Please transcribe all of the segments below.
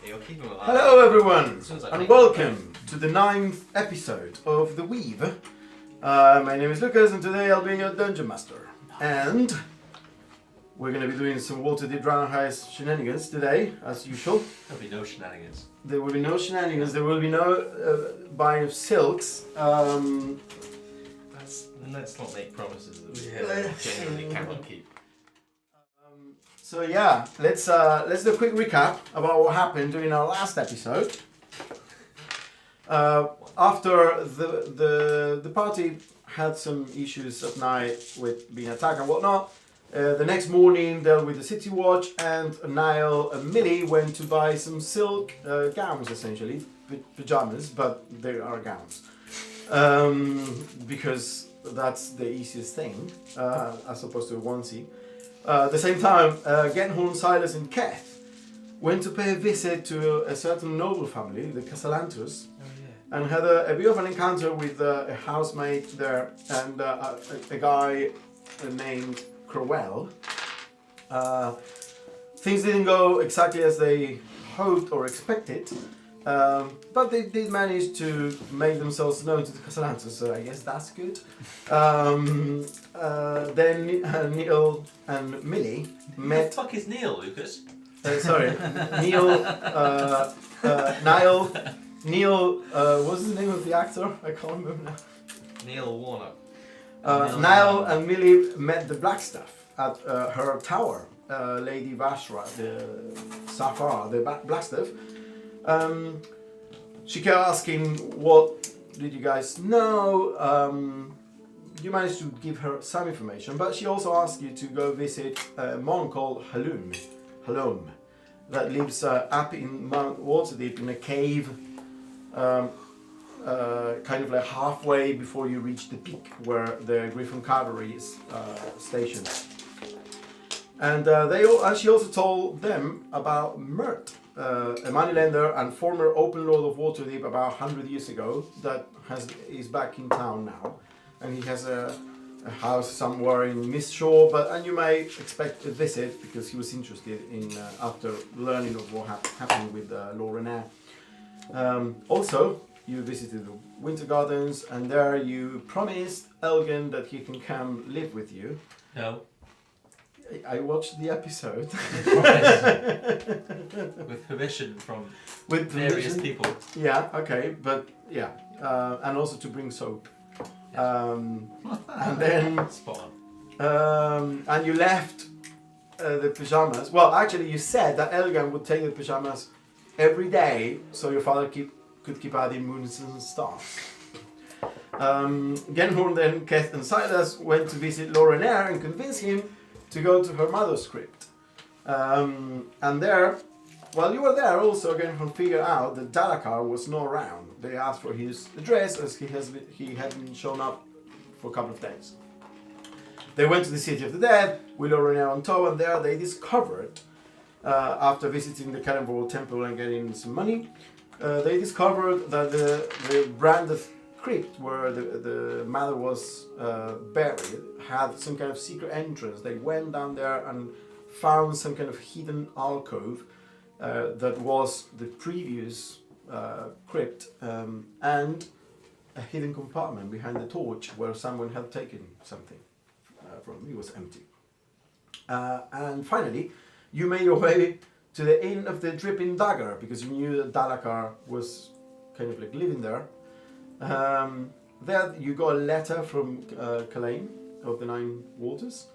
You'll keep him alive. Hello everyone, Like and welcome to the 9th episode of The Weave. My name is Lucas, and today I'll be your Dungeon Master. And we're going to be doing some Waterdeep Drown Heist shenanigans today, as usual. There'll be no shenanigans. There will be no shenanigans, there will be no buying of silks. Let's not make promises that we genuinely cannot keep. So yeah, let's do a quick recap about what happened during our last episode. After the party had some issues at night with being attacked and whatnot, the next morning dealt with the city watch, and Niall and Millie went to buy some silk gowns, essentially pajamas, but they are gowns, because that's the easiest thing as opposed to a onesie. At the same time, Genhorn, Silas and Keth went to pay a visit to a certain noble family, the Casalantus, and had a bit of an encounter with a housemaid there and a guy named Crowell. Things didn't go exactly as they hoped or expected, but they did manage to make themselves known to the Casalantus, so I guess that's good. Then Neil and Millie met. Who the fuck is Neil, Lucas? Sorry, Neil. Niall. Neil. What's the name of the actor? I can't remember now. Neil Warnock. Niall and Millie met the Blackstaff at her tower, Lady Vashra, the Safar, the Blackstaff. She kept asking, "What did you guys know?" You managed to give her some information, but she also asked you to go visit a monk called Halom, that lives up in Mount Waterdeep in a cave, kind of like halfway before you reach the peak where the Griffin Cavalry is stationed. And she also told them about Mert, a moneylender and former open lord of Waterdeep about 100 years ago that is back in town now. And he has a house somewhere in Mistshore, and you may expect a visit because he was interested in after learning of what happened with Lorena. Also, you visited the Winter Gardens, and there you promised Elgin that he can come live with you. No. I watched the episode. With permission from With various permission? people. Yeah, okay, but yeah, and also to bring soap. And then Spot on. and you left the pajamas. Well, actually, you said that Elgan would take the pajamas every day, so your father could keep adding moons and stars. Genhorn, then Keth and Silas went to visit Lorena and convince him to go to her mother's crypt. And there, while you were there, also Genhorn figured out that Dalakar was not around. They asked for his address as he hadn't shown up for a couple of days. They went to the City of the Dead with Lorena on tow, and there they discovered, after visiting the Cannonball Temple and getting some money, they discovered that the branded crypt where the mother was buried had some kind of secret entrance. They went down there and found some kind of hidden alcove that was the previous crypt, and a hidden compartment behind the torch where someone had taken something from. It was empty. And finally, you made your way to the Inn of the Dripping Dagger because you knew that Dalakar was kind of like living there. There you got a letter from Kalain of the Nine Waters,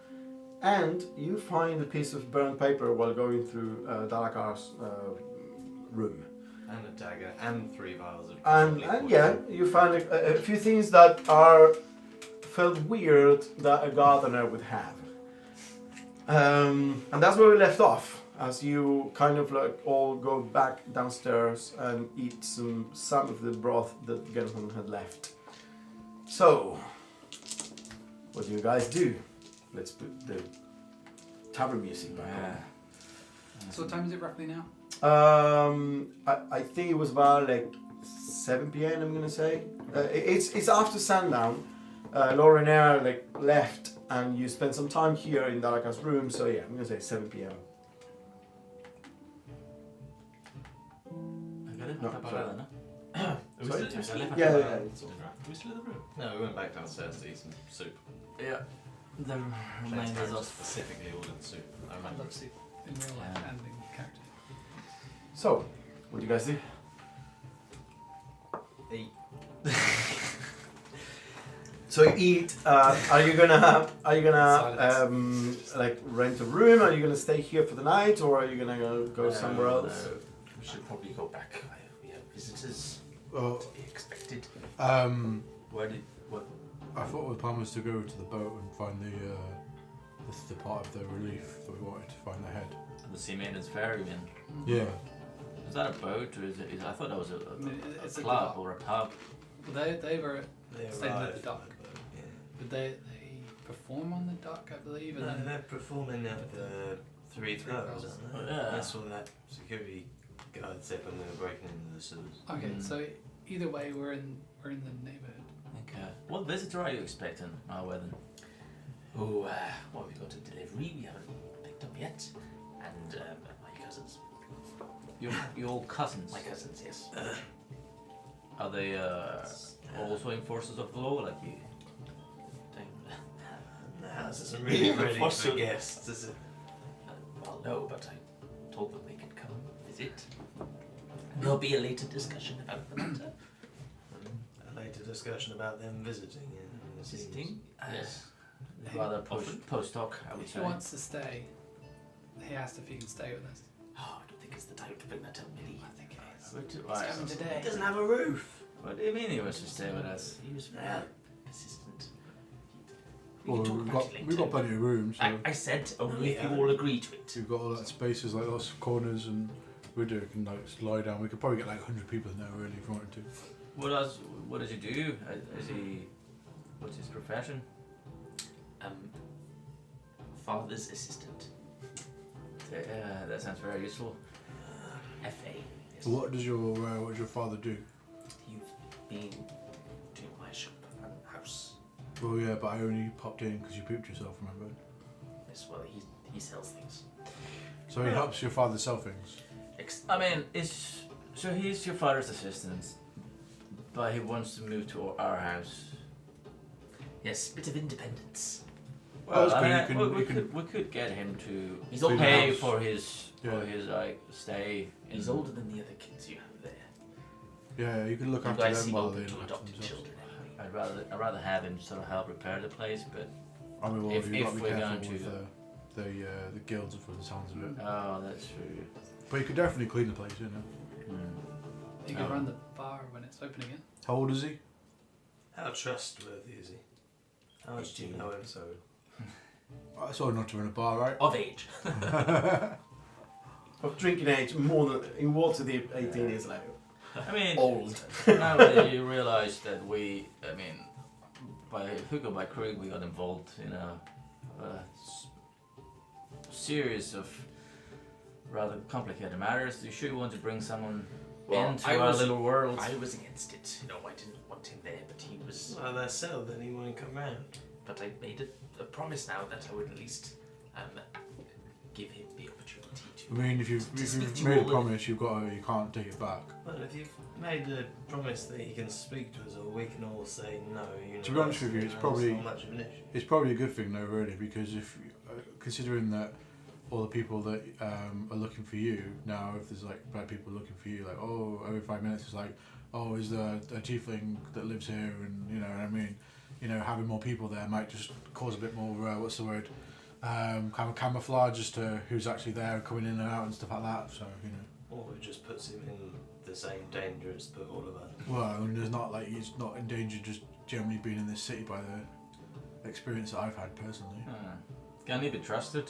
and you find a piece of burnt paper while going through Dalakar's room. And a dagger and 3 vials of And yeah, you find a few things that felt weird that a gardener would have. And that's where we left off, as you kind of like all go back downstairs and eat some of the broth that Genhorn had left. So, what do you guys do? Let's put the tavern music back on. So what time is it roughly now? I think it was about like 7 p.m. I'm gonna say. It's after sundown. Lorena like left, and you spent some time here in Dalakar's room. So yeah, I'm gonna say 7 p.m. didn't No, talk about sorry. that, no? Sorry? I left Yeah, my yeah, phone. yeah. Do we still in the room? No, we went back downstairs to eat some soup. Yeah. The remainders remainders of- specifically ordered soup. I I remember. love soup in real life Yeah. and in character. So, what do you guys do? Eat. So you eat. Are you gonna Silence. like rent a room? Are you gonna stay here for the night, or are you gonna go somewhere else? No. We should probably go back. We have visitors Well, to be expected. I What? thought the plan was to go to the boat and find the part of the relief that we wanted to find the head. The sea maintenance ferryman. Yeah. Is that a boat or is it? I thought that was I mean, it's a a club dock. or a pub. Well, they were They staying at arrived the dock. on the boat, yeah. Did they perform on the dock, I believe, and No, then they're performing at the Three Throws, aren't they? Oh, yeah. That's what that security guard said when they were breaking into the sewers. okay. Mm. So either way, we're in the neighborhood. Okay. What visitor are you expecting, Weather? Oh, what have we got a delivery we haven't picked up yet? And my cousins. Your cousins? My cousins, yes. Are they also enforcers of the law like you? The house isn't really ready What's for your- guests, is it? Well, no, but I told them they could come visit. There'll be a later discussion about the matter. A later discussion about them visiting. Yeah, it seems. Visiting? Yes. Rather Often. post-hoc, I would If say. he wants to stay, he asked if he can stay with us. Oh, I don't think it's the time to bring that up, Millie. I think it is. He's He's coming today. It doesn't have a roof. What do you mean he wants to stay with us? He was very persistent. We Well, can talk about it we've got later. plenty of room, so I said only if you Yeah. all agree to it. we've got all that spaces, like lots of corners, and we can like just lie down. We could probably get like 100 people in there really if we wanted to. What does he do? Is he? What's his profession? Father's assistant. Yeah, that sounds very useful. FA. Yes. So what does your father do? You've been to my shop and house. Well, yeah, but I only popped in because you pooped yourself. Remember? Yes, well, he sells things. So he helps your father sell things. I mean, he's your father's assistant, but he wants to move to our house. Yes, bit of independence. Oh, that's I good. mean, You can- we could get him to He's Clean the pay house. for his Yeah. like stay. He's older than the other kids you have there. Yeah, you can look You after guys them seem while open they to look after adopted themselves. children anyway. I'd rather have him sort of help repair the place, but I mean, well, If- you've got to if be we're careful going with to- the guilds for the sounds of it. oh, that's true. But you could definitely clean the place, you know. You can Oh. run the bar when it's open again. How old is he? How trustworthy is he? How much do you know him? So I saw him not to run a bar, right? of age. Of drinking age, more than in water, the 18 is like I mean, old. now that you realise that by hook or by crook, we got involved in a series of rather complicated matters. You sure want to bring someone into our little world? I was against it. No, I didn't want him there, but he was. Well, that's so. Then he wouldn't come round. But I made a promise now that I would at least give him the opportunity I to. mean, if speak you've to made a all the- promise, you can't take it back. Well, if you've made a promise that he can speak to us, or we can all say no. To be honest with you, it's probably- not much of an issue. It's probably a good thing though, really, because if considering that all the people that are looking for you now, if there's like bad people looking for you, like every 5 minutes it's like, is there a tiefling that lives here, and you know what I mean, having more people there might just cause a bit more kind of camouflage as to who's actually there, coming in and out and stuff like that. So Or it just puts him in the same danger as put all of us. well, I mean, he's not in danger just generally being in this city by the experience that I've had personally. Can he be trusted?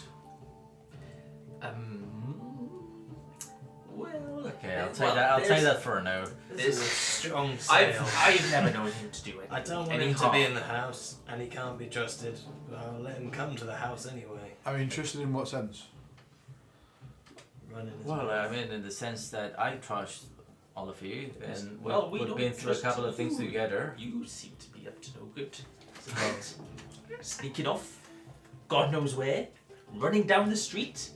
Well, Okay, I'll take that for a no. This is a strong sale. I've never known him to do anything. I don't want any him to harm. be in the house, and he can't be trusted. But I'll let him come to the house anyway. I mean, interested in what sense? Running his Well, mouth. I mean, in the sense that I trust all of you, Yes. and Well, we we've don't been through a trust couple of things you. together. You seem to be up to no good. Sneaking off, God knows where, running down the street.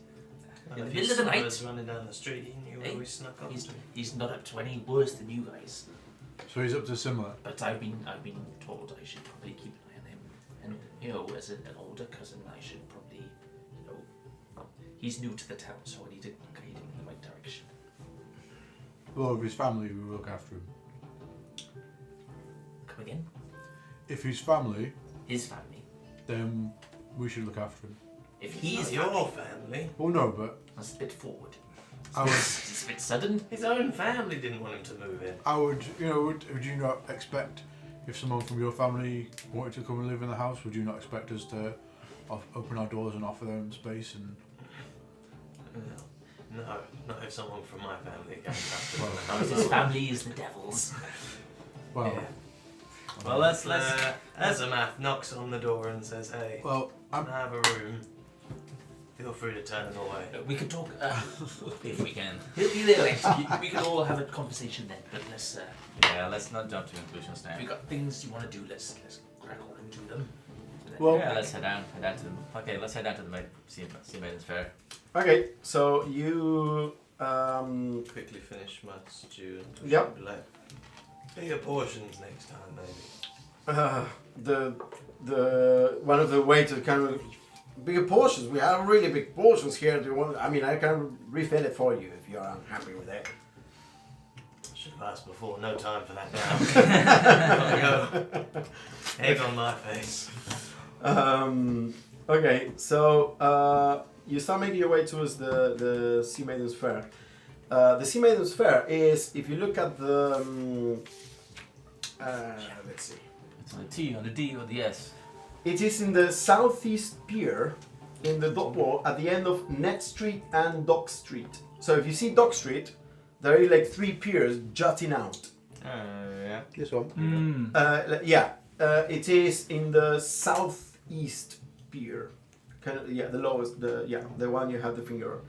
Well, in if the you middle of the saw night. us running down the street, you knew Hey, we snuck up. he's not up to any worse than you guys. So he's up to similar. But I've been told I should probably keep an eye on him. And as an older cousin, I should probably, he's new to the town, so I need to guide him in the right direction. Well, if his family, we will look after him. Come again? If he's family, His family. then we should look after him. If Not he's your family. Well, no, but that's a bit forward. I would, It's a bit sudden. His own family didn't want him to move in. would you not expect if someone from your family wanted to come and live in the house, would you not expect us to open our doors and offer them space and? No, not if someone from my family came after Well, Because his family is the devil's. Well, Yeah. Well, let's Azamath knocks on the door and says, "Hey, well, can I have a room? Feel free to turn it away." We can talk if we can. He'll be there later. We can all have a conversation then. But let's. let's not jump to conclusions now. If we got things you want to do, let's crack on and do them. Well- yeah, let's head down to them. Okay, let's head down to the Sea Maidens Fair. Okay, so you Quickly finish my stew. And Yep. be like, bigger portions next time, maybe. the one of the waiters kind of bigger portions. We have really big portions here. Do you want? I mean, I can refill it for you if you're unhappy with it. Should have asked before. No time for that now. Gotta go. Egg on my face. Okay, so you start making your way towards the Sea Maidens Fair. The Sea Maidens Fair is, if you look at the, let's see, It's on the T, on the D, or the S. it is in the southeast pier, in the dock wall at the end of Net Street and Dock Street. So if you see Dock Street, there are like 3 piers jutting out. Yeah. this one. It is in the southeast pier, kind of the lowest, the one you have the finger on.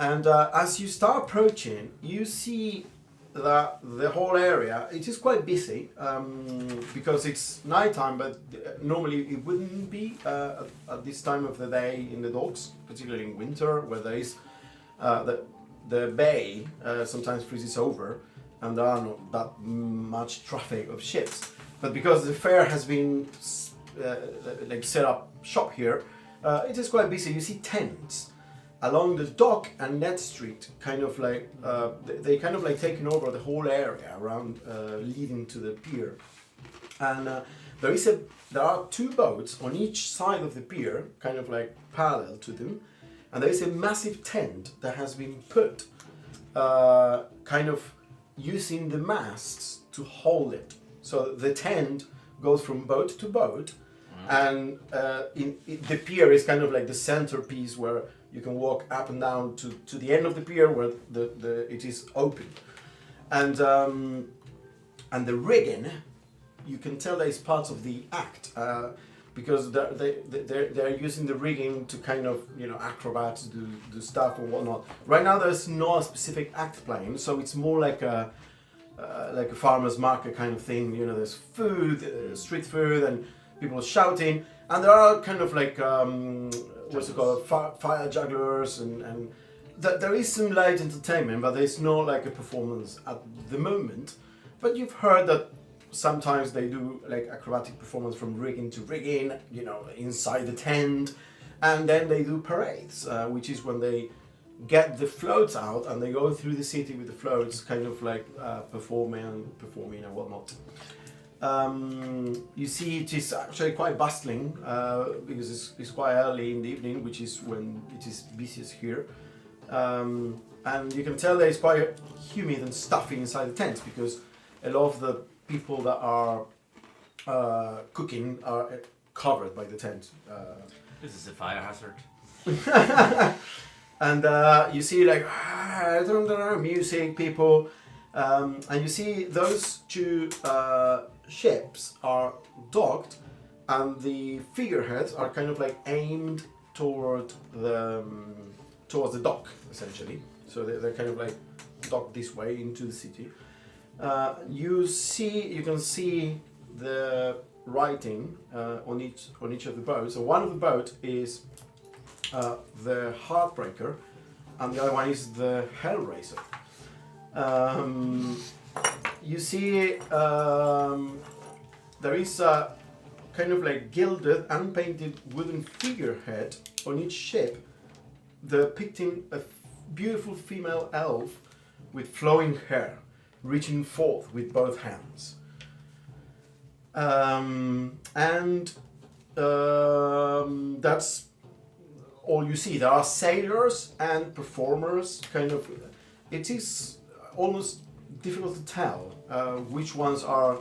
And as you start approaching, you see that the whole area, it is quite busy because it's nighttime, but normally it wouldn't be at this time of the day in the docks, particularly in winter, where there is the bay sometimes freezes over and there are not that much traffic of ships. But because the fair has been set up shop here, it is quite busy. You see tents along the dock and Net Street, kind of like they kind of like taking over the whole area around leading to the pier. And there are 2 boats on each side of the pier, kind of like parallel to them, and there is a massive tent that has been put, kind of using the masts to hold it. So the tent goes from boat to boat, and the pier is kind of like the centerpiece where you can walk up and down to the end of the pier where it is open, and the rigging, you can tell that it's part of the act because they're using the rigging to kind of acrobats do stuff and whatnot. Right now there's no specific act playing, so it's more like a farmer's market kind of thing. There's food, street food, and people shouting, and there are kind of like what's it called, fire jugglers, and there is some light entertainment, but there's no like a performance at the moment. But you've heard that sometimes they do like acrobatic performance from rigging to rigging, inside the tent, and then they do parades, which is when they get the floats out and they go through the city with the floats, kind of like performing and whatnot. You see it is actually quite bustling because it's quite early in the evening, which is when it is busiest here. And you can tell that it's quite humid and stuffy inside the tent because a lot of the people that are cooking are covered by the tent. This is a fire hazard. And you see like music, people, and you see those 2 ships are docked, and the figureheads are kind of like aimed toward the dock, essentially. So they're kind of like docked this way into the city. You can see the writing on each of the boats. So one of the boats is the Heartbreaker, and the other one is the Hellraiser. You see, there is a kind of like gilded, unpainted wooden figurehead on each ship, depicting a beautiful female elf with flowing hair, reaching forth with both hands. That's all you see. There are sailors and performers, kind of. It is almost difficult to tell which ones are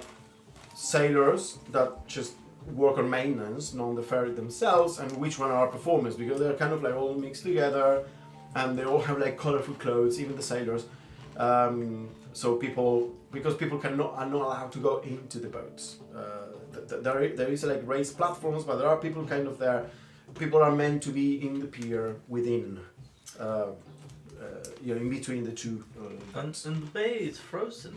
sailors that just work on maintenance, not on the ferry themselves, and which one are performers, because they're kind of like all mixed together, and they all have like colorful clothes, even the sailors. So because people are not allowed to go into the boats. There is like raised platforms, but there are people kind of there. People are meant to be in the pier within, in between the two. And the bay is frozen.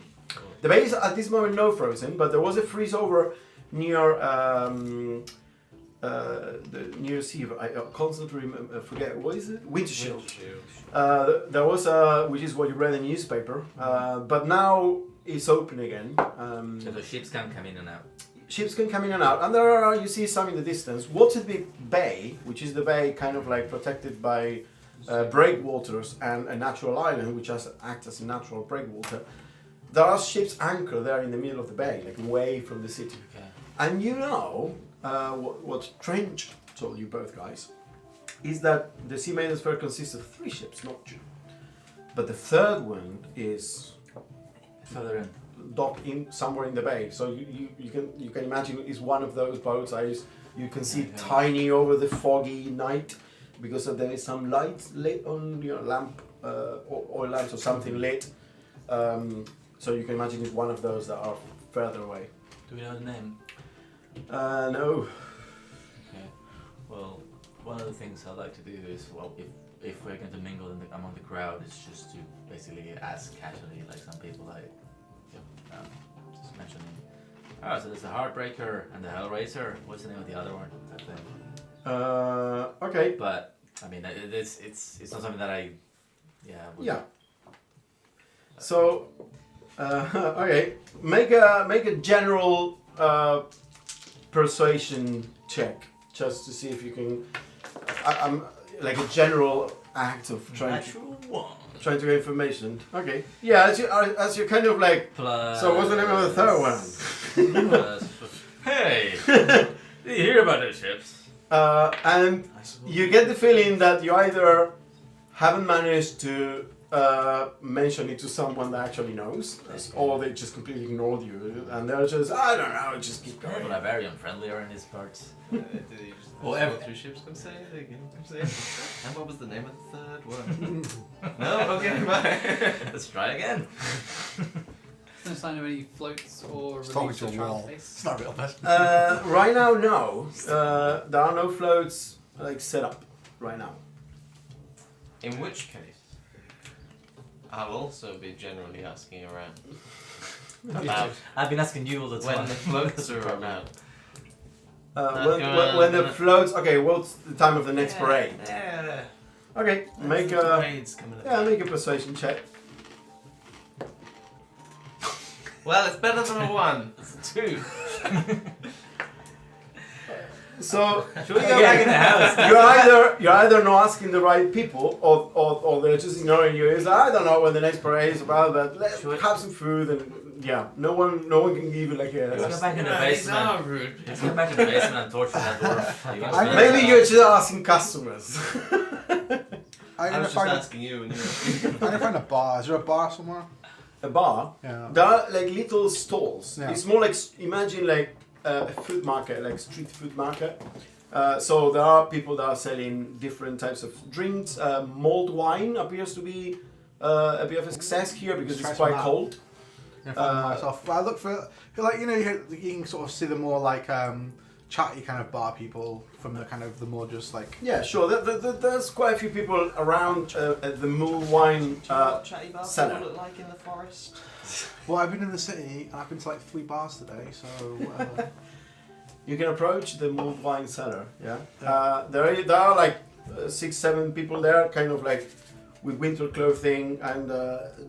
The bay is at this moment no frozen, but there was a freeze over near near sea. I constantly forget what is it. Wintershield. There was which is what you read in the newspaper, but now it's open again. So the ships can come in and out. Ships can come in and out, and there are, you see some in the distance. Waterdeep Bay, which is the bay kind of like protected by breakwaters and a natural island, which acts as a natural breakwater. There are ships anchored there in the middle of the bay, like away from the city. Okay. And you know what Trench told you both guys is that the Sea Maiden's Fair consists of 3 ships, not 2. But the third one is Further in. docked in somewhere in the bay. So you can imagine it's one of those boats. You can see tiny over the foggy night because there is some lights lit on your lamp, oil lamps or something lit. So you can imagine it's one of those that are further away. Do we know the name? No. Okay. Well, one of the things I'd like to do is, well, if we're going to mingle among the crowd, is just to basically ask casually, like some people, like, just mentioning. Oh, so there's the Heartbreaker and the Hellraiser. What's the name of the other one? That thing. Okay. But I mean, it's not something that I. Yeah. Yeah. So, okay, make a general persuasion check, just to see if you can. I'm like a general act of trying to get information. Okay. Yeah, as you kind of like. Plus. So what's the name of the third one? Plus, hey, did you hear about those ships? And you get the feeling that you either haven't managed to mention it to someone that actually knows, or they just completely ignored you, and they're just, I don't know, just keep going. People are very unfriendly in these parts. Or every ships can say it again. And what was the name of the third one? No? Okay, bye. Let's try again. No sign of any floats or It's talking reliefs to or a travel wall. face? It's not real best. Right now, no. There are no floats like set up right now. In which case, I'll also be generally asking around about I've been asking you all the time. when the floats are about. When the floats, okay, what's the time of the next parade? Yeah. Okay, make the a parade's coming up. make a persuasion check. Well, it's better than a 1. It's 2. So Should we go back in the house? you're either not asking the right people, or they're just ignoring you. It's like, I don't know when the next parade is about, but let's have some food and yeah, no one can give you like Let's go a. back in the These are basement. rude. Let's go back in the basement and torture that dwarf. You want to Maybe you're just asking customers. I I'm was gonna just asking you, and I'm gonna find a bar. Is there a bar somewhere? A bar. Yeah. There are like little stalls. Yeah. It's more like imagine like a food market, like street food market. So there are people that are selling different types of drinks. Mulled wine appears to be a bit of a success here because Try it's some quite of that. cold. Yeah, find myself. Well, I look for like you can sort of see the more like chatty kind of bar people from the kind of the more just like. Yeah, sure. There's quite a few people around at the mulled wine chatty bar cellar. look like in the forest? Well, I've been in the city and I've been to like 3 bars today, so. You can approach the mulled wine cellar. Yeah. There are like 6-7 people there, kind of like with winter clothing and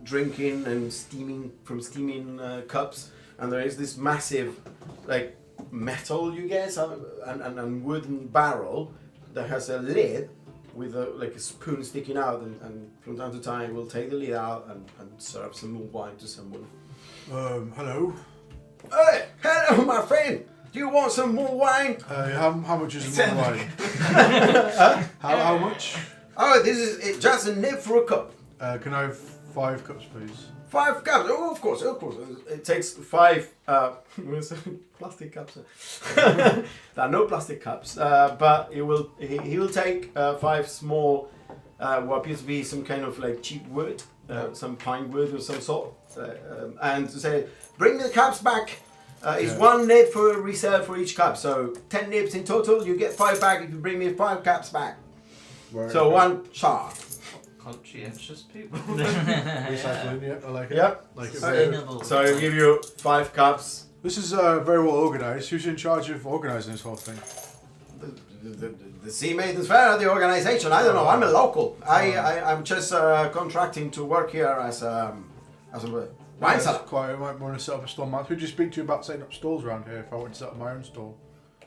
drinking and steaming from steaming cups. And there is this massive, like metal, you guess, and wooden barrel that has a lid with like a spoon sticking out, and from time to time we'll take the lid out and serve some more wine to someone. Hello. Hey, hello, my friend. Do you want some more wine? How much is more wine? How much? Oh, this is just a nib for a cup. Can I have 5 cups, please? 5 cups. Oh, of course. It takes 5 plastic cups. There are no plastic cups, but he will take 5 small, what appears to be some kind of like cheap wood, some pine wood or some sort, and to say, bring the cups back. It's 1 nib for resale for each cup, so 10 nibs in total. You get 5 back if you bring me 5 cups back. Right. So 1 shard. Conscientious people. Recycling, yeah, I like it. Yep. Like it. Sustainable. So I give you 5 cups. This is very well organised. Who's in charge of organising this whole thing? The Sea Maidens Fair, the organisation. I don't know. I'm a local. I'm just contracting to work here as a wine cellar. Quite. I might want to set up a stall. Who'd you speak to about setting up stalls around here if I wanted to set up my own stall?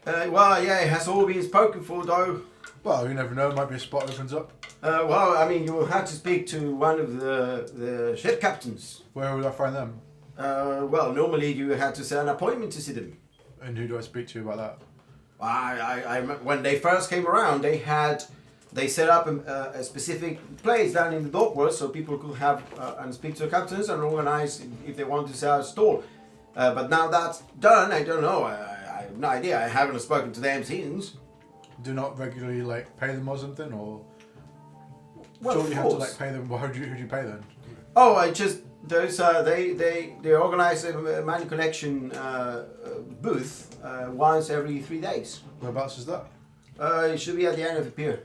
Well, yeah, it has all been spoken for, though. Well, you never know. Might be a spot opens up. Well, I mean, you will have to speak to one of the ship captains. Where would I find them? Well, normally you had to set an appointment to see them. And who do I speak to about that? I when they first came around, they set up a specific place down in the dockworks so people could have and speak to the captains and organize if they want to sell a stall. But now that's done, I don't know. I have no idea. I haven't spoken to them since. Do not regularly like pay them or something, or Well, surely of you have to course. like pay them. Well, who do you pay then? Oh, I just there's they organize a money collection booth once every 3 days. Whereabouts is that? It should be at the end of the pier.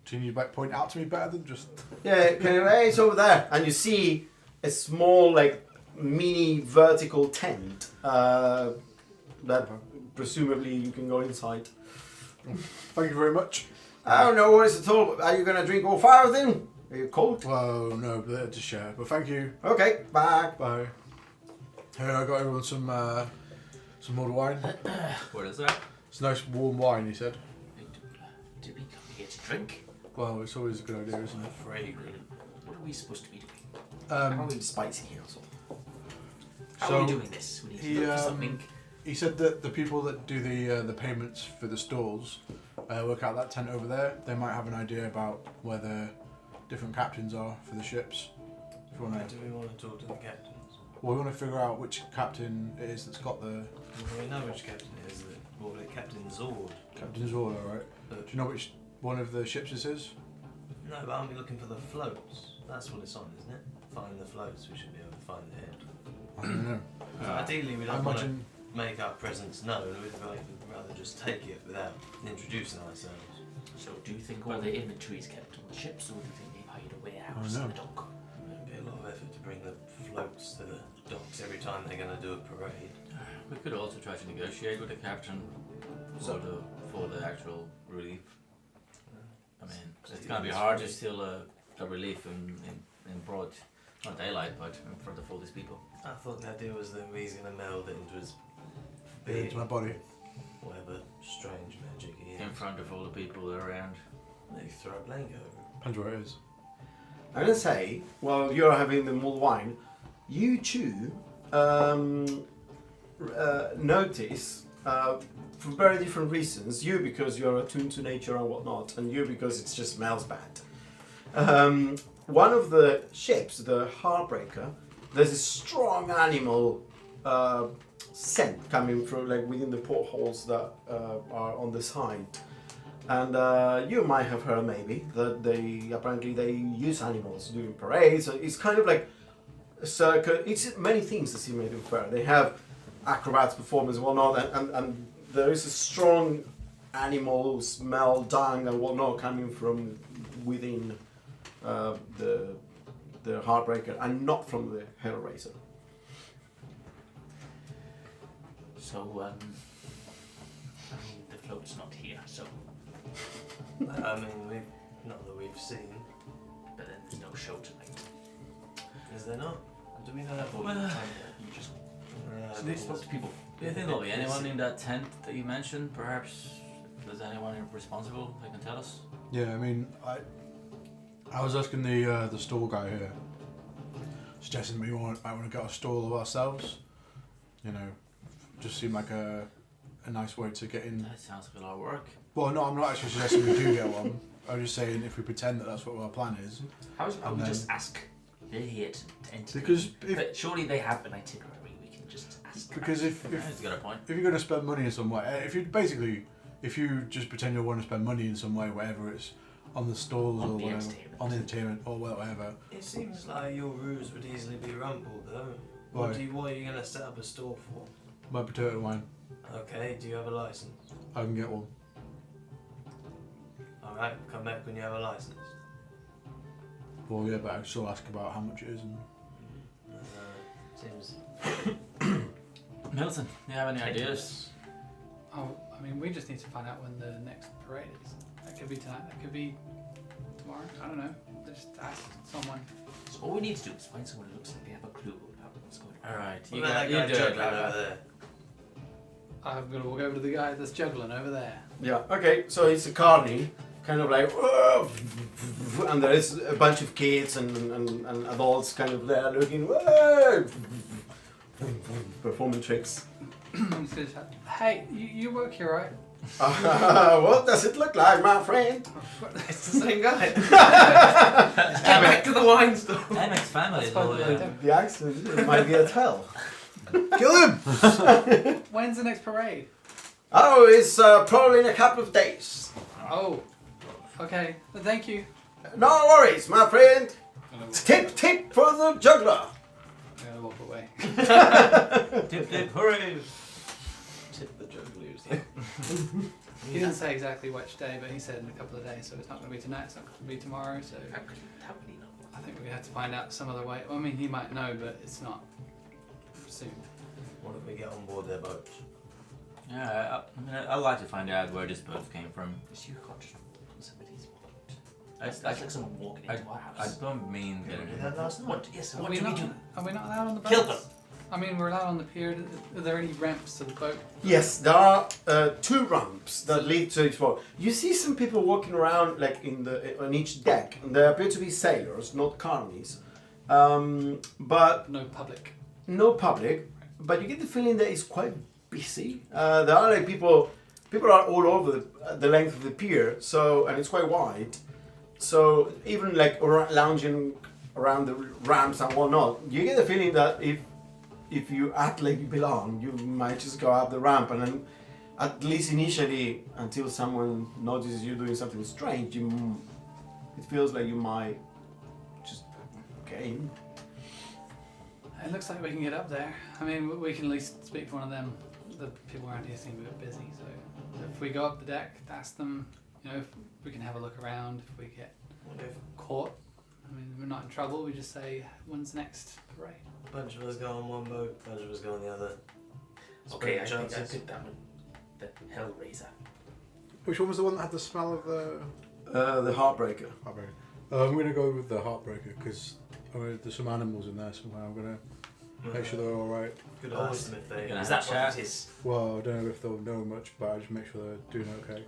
Can you like point out to me better than just? Yeah, it's over there, and you see a small like mini vertical tent that presumably you can go inside. Thank you very much. Oh, no worries at all. Are you gonna drink all 5 of them? Are you cold? Well, no, but they're to share. But thank you. Okay, bye. Bye. Here, I got everyone some more wine. What is that? It's nice warm wine, he said. Did we come here to drink? Well, it's always a good idea, isn't it? Fragrant. What are we supposed to be doing? Spicy also. How So, are we doing this? We need to look for something. He said that the people that do the payments for the stalls work out that tent over there. They might have an idea about where the different captains are for the ships. If you Why want do we want to talk to the captains? well, we want to figure out which captain it is that's got the Well, we know which captain it is. What was it, Captain Zord? captain's order, right? Do you know which one of the ships this is? No, but aren't we looking for the floats? That's what it's on, isn't it? Find the floats. We should be able to find the head. I don't know. Ideally, we I don't want to imagine. make our presence known. We'd rather just take it without introducing ourselves. So, do you think all the inventory is kept on the ships, or do you think they hired a warehouse Oh, no. in the dock? It'd be a lot of effort to bring the floats to the docks every time they're going to do a parade. We could also try to negotiate with the captain for the actual relief. I mean, it's gonna be hard to steal a relief in broad, not daylight, but in front of all these people. I thought the idea was that he's going to meld it into his Into being, my body. whatever strange magic he is. In front of all the people around. Maybe throw a blanket over it. Depends where it is. I'm gonna say, while you're having the mulled wine, you two notice, for very different reasons, you because you're attuned to nature and whatnot, and you because it just smells bad. One of the ships, the Heartbreaker, there's a strong animal scent coming from like within the portholes that are on the side. And you might have heard maybe that they use animals during parades. So it's kind of like a circus. It's many things the Sea Maiden Fair. They have acrobats, performers, and whatnot, and there is a strong animal smell, dung, and whatnot coming from within the Heartbreaker, and not from the Hellraiser. So, I mean, the float's not here, so. I mean, not that we've seen. but then there's no show tonight. Is there not? Do we know that? Or Well, you just They spoke to people. Do you think there'll be anyone in that tent that you mentioned? Perhaps if there's anyone responsible that can tell us? Yeah, I mean, I was asking the stall guy here, suggesting we might want to get a stall of ourselves. You know, just seemed like a nice way to get in. That sounds like a lot of work. Well, no, I'm not actually suggesting we do get one. I'm just saying if we pretend that that's what our plan is. how about we And just ask? They're here to enter. Because if But surely they have an itinerary. We can just ask. them. because if He's got a point. if you're going to spend money in some way, if you just pretend you want to spend money in some way, whatever it's on the stalls On or the whatever, entertainment. on the entertainment or whatever. It seems like your ruse would easily be rumbled, though. Why? What are you going to set up a store for? My potato wine, Okay, do you have a license? I can get one. Alright, come back when you have a license. Well, yeah, but I still ask about how much it is. And Seems. Milton, do you have any ideas? Oh, I mean, we just need to find out when the next parade is. That could be tonight. That could be tomorrow. I don't know. Just ask someone. So all we need to do is find someone who looks like they have a clue about what's going on. Alright, What you about got that you guy do it. juggling over Lava. there? I'm gonna walk over to the guy that's juggling over there. Yeah, okay, so it's a carny, kind of like, and there is a bunch of kids and adults kind of there looking, performing tricks. He says, hey, you work here, right? What does it look like, my friend? It's the same guy. Let's get back to the wine store. MX family is That's all fine, yeah. they don't. The accent it might be a tell. kill him! When's the next parade? Oh, it's probably in a couple of days. Oh, okay. Thank you. No worries, my friend. Tip for the juggler. I'm gonna walk away. Tip tip, hooray! Tip the jugglers. He didn't say exactly which day, but he said in a couple of days. So it's not going to be tonight. It's not going to be tomorrow. So How could he know? I think we have to find out some other way. Well, I mean, he might know, but it's not soon. What if we get on board their boat? Yeah, I mean, I'd like to find out where this boat came from. Is you got on somebody's boat? That's That's like someone walking into our I house. don't mean Did we do getting. that last night? What? Yes. Are What we do we not? do? Are we not allowed on the boat? Kill them. I mean, we're allowed on the pier. Are there any ramps to the boat? Yes, there are 2 ramps that lead to each boat. You see some people walking around like on each deck, and they appear to be sailors, not carnies. But No public. no public. But you get the feeling that it's quite busy. There are like people are all over the length of the pier, so and it's quite wide. So even like lounging around the ramps and whatnot, you get the feeling that if you act like you belong, you might just go up the ramp, and then at least initially, until someone notices you doing something strange, it feels like you might just get in. It looks like we can get up there. I mean, we can at least speak to one of them. The people around here seem a bit busy, so if we go up the deck, ask them, you know, if we can have a look around. If we get What if caught, I mean, we're not in trouble. We just say, when's next parade? a bunch of us go on one boat, a bunch of us go on the other? Okay, I Spread think I chances. picked that one. The Hellraiser. Which one was the one that had the smell of the The Heartbreaker. Heartbreaker? I'm gonna go with the Heartbreaker because there's some animals in there somewhere. I'm gonna make sure they're all right. Could Oh, ask them if they. Yeah. Is that Chat. what it is? Well, I don't know if they'll know much, but I just make sure they're doing okay.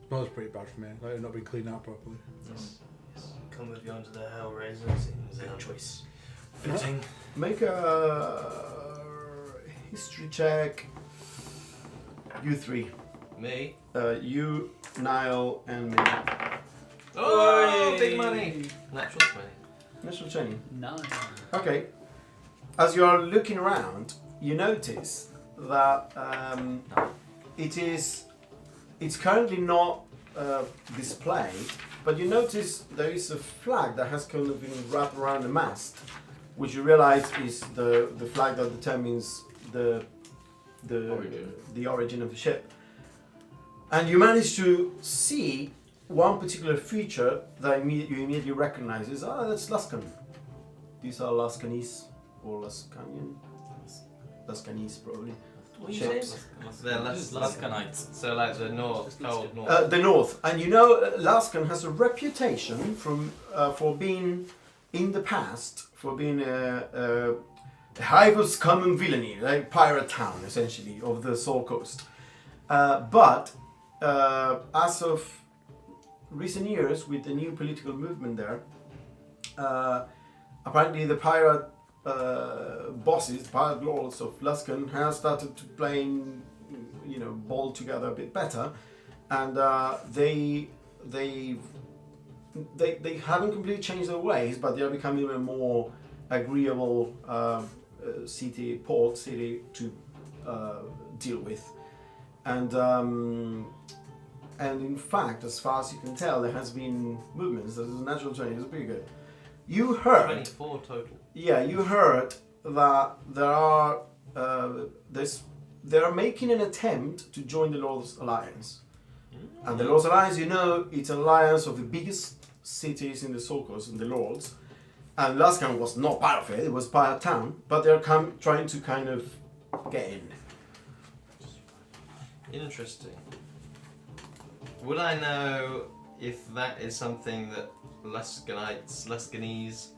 Smells pretty bad for me. Like they're not being cleaned out properly. Yes. Yes. Come with you onto the Hellraiser. Seems Good choice. fitting. Make a history check. You 3. Me. You, Niall, and me. Oh, big money. Natural 20. Natural 20. None. Okay. As you are looking around, you notice that it's currently not displayed, but you notice there is a flag that has kind of been wrapped around the mast, which you realize is the flag that determines the origin of the ship. And you manage to see one particular feature that you immediately recognize is, that's Lascan. These are Lascanese or Lascanian. Lascanese probably. What you ships. saying? They're less Laskanites. So like the north, Just cold listed. north. The north, and you know, Laskan has a reputation for being, in the past, for being a hive of scum and villainy, like pirate town, essentially, of the Soul Coast. But as of recent years, with the new political movement there, apparently the pirate bosses, pirate lords of Luskan, have started to playing, ball together a bit better, and they haven't completely changed their ways, but they are becoming a more agreeable port city to deal with, and in fact, as far as you can tell, there has been movements. There's a natural training. It's pretty good. You heard. 24 total. Yeah, you heard that there are they are making an attempt to join the Lord's Alliance. And the Lord's Alliance, it's an alliance of the biggest cities in the Soul Coast, in the Lords. And Laskan was not part of it, it was part of town, but they're trying to kind of get in. Interesting. Would I know if that is something that Luskanese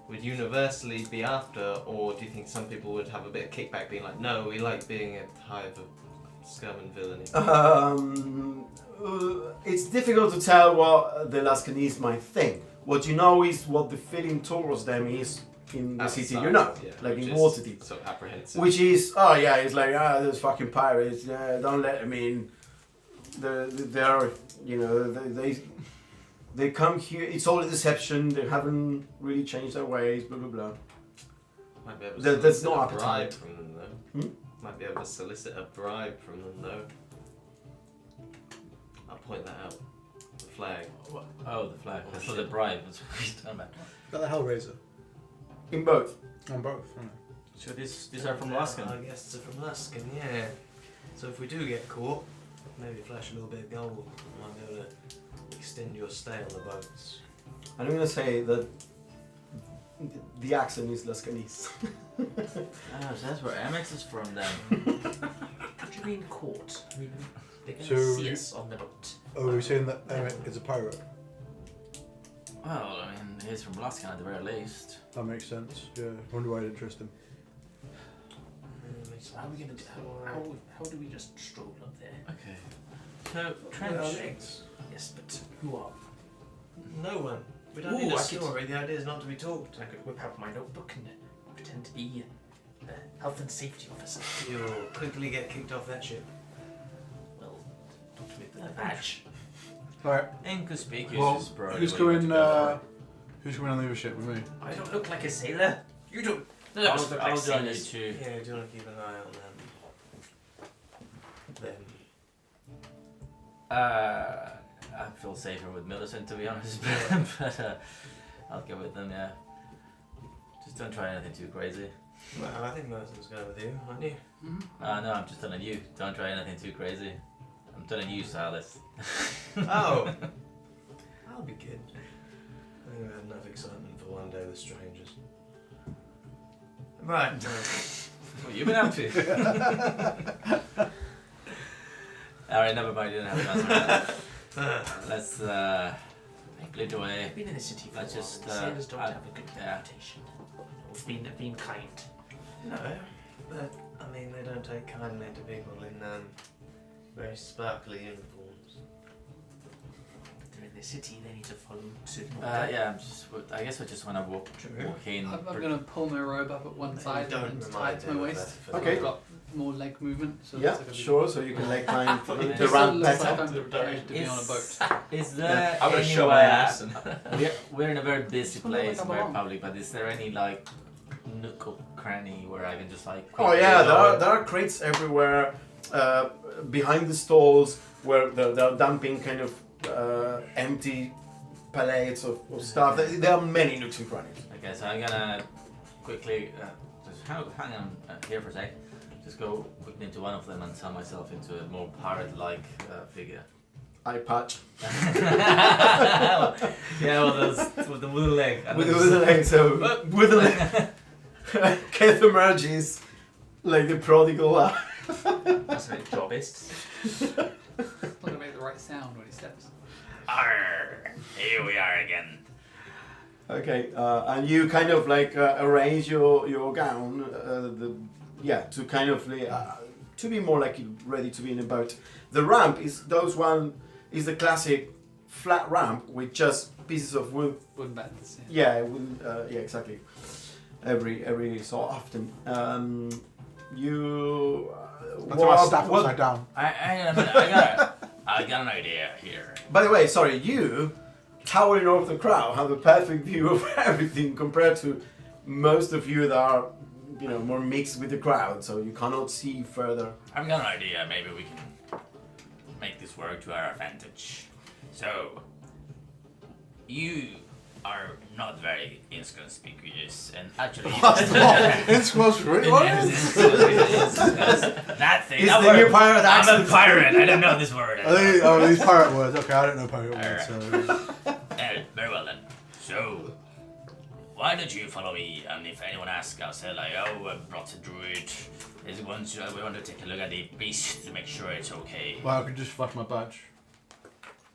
would universally be after, or do you think some people would have a bit of kickback being like, no, we like being a hive of scum and villainy? It's difficult to tell what the Laskanese might think. What you know is what the feeling towards them is in the city, Yeah, like which in is Waterdeep. sort of apprehensive. Which is, it's like, those fucking pirates, don't let them in. They come here, it's all a deception, they haven't really changed their ways, blah blah blah. Might be able to There's solicit no a appetite. bribe from them though. Hmm? Might be able to solicit a bribe from them though. I'll point that out. The flag. Oh, the flag. That's for the bribe. That's what he's talking about. Got the Hellraiser. In both. On both, isn't So these are from Yeah, Laskan. I guess they're from Luskan, yeah. So if we do get caught, maybe flash a little bit of gold. Might be able to extend your stay on the boats. I'm gonna say that the accent is Laskanese. Oh, so that's where Amex is from then. What do you mean caught? I mean, they're going So to see you- us on the boat. Oh, are we saying that Emmett is a pirate? Well, I mean, he's from Laskan at the very least. That makes sense. Yeah. Wonder why I'd interest him. So how are we going to do? How do we just stroll up there? Okay. So, Trench. Yes, but who are? No one. We don't Ooh, need a I could- story. The idea is not to be talked. I could whip out my notebook and pretend to be the health and safety officer. You'll quickly get kicked off that ship. Well, not with the badge. Alright. Inconspicuous Well, is probably who's the way to going? go. Who's going on the other ship with me? I don't look like a sailor. You don't. None of us look like I'll join you sailors. too. Yeah, do you want to keep an eye on them? I feel safer with Millicent, to be honest. But I'll go with them, yeah. Just don't try anything too crazy. Well, I think Merton's going with you, aren't you? No, I'm just telling you. Don't try anything too crazy. I'm telling you, Silas. Oh! That'll be good. I think we had enough excitement for one day with strangers. Right. What you been up to? Alright, never mind. You didn't have to answer that. Let's glide away. I've been in the city for Let's a while. just, The sailors don't have a good yeah. reputation. Of being kind. No, but I mean, they don't take kindly to people in very sparkly uniforms. They're in the city. They need to follow certain Yeah, I guess I just want to walk in. I'm going to pull my robe up at one side Don't and tie remind it to my them of waist. that for Okay. I've got more leg movement. So it Yeah, looks like I've been- sure. So you can like climb It the It ramp looks like better. I'm prepared to be on a boat. Is there I'm gonna any show my way- ass. We're in a very busy Just wanna look place, like I very belong. public, but is there any like nook or cranny where I can just like Oh quickly yeah, go? there are crates everywhere behind the stalls where they're dumping kind of empty pallets of stuff. There are many nooks and crannies. Okay, so I'm gonna quickly just hang on here for a sec. Just go quickly into one of them and turn myself into a more pirate-like figure. Eye patch. Yeah, well, with the little leg. And With then the leg, so with the leg. Keth emerges like the prodigal That's a bit jobbist. It's not gonna make the right sound when he steps. Arr, here we are again. Okay, and you kind of like arrange your gown, to kind of to be more like ready to be in a boat. The ramp is the classic flat ramp with just pieces of wood. Wooden battens. Yeah, exactly. Every so often, you. That's why I staff upside down. I got an idea here. By the way, sorry, you, towering over the crowd, have a perfect view of everything compared to most of you that are, more mixed with the crowd, so you cannot see further. I've got an idea. Maybe we can make this work to our advantage. So, you are not very inconspicuous, and actually, Inconspicuous? What? that thing. Is that the word. new pirate I'm accent. a pirate. I don't know this word. These pirate words. Okay, I don't know pirate words. So. Very well then. So, why don't you follow me? And if anyone asks, I'll say like, "Oh, I brought a druid. We want to take a look at the beast to make sure it's okay." Well, I could just flash my badge.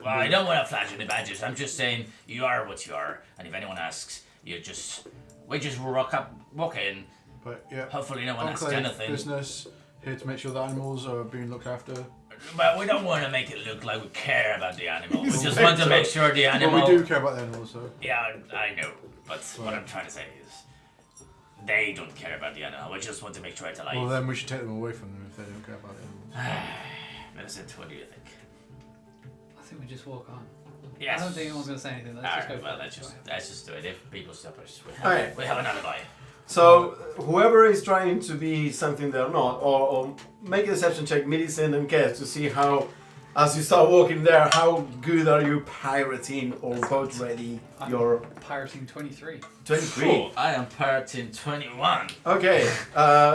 Well, I don't want to flash any badges. I'm just saying you are what you are, and if anyone asks, we just walk in. But yeah. Hopefully, no one asks Enclave anything. business here to make sure the animals are being looked after. But we don't want to make it look like we care about the animal. We just want to make sure the animal. Well, we do care about the animals, so. Yeah, I know. But what I'm trying to say is, they don't care about the animal. We just want to make sure it's alive. Well, then we should take them away from them if they don't care about the animals. Millicent, what do you think? I think we just walk on. Yes. I don't think anyone's gonna say anything. Let's just go. Alright, well, for it. let's just do it. If people stop us, Alright. we have an alibi. So whoever is trying to be something they're not, or make a deception check, Millicent and Kes, to see how, as you start walking there, how good are you pirating or boat ready? Your Pirating 23. 23. Cool. I am pirating 21. Okay,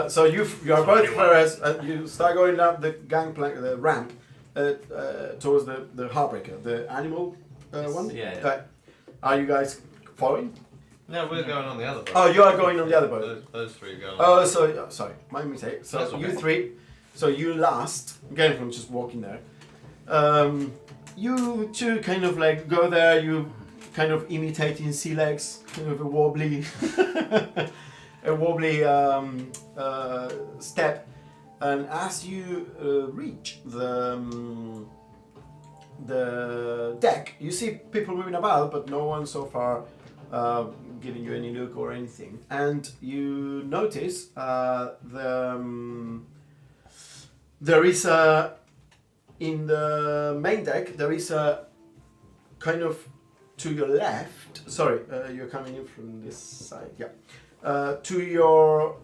so you are both first. You start going up the gangplank, the ramp, towards the Heartbreaker, the animal one. Yeah. Are you guys following? No, we're going on the other boat. Oh, you are going on the other boat. Those three are going. Oh, so sorry, my mistake. So That's okay. you three, so you last, again from just walking there. You two kind of like go there. You kind of imitating sea legs, kind of a wobbly, step, and as you reach the deck, you see people moving about, but no one so far giving you any look or anything. And you notice there is in the main deck, there is a kind of to your left. Sorry, you're coming in from this side. Yeah. To your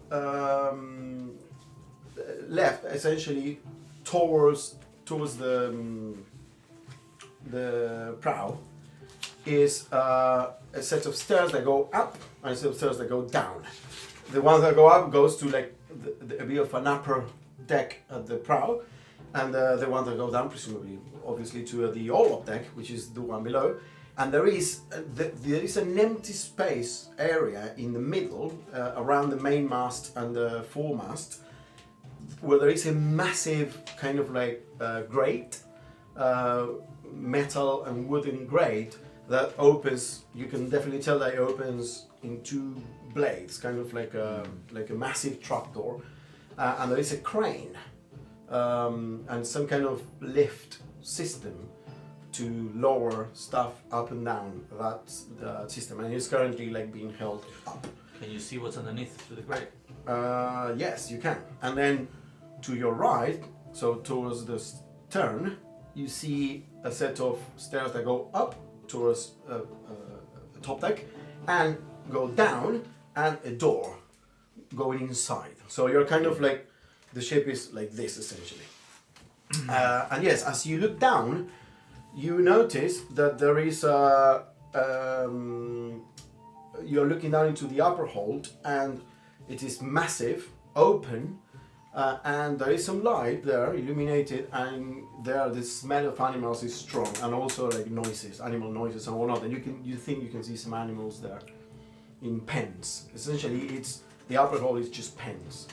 left, essentially towards the prow, is a set of stairs that go up and a set of stairs that go down. The ones that go up goes to like a bit of an upper deck at the prow, and the ones that go down, presumably, obviously, to the all-up deck, which is the one below. And there is an empty space area in the middle, around the main mast and the foremast, where there is a massive kind of like grate, metal and wooden grate that opens. You can definitely tell that it opens in two blades, kind of like a massive trapdoor, and there is a crane and some kind of lift system to lower stuff up and down that system, and it's currently like being held up. Can you see what's underneath through the grate? Yes, you can. And then to your right, so towards the stern, you see a set of stairs that go up towards a top deck and go down, and a door going inside. So you're kind of like, the shape is like this essentially. And yes, as you look down, you notice that there is a you're looking down into the upper hold, and it is massive, open, and there is some light there, illuminated, and there the smell of animals is strong, and also like noises, animal noises and whatnot. And you think you can see some animals there in pens. Essentially, it's the upper hold is just pens.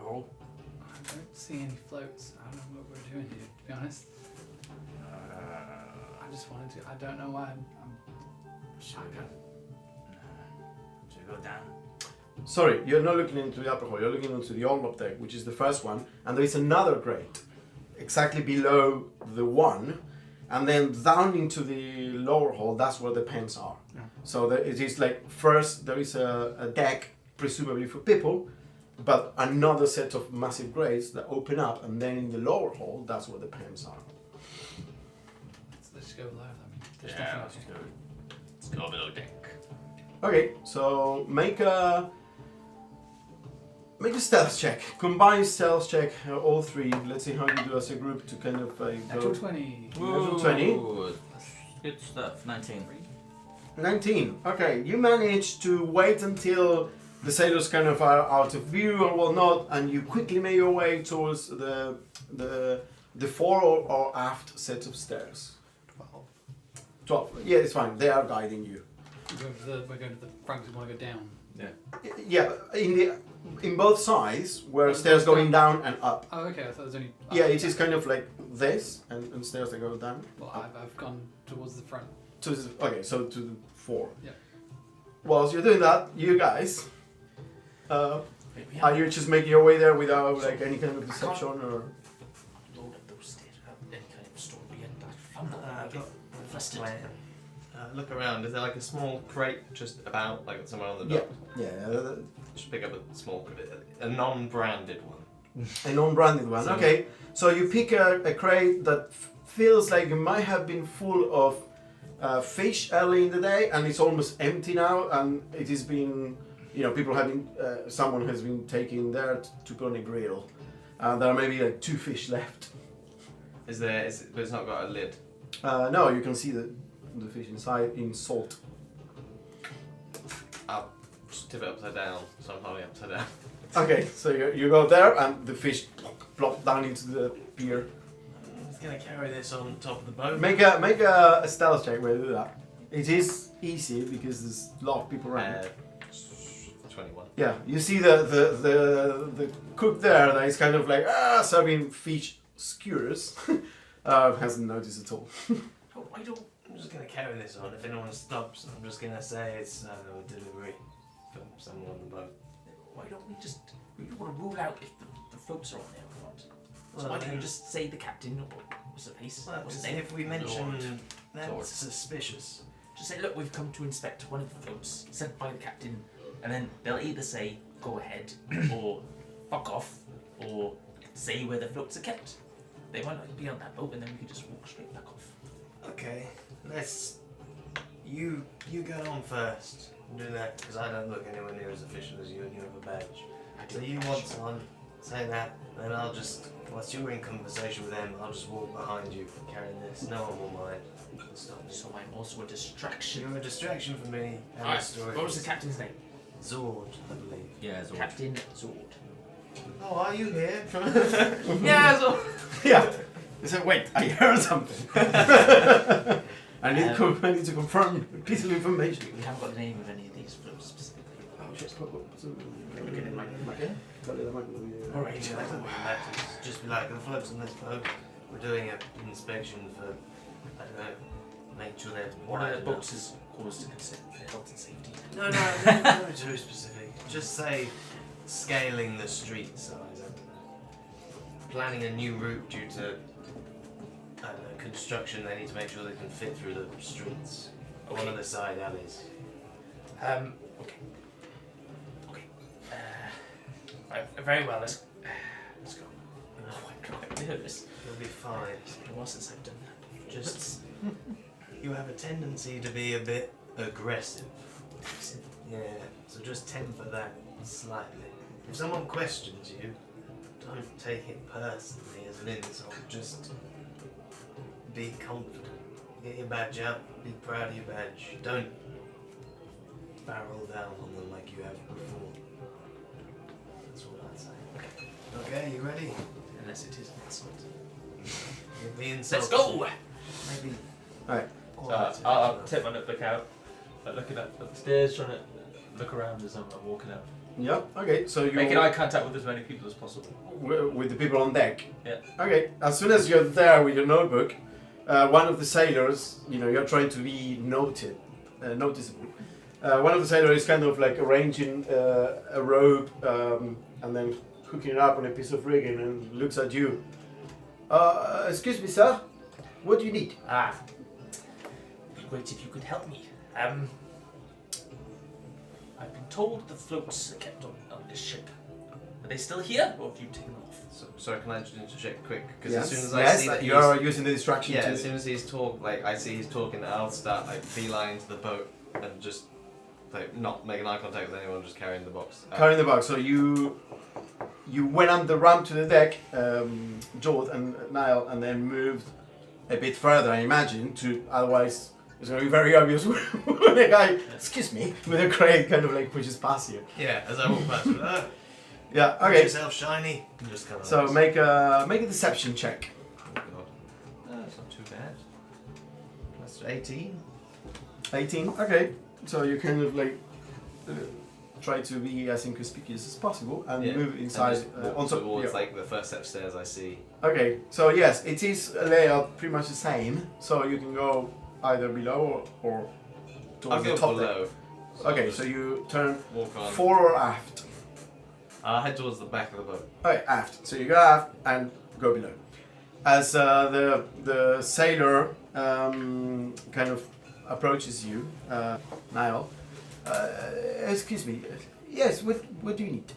hole? I don't see any floats. I don't know what we're doing here, to be honest. I just wanted to. I don't know why. Should we go? Should we go down? Sorry, you're not looking into the upper hall. You're looking into the Orlop deck, which is the first one, and there is another grate exactly below the one, and then down into the lower hall. That's where the pens are. Yeah. So it is like first there is a deck presumably for people, but another set of massive grates that open up, and then in the lower hall, that's where the pens are. Let's go below. I mean, there's Yeah, nothing let's else. go. Let's go below deck. Okay, so make a stealth check. Combine stealth check, all three. Let's see how you do as a group to kind of Natural go. 20. Natural 20. Ooh, good stuff. 19. 19. Okay, you manage to wait until the sailors kind of are out of view or whatnot, and you quickly make your way towards the fore or aft set of stairs. 12. Yeah, it's fine. They are guiding you. We're going to the front. We want to go down. Yeah, in both sides, where stairs going down and up. Oh, okay. I thought there's only. Yeah, it is kind of like this, and stairs that go down. Well, I've gone towards the front. Okay, so to the fore. Yeah. Whilst you're doing that, you guys, are you just making your way there without like any kind of deception or? Load up those stairs without any kind of story and I found I've that. got a Flustered. plan. Look around. Is there like a small crate just about, like somewhere on the Yeah, dock? yeah, Just pick up a small crate, a non-branded one. a non-branded one. So- Okay, so you pick a crate that feels like it might have been full of fish early in the day, and it's almost empty now, and it has been, people have been, someone has been taking there to put on a grill. There are maybe like 2 fish left. But it's not got a lid. No, you can see the fish inside in salt. I'll just tip it upside down, so I'm holding it upside down. Okay, so you go there, and the fish plop down into the pier. I'm just gonna carry this on top of the boat. Make a stealth check where you do that. It is easy because there's a lot of people around. 21. Yeah, you see the cook there that is kind of like serving fish skewers. Hasn't noticed at all. Oh, I'm just gonna carry this on. If anyone stops, I'm just gonna say it's a delivery from someone on the boat. Why don't we just... We want to rule out if the floats are on there or not. So Well, why don't you then- just say the captain or what's the face? Well, What's his because name? if we mention Lord. that's Lord. suspicious. Just say, look, we've come to inspect one of the floats sent by the captain, and then they'll either say, go ahead, or fuck off, or say where the floats are kept. They might not be on that boat, and then we can just walk straight back off. Okay, let's. You get on first. Do that because I don't look anywhere near as official as you, and you have a badge. So you want on, say that, then I'll just. Whilst you're in conversation with them, I'll just walk behind you carrying this. No one will mind. Stop me. So I'm also a distraction. You're a distraction for me. And Alright, the story. what was the captain's name? Zord, I believe. Yeah, it's all. Captain Zord. Oh, are you here? Yeah, Zord. Yeah. He said, wait, I heard something. I need to confirm a piece of information. We haven't got the name of any of these floats specifically. Look at it, Mike. Alright, yeah, that doesn't really matter. Just be like, the floats on this boat, we're doing an inspection for, I don't know, make sure they're What wide are the enough. boxes caused to consider for health and safety? No, no too specific. Just say scaling the street size. I don't know. Planning a new route due to, I don't know, construction. They need to make sure they can fit through the streets. Or one of the side alleys. Okay. Okay. Right, very well. Let's go. Oh, I'm quite nervous. You'll be fine. It's been a while since I've done that. Just, you have a tendency to be a bit aggressive. Yeah, so just temper that slightly. If someone questions you, don't take it personally as an insult. Just be confident. Get your badge up. Be proud of your badge. Don't barrel down on them like you have before. That's what I'd say. Okay, you ready? Unless it is an insult. You're being insulted. Let's go! Maybe. Alright. So I'll tip my notebook out, like looking up the stairs, trying to look around as I'm walking out. Yeah. Okay. So you Making eye contact with as many people as possible. with the people on deck. Yeah. Okay. As soon as you're there with your notebook, one of the sailors, you're trying to be noticeable. One of the sailors is kind of like arranging a rope and then hooking it up on a piece of rigging and looks at you. Excuse me, sir. What do you need? It'd be great if you could help me. I've been told the floats are kept on this ship. Are they still here, or have you taken them off? So, sorry, can I just interject quick? Because Yes. as soon as I Yes, see that you're using the distraction. yeah, to... as soon as he's I see he's talking, I'll start beeline to the boat and just not making eye contact with anyone, just carrying the box. Carrying the box. So you went up the ramp to the deck, Jord and Niall, and then moved a bit further, I imagine, otherwise it's going to be very obvious when a guy, excuse me, with a crate kind of like pushes past you. Yeah, as I walk past, Yeah, make okay. yourself shiny. And just kind of So make a deception check. Oh god, no, it's not too bad. That's 18. 18, okay. So you kind of like try to be as inconspicuous as possible and move inside. On top. towards like the first set of stairs I see. Okay, so yes, it is a layout pretty much the same. So you can go either below or I'll towards the go top. below. Deck. Okay, so you turn Walk on. fore or aft. I'll head towards the back of the boat. Okay, aft. So you go aft and go below. As the sailor kind of approaches you, Niall. Excuse me. Yes. What do you need?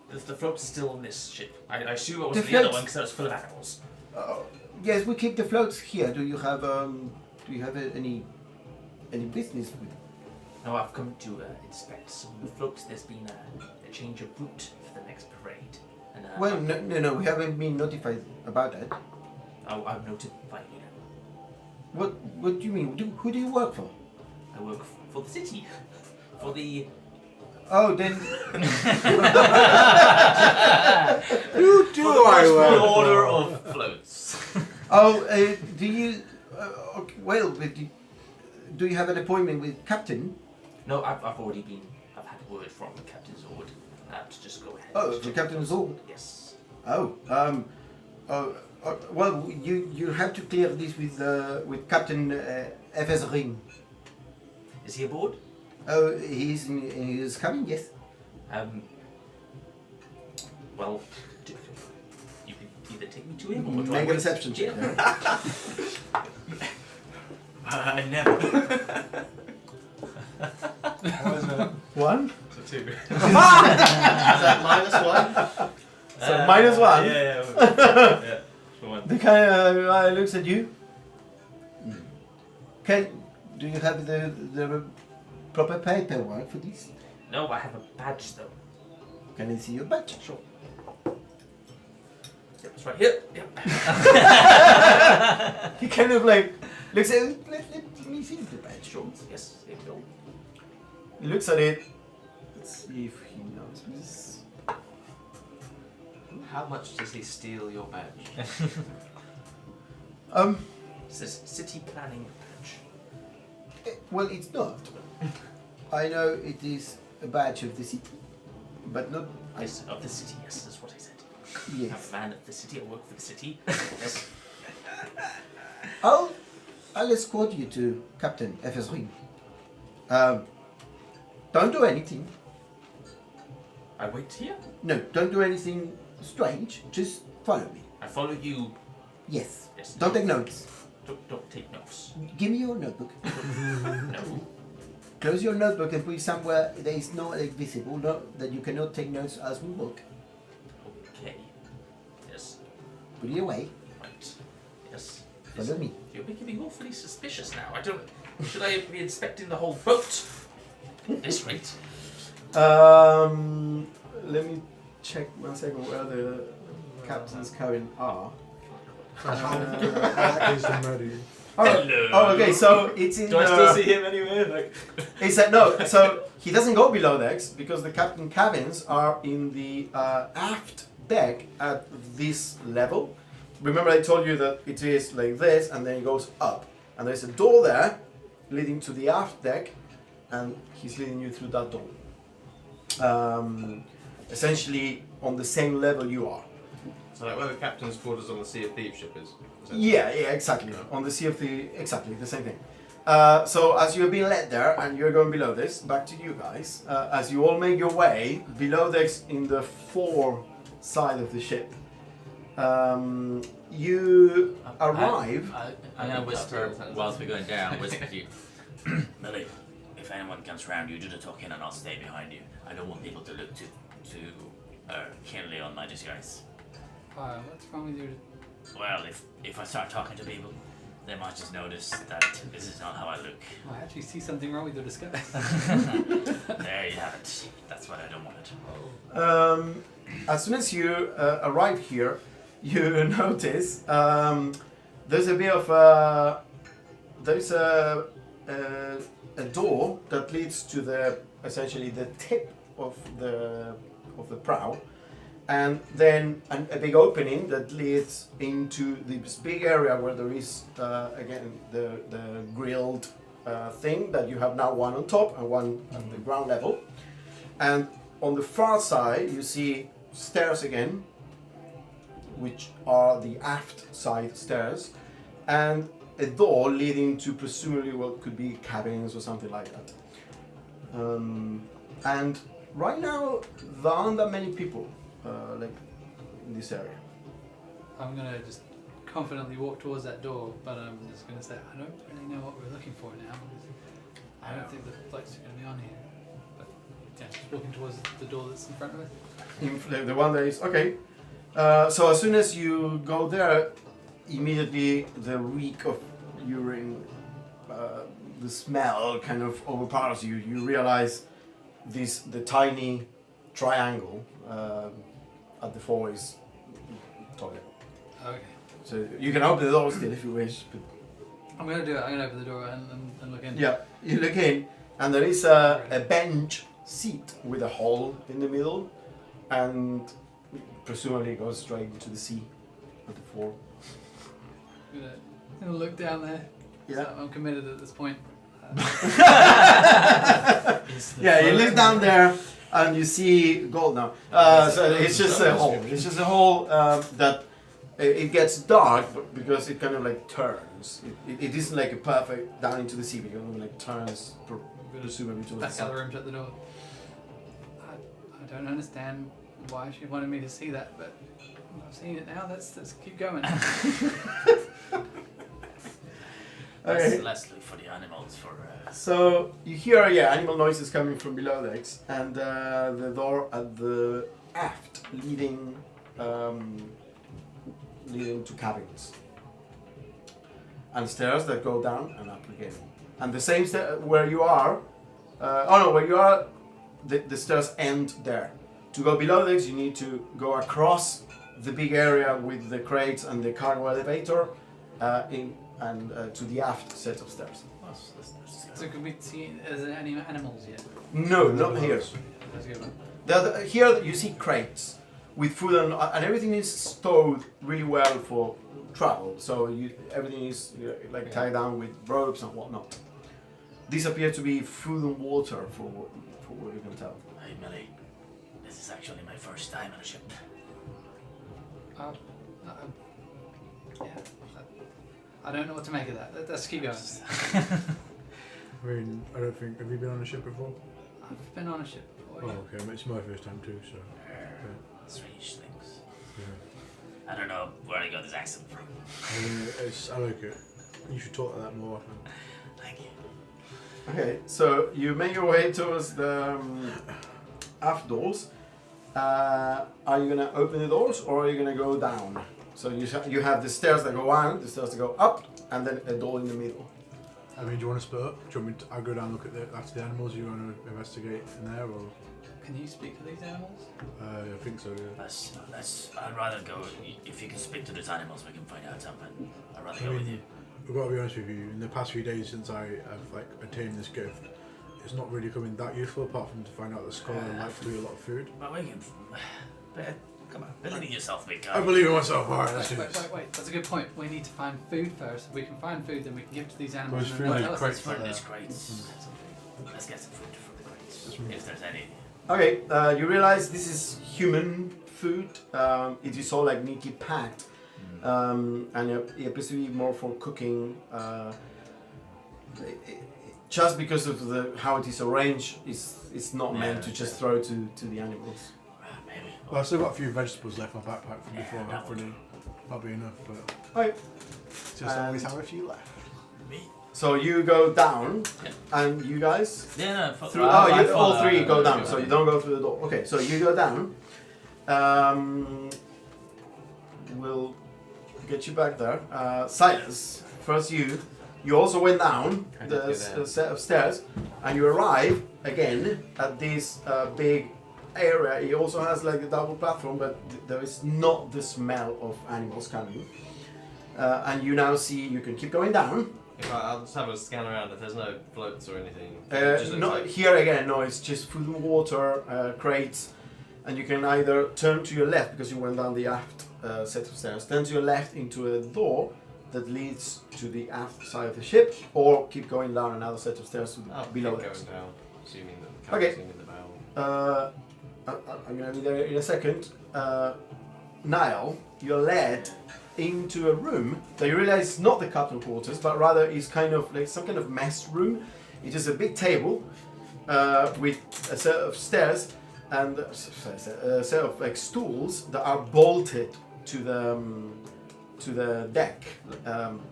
The float's still on this ship. I assume it was The the other floats- one because it was full of animals. Yes, we keep the floats here. Do you have any business with? No, I've come to inspect some of the floats. There's been a change of route for the next parade. And, Well, no, we haven't been notified about that. I'll notify you now. What do you mean? Who do you work for? I work for the city. For the... Oh, then. Who do I The work order for? of floats. Oh, do you? Okay, well, do you have an appointment with Captain? No, I've already been... I've had word from the Captain's Ord to just go ahead. Oh, the Captain's Ord. Yes. Oh, well, you have to clear this with Captain F.S. Ring. Is he aboard? Oh, he's in his cabin, yes. Well, you can either take me to him or do I Make a wait reception check. here? I never. One. So 2. Is that -1? So -1. Yeah. For one. The kind of looks at you. Do you have the proper paperwork for this? No, I have a badge though. Can I see your badge? Sure. Yep, it's right here. Yep. He kind of like looks at it. Let me see the badge. Sure. Yes, here we go. He looks at it. Let's see if he knows this. How much does he steal your badge? It says City Planning Badge. Well, it's not. I know it is a badge of the city, but not. Yes, of the city, yes, that's what I said. I'm Yes. a man of the city, I work for the city. Yes. I'll escort you to Captain F.S. Ring. Don't do anything. I wait here. No, don't do anything strange. Just follow me. I follow you. Yes. Yes. Don't take notes. Don't take notes. Give me your notebook. No. Close your notebook and put it somewhere that is not like visible, that you cannot take notes as we walk. Okay. Yes. Put it away. Right. Yes. Follow me. You're becoming awfully suspicious now. I don't. Should I be inspecting the whole boat? At this rate. Let me check 1 second where the captain's cabin are. Is them ready? Oh, okay. So it's in. Do I still see him anywhere? Like. It's no. So he doesn't go below decks because the captain cabins are in the aft deck at this level. Remember, I told you that it is like this, and then it goes up, and there's a door there leading to the aft deck, and he's leading you through that door. Essentially on the same level you are. So like where the captain's quarters on the Sea of Thieves ship is. Yeah, exactly. On the Sea of the exactly the same thing. So as you're being led there and you're going below this, back to you guys. As you all make your way below decks in the fore side of the ship, you arrive. I'm gonna whisper whilst we're going down. Whisper to you. Millie, if anyone comes round, you do the talking and I'll stay behind you. I don't want people to look too keenly on my disguise. What's wrong with you? Well, if I start talking to people, they might just notice that this is not how I look. I actually see something wrong with your disguise. There you have it. That's what I don't want. As soon as you arrive here, you notice there's a bit of there's a door that leads to the essentially the tip of the prow, and then a big opening that leads into this big area where there is again the grilled thing that you have now one on top and one at the ground level, and on the far side you see stairs again, which are the aft side stairs, and a door leading to presumably what could be cabins or something like that. And right now there aren't that many people like in this area. I'm gonna just confidently walk towards that door, but I'm just gonna say I don't really know what we're looking for now. I don't think the floats are gonna be on here. But yeah, just walking towards the door that's in front of us. The one that is okay. So as soon as you go there, immediately the reek of urine, the smell kind of overpowers you. You realize the tiny triangle at the fore is toilet. Okay. So you can open the door still if you wish. But I'm gonna do it. I'm gonna open the door and look in. yeah, you look in, and there is a bench seat with a hole in the middle, and presumably it goes straight into the sea at the fore. I'm gonna look down there. Yeah. So I'm committed at this point. Yeah, you look down there and you see gold now. So it's just a hole. It's just a hole that it gets dark because it kind of like turns. It isn't like a perfect down into the sea, but it kind of like turns presumably towards the Back out sun. the room, shut the door. I don't understand why she wanted me to see that, but I've seen it now. Let's keep going. Okay. Let's look for the animals for. So you hear animal noises coming from below decks, and the door at the aft leading to cabins, and stairs that go down and up again, and the same where you are. Where you are, the stairs end there. To go below decks, you need to go across the big area with the crates and the cargo elevator, to the aft set of stairs. So can we see is there any animals yet? No, not here. That's good. Here you see crates with food and everything is stowed really well for travel. So everything is like tied down with ropes and whatnot. These appear to be food and water for what you can tell. Hey Millie, this is actually my first time on a ship. Yeah. I don't know what to make of that. Let's keep going. I mean, I don't think. Have you been on a ship before? I've been on a ship before. Oh, Yeah. okay. It's my first time too. So. Strange things. Yeah. I don't know where I got this accent from. I like it. You should talk like that more often. Thank you. Okay, so you make your way towards the aft doors. Are you gonna open the doors or are you gonna go down? So you have the stairs that go on, the stairs that go up, and then a door in the middle. I mean, do you want to split up? Do you want me to? I'll go down and look at the animals. You want to investigate in there, or? Can you speak to these animals? I think so. Yeah. I'd rather go. If you can speak to these animals, we can find out something. I'd rather I go with you. mean, I've got to be honest with you. In the past few days since I have like attained this gift, it's not really coming that useful apart from to find out that Scholar likes to eat a lot of food. But we can. Come on, believe in yourself, big guy. I believe in myself. All right, let's do this. Wait. That's a good point. We need to find food first. If we can find food, then we can give it to these animals. There's and food they'll in tell us crates it's Find there. these crates. Let's get some food from the crates, if there's any. Okay, you realize this is human food. It is all like neatly packed, and it appears to be more for cooking. Just because of how it is arranged, it's not meant to just throw to the animals. Maybe. Well, I've still got a few vegetables left in my backpack from before. Hopefully, that'll be enough. But Okay. just always have a few left. So you go down, and you guys. Yeah, no. Through, all three go down, so you don't go through the door. Okay, so you go down. We'll get you back there. Silas, first you. You also went down the set of stairs, and you arrive again at this big area. It also has like a double platform, but there is not the smell of animals coming. And you now see you can keep going down. I'll just have a scan around if there's no floats or anything. No, here again, no, it's just food and water, crates, and you can either turn to your left because you went down the aft set of stairs, turn to your left into a door that leads to the aft side of the ship, or keep going down another set of stairs to below keep it. going down, assuming that the Okay. captain's in the bow. I'm going to be there in a second. Niall, you're led into a room that you realize is not the captain quarters, but rather is kind of like some kind of mess room. It is a big table with a set of stairs and a set of like stools that are bolted to the deck,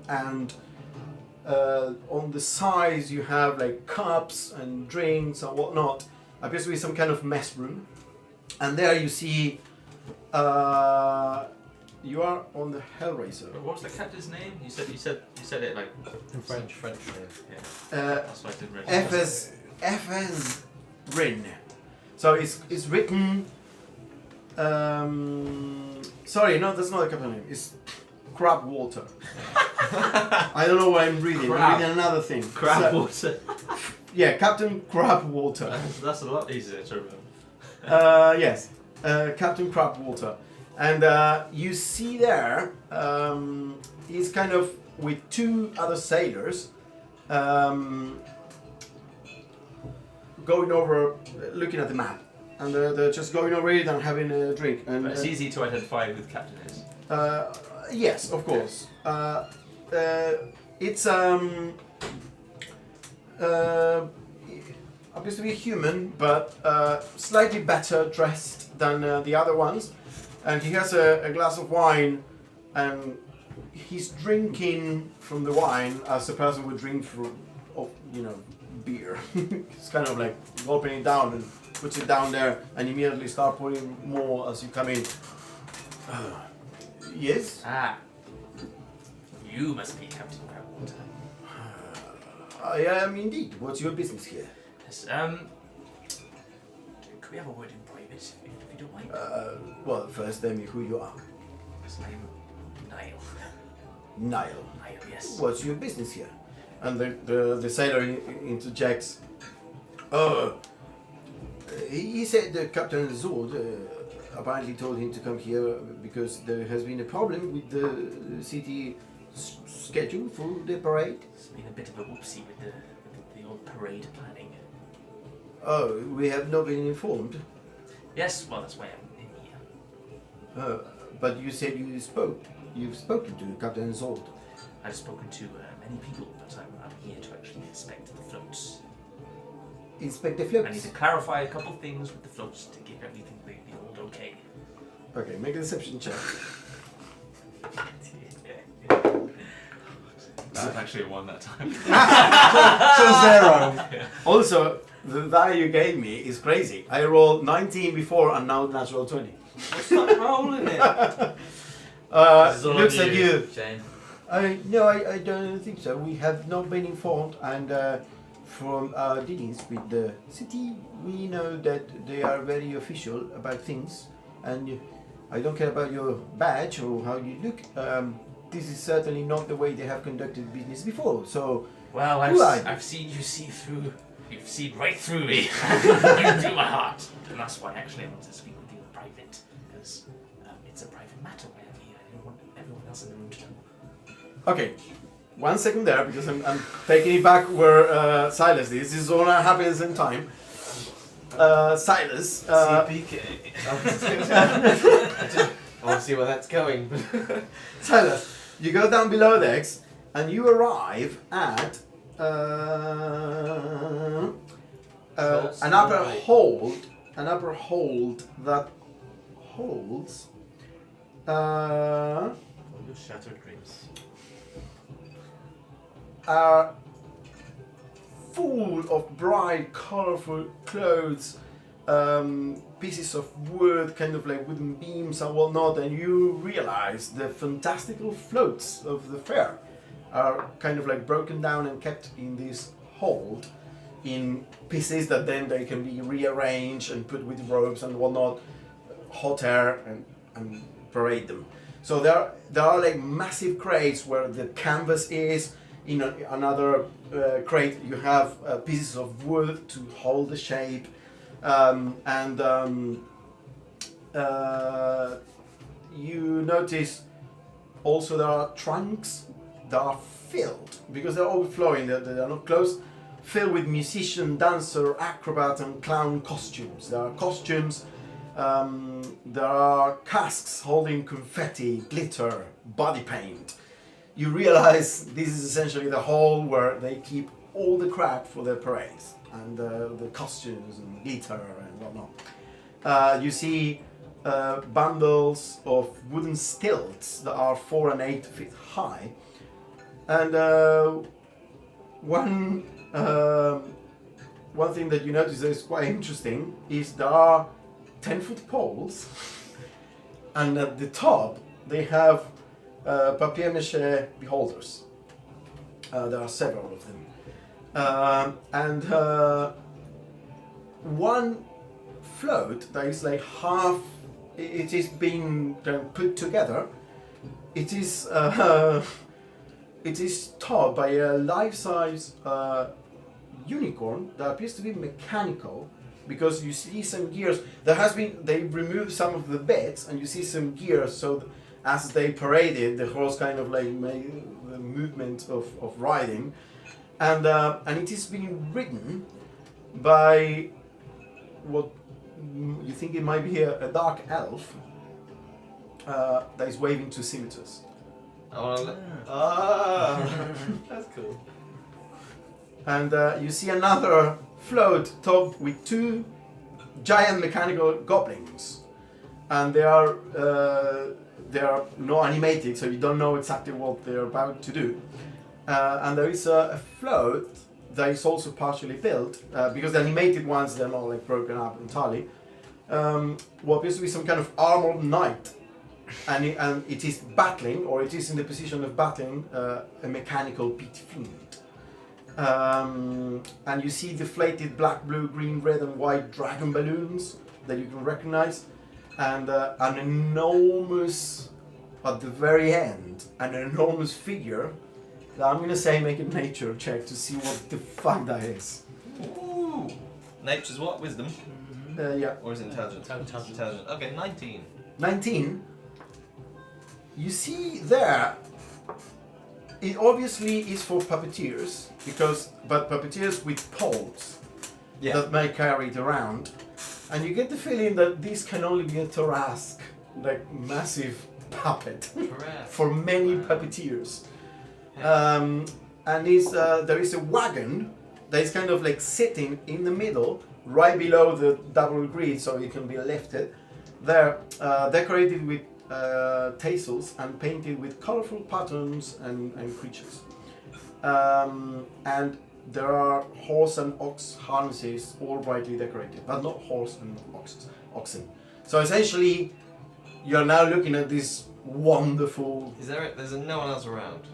and on the sides you have like cups and drinks and whatnot. Appears to be some kind of mess room, and there you see. You are on the Hellraiser. What was the captain's name? You said it like In French. Yeah. That's why I didn't register. Efes Rin. So it's written. Sorry, no, that's not the captain name. It's Crab Water. I don't know what I'm reading. I'm Crab. reading another thing. Crab So- water. Yeah, Captain Crab Water. That's a lot easier to remember. Yes, Captain Crab Water. And you see there, he's kind of with two other sailors going over, looking at the map. And they're just going over it and having a drink. And But it's easy to identify who the captain is. yes, of course. It's appears to be a human, but slightly better dressed than the other ones. And he has a glass of wine, and he's drinking from the wine as a person would drink from, beer. It's kind of like gulping it down and puts it down there, and immediately start pouring more as you come in. Yes. Ah. You must be Captain Crabwater. I am indeed. What's your business here? Yes, could we have a word in private, if you don't mind? Well, first tell me who you are. Yes, I'm Niall. Niall. Niall, yes. What's your business here? And the sailor interjects. He said that Captain Zord apparently told him to come here because there has been a problem with the city schedule for the parade. It's been a bit of a whoopsie with the old parade planning. Oh, we have not been informed. Yes, well, that's why I'm in here. But you said you've spoken to Captain Zord. I've spoken to many people, but I'm here to actually inspect the floats. Inspect the I need floats. to clarify a couple things with the floats to give everything the old okay. Okay, make a deception check. That was actually a 1 that time. So 0. Also, the die you gave me is crazy. I rolled 19 before and now natural 20. Stop rolling it. Looks at you. Jane. No, I don't think so. We have not been informed, and from our dealings with the city, we know that they are very official about things, and I don't care about your badge or how you look. This is certainly not the way they have conducted business before. So, Well, Who are you? I've seen you see through. You've seen right through me, through my heart, and that's why actually I want to speak with you in private, because it's a private matter where I don't want everyone else in the room to know. okay, 1 second there because I'm taking it back where Silas is. This is all that happens at the same time. Silas. CPK. I want to see where that's going. Silas, you go down below decks and you arrive at an upper hold that holds All your shattered dreams. are full of bright, colorful clothes, pieces of wood, kind of like wooden beams and whatnot, and you realize the fantastical floats of the fair are kind of like broken down and kept in this hold in pieces that then they can be rearranged and put with ropes and whatnot, hot air and parade them. So there are like massive crates where the canvas is. In another crate you have pieces of wood to hold the shape, you notice also there are trunks that are filled, because they're overflowing, they're not closed, filled with musician, dancer, acrobat and clown costumes. There are costumes, there are casks holding confetti, glitter, body paint. You realize this is essentially the hall where they keep all the crap for their parades and the costumes and glitter and whatnot. You see bundles of wooden stilts that are 4 and 8 feet high, and one thing that you notice that is quite interesting is there are 10-foot poles, and at the top they have papier-mâché beholders. There are several of them. And one float that is like half, it is being put together. It is towed by a life-size unicorn that appears to be mechanical, because you see some gears. They removed some of the beds and you see some gears, so as they paraded, the horse kind of like made the movement of riding, and it is being ridden by what you think it might be a dark elf that is waving 2 scimitars. That's cool. And you see another float topped with 2 giant mechanical goblins, and they are not animated, so you don't know exactly what they're about to do. And there is a float that is also partially built, because the animated ones, they're not like broken up entirely. What appears to be some kind of armored knight, and it is battling, or it is in the position of battling a mechanical pit fiend. And you see deflated black, blue, green, red and white dragon balloons that you can recognize, and an enormous, at the very end, an enormous figure that I'm gonna say make a nature check to see what the fuck that is. Ooh. Nature's what? Wisdom? Yeah. Or is it intelligence? Intelligence. Okay, 19. 19. You see there, it obviously is for puppeteers, but puppeteers with poles that may carry it around. And you get the feeling that this can only be a Tarrasque, like massive puppet for many puppeteers. And there is a wagon that is kind of like sitting in the middle, right below the double grid, so it can be lifted. They're decorated with tassels and painted with colorful patterns and creatures. And there are horse and ox harnesses, all brightly decorated, but not horse and oxen. So essentially, you're now looking at this wonderful... There's no one else around?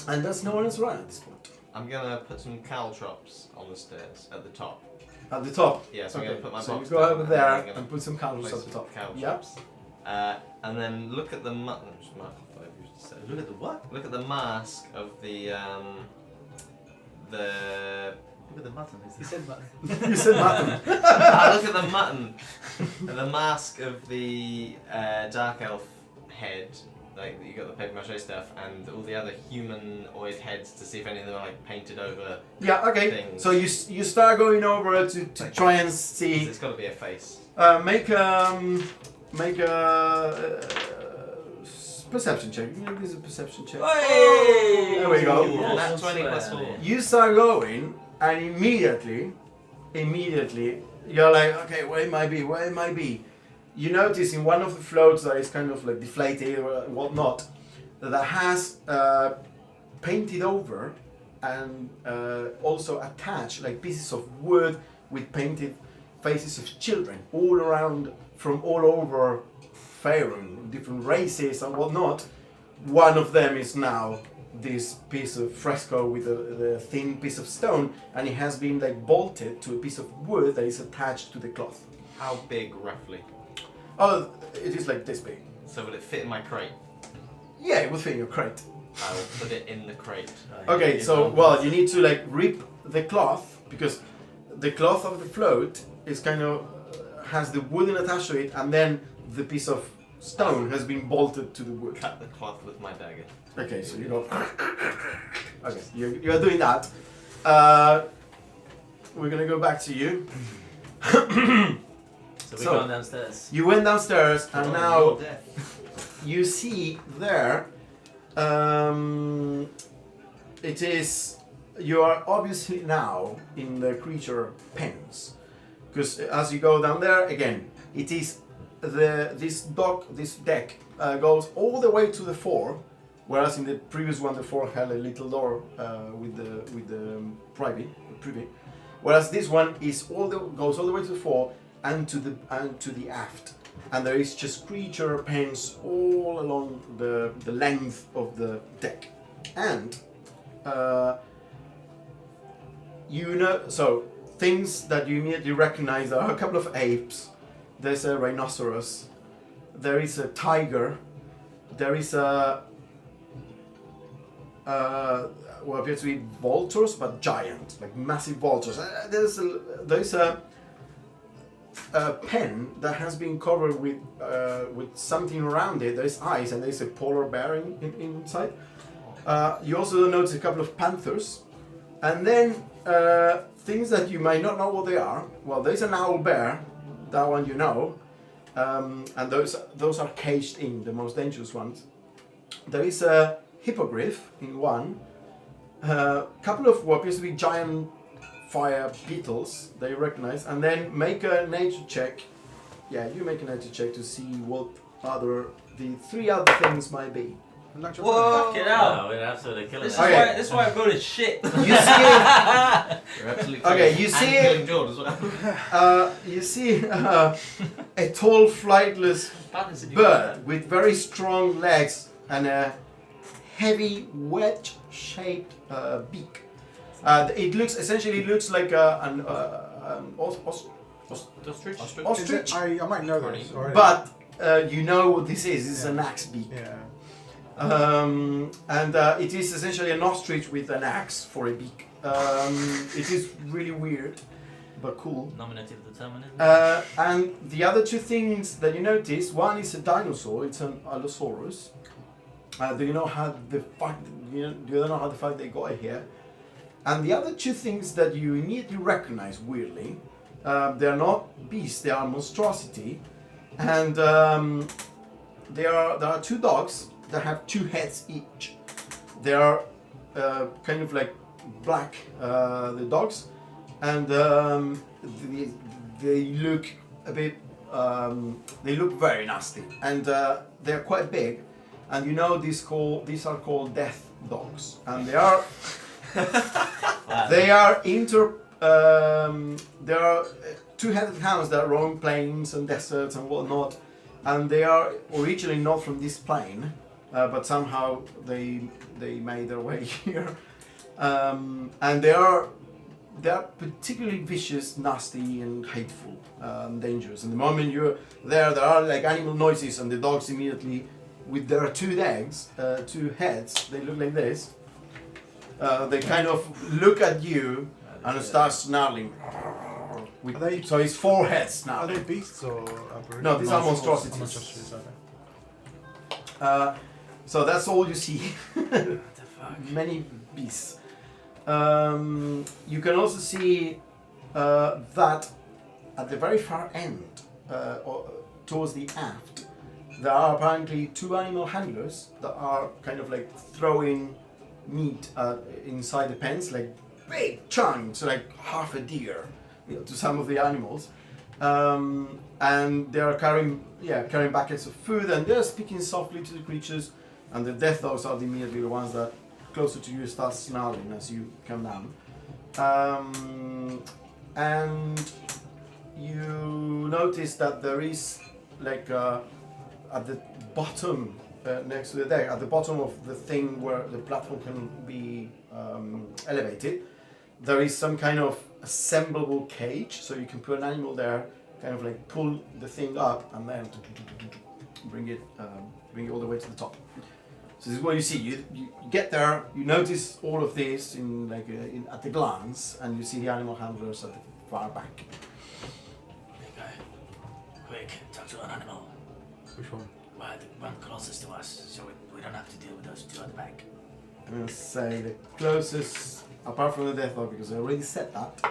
And there's no one else around at this point. I'm gonna put some caltrops on the stairs at the top. At the top? Yeah, so I'm gonna put my so box you go down over and there then I'm gonna and put some caltrops at the top. Caltrops. And then look at the just mark off what I used to say. Look at the what? Look at the mask of the Look at the mutton. He said mutton. You said mutton. look at the mutton. And the mask of the dark elf head like you got the paper mache stuff, and all the other humanoid heads to see if any of them are like painted over. Yeah. Okay. Things. So you start going over to Like- try and see. It's got to be a face. Make a perception check. You know, this is a perception check. There we go. Yeah, That's that's 20 plus fair. 4. You start going, and immediately, you're like, okay, where it might be, where it might be. You notice in one of the floats that is kind of like deflated or whatnot, that has painted over and also attached like pieces of wood with painted faces of children all around from all over Faerun, different races and whatnot. One of them is now this piece of fresco with the thin piece of stone, and it has been like bolted to a piece of wood that is attached to the cloth. How big, roughly? Oh, it is like this big. So will it fit in my crate? Yeah, it would fit in your crate. I will put it in the crate. Okay, so well, you need to like rip the cloth because the cloth of the float is kind of has the wooden attached to it, and then the piece of stone has been bolted to the wood. Cut the cloth with my dagger. Okay, so you go. Okay, you are doing that. We're gonna go back to you. So we're So- going downstairs. You went downstairs, and Oh, now you're dead. you see there. It is. You are obviously now in the creature pens, because as you go down there again, it is this deck goes all the way to the floor, whereas in the previous one the floor had a little door with the privy. Whereas this one is goes all the way to the floor and to the aft, and there is just creature pens all along the length of the deck, and so things that you immediately recognize are a couple of apes. There's a rhinoceros. There is a tiger. There is what appears to be vultures, but giant, like massive vultures. There's a pen that has been covered with something around it. There's eyes, and there's a polar bear inside. You also notice a couple of panthers, and then things that you might not know what they are. Well, there's an owl bear, that one you know, and those are caged in, the most dangerous ones. There is a hippogriff in one. Couple of what appears to be giant fire beetles that you recognize, and then make a nature check. Yeah, you make a nature check to see what the three other things might be. Whoa! Fuck it out. We're absolutely killing This it. is Okay. why. This is why I voted shit. You see it. You're absolutely Okay, correct. you And see it. killing George as well. You see a tall, flightless bird with very strong legs and a heavy, wedge-shaped beak. It looks like an Ostrich? ostrich, I might know this already. but you know what this is. This is an axe beak. Yeah. And it is essentially an ostrich with an axe for a beak. It is really weird, but cool. Nominative determinism. And the other two things that you notice, one is a dinosaur. It's an Allosaurus. Do you know how the fuck? Do you know how the fuck they got it here? And the other two things that you immediately recognize, weirdly, they are not beasts. They are monstrosity, and there are two dogs that have two heads each. They are kind of like black, the dogs, and they look a bit. They look very nasty, and they're quite big. And you know these are called death dogs, and they are they are two-headed hounds that roam plains and deserts and whatnot, and they are originally not from this plane, but somehow they made their way here, and they are particularly vicious, nasty, and hateful, dangerous. And the moment you're there are like animal noises, and the dogs immediately, with their two legs, two heads, they look like this. They kind of look at you and start snarling. Are they- So it's four heads now. Are they beasts or No, these are monstrosities. So that's all you see. What the fuck? Many beasts. You can also see that at the very far end, or towards the aft, there are apparently 2 animal handlers that are kind of like throwing meat inside the pens, like big chunks, like half a deer, to some of the animals. And they are carrying buckets of food, and they're speaking softly to the creatures. And the death dogs are immediately the ones that closer to you start snarling as you come down. And you notice that there is like at the bottom next to the deck, at the bottom of the thing where the platform can be elevated, there is some kind of assemblable cage, so you can put an animal there, kind of like pull the thing up and then bring it all the way to the top. So this is what you see. You get there, you notice all of this in at a glance, and you see the animal handlers at the far back. Big guy. Quick, talk to an animal. Which one? Well, the one closest to us, so we don't have to deal with those 2 at the back. I'm gonna say the closest, apart from the death dog, because I already said that,